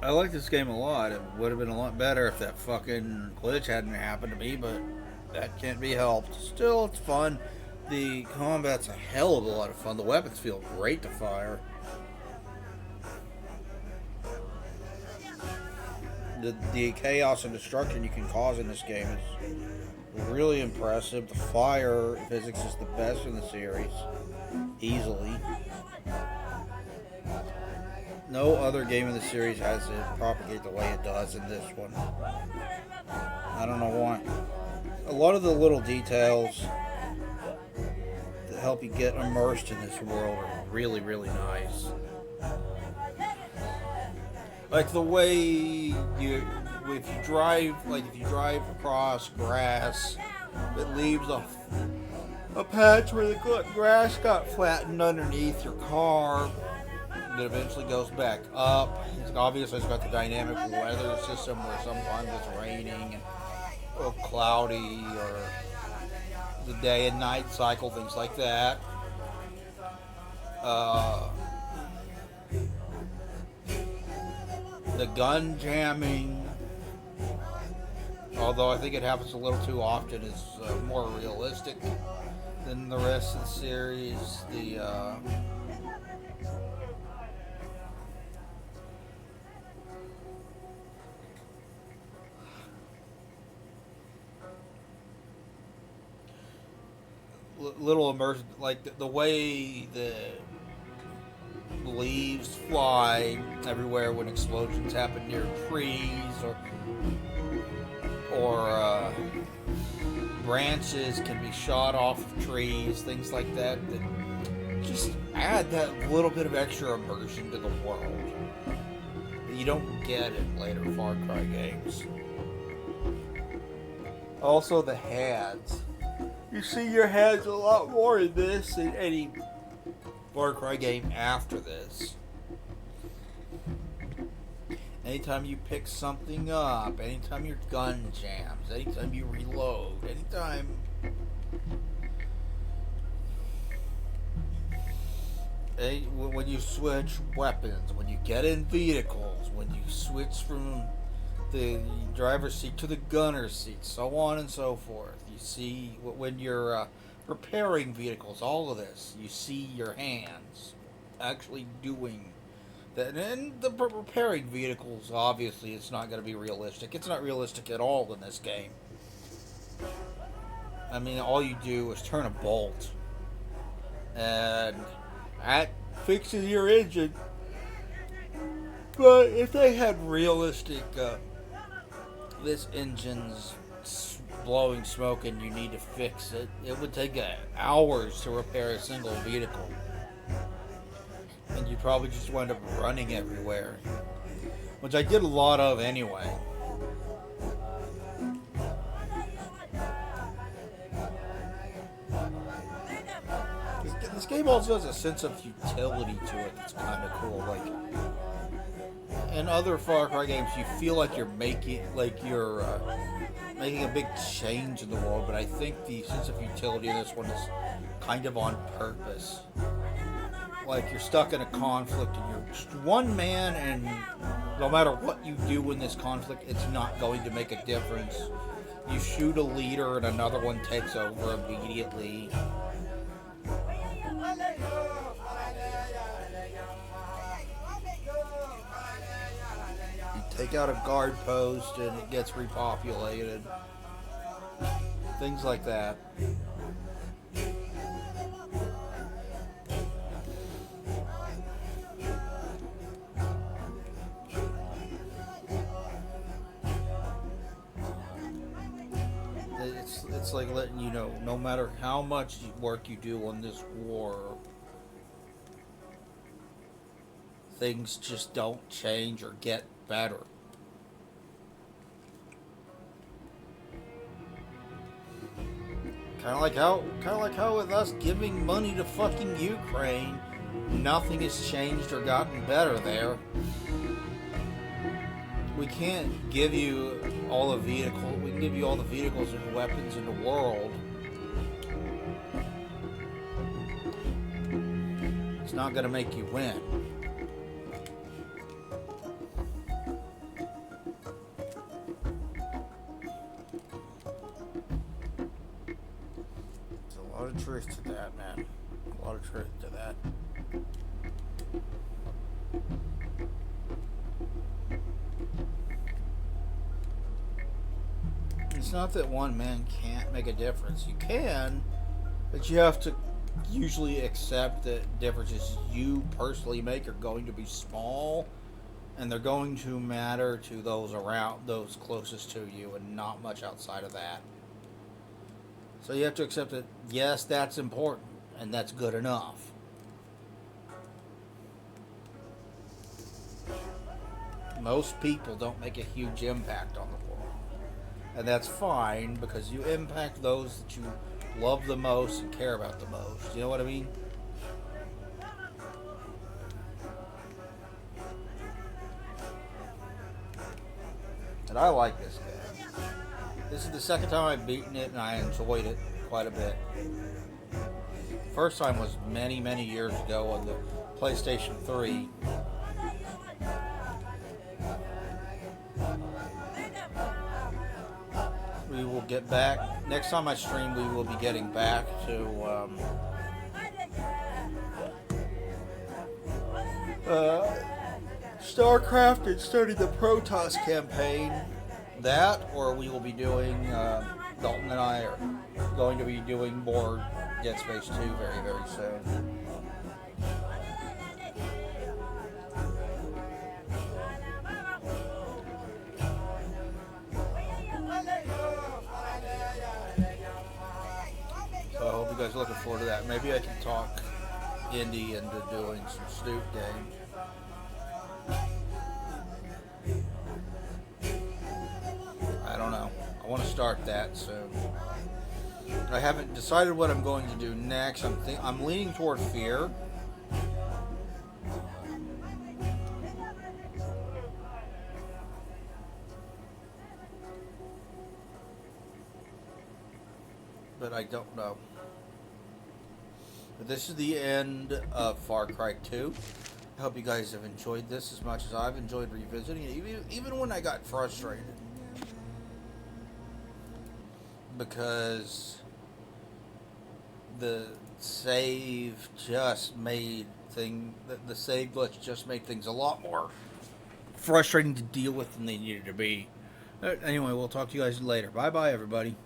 I like this game a lot. It would have been a lot better if that fucking glitch hadn't happened to me, but that can't be helped. Still, it's fun. The combat's a hell of a lot of fun. The weapons feel great to fire. The chaos and destruction you can cause in this game is really impressive. The fire physics is the best in the series. Easily. No other game in the series has it propagate the way it does in this one. I don't know why. A lot of the little details that help you get immersed in this world are really, really nice. Like the way if you drive across grass, it leaves a patch where the grass got flattened underneath your car. That eventually goes back up. Obviously, it's got the dynamic weather system where sometimes it's raining or cloudy, or the day and night cycle, things like that. The gun jamming, although I think it happens a little too often, is more realistic than the rest of the series. Little immersion, like the way the leaves fly everywhere when explosions happen near trees, or branches can be shot off of trees, things like that, that just add that little bit of extra immersion to the world that you don't get in later Far Cry games. Also, the HUDs. You see your heads a lot more in this than any Far Cry game after this. Anytime you pick something up, anytime your gun jams, anytime you reload, anytime... when you switch weapons, when you get in vehicles, when you switch from the driver's seat to the gunner's seat, so on and so forth. You see, when you're repairing vehicles, all of this, you see your hands actually doing that. And the repairing vehicles, obviously, it's not going to be realistic. It's not realistic at all in this game. I mean, all you do is turn a bolt, and that fixes your engine. But if they had realistic, this engine's blowing smoke and you need to fix it, it would take hours to repair a single vehicle. And you probably just wind up running everywhere. Which I did a lot of anyway. This game also has a sense of utility to it that's kind of cool. Like, in other Far Cry games, you feel like you're making a big change in the world, but I think the sense of futility in this one is kind of on purpose. Like, you're stuck in a conflict and you're just one man, and no matter what you do in this conflict, it's not going to make a difference. You shoot a leader and another one takes over immediately. You take out a guard post and it gets repopulated. Things like that. It's like letting you know, no matter how much work you do on this war, things just don't change or get better. Kind of like how with us giving money to fucking Ukraine, nothing has changed or gotten better there. We can't give you all the vehicles. We can give you all the vehicles and weapons in the world. It's not going to make you win. There's a lot of truth to that, man. A lot of truth to that. It's not that one man can't make a difference. You can, but you have to usually accept that differences you personally make are going to be small, and they're going to matter to those around, those closest to you, and not much outside of that. So you have to accept that, yes, that's important, and that's good enough. Most people don't make a huge impact on the world. And that's fine, because you impact those that you love the most and care about the most. You know what I mean? And I like this game. This is the second time I've beaten it, and I enjoyed it quite a bit. First time was many, many years ago on the PlayStation 3. We will get back. Next time I stream, we will be getting back to StarCraft and starting the Protoss campaign. That, or we will be doing, Dalton and I are going to be doing more Dead Space 2 very, very soon. So I hope you guys are looking forward to that. Maybe I can talk Indy into doing some Snoop games. I don't know. I want to start that soon. I haven't decided what I'm going to do next. I'm leaning toward Fear. But I don't know. But this is the end of Far Cry 2. I hope you guys have enjoyed this as much as I've enjoyed revisiting it, even when I got frustrated. Because the save just made the save glitch just made things a lot more frustrating to deal with than they needed to be. Anyway, we'll talk to you guys later. Bye bye, everybody.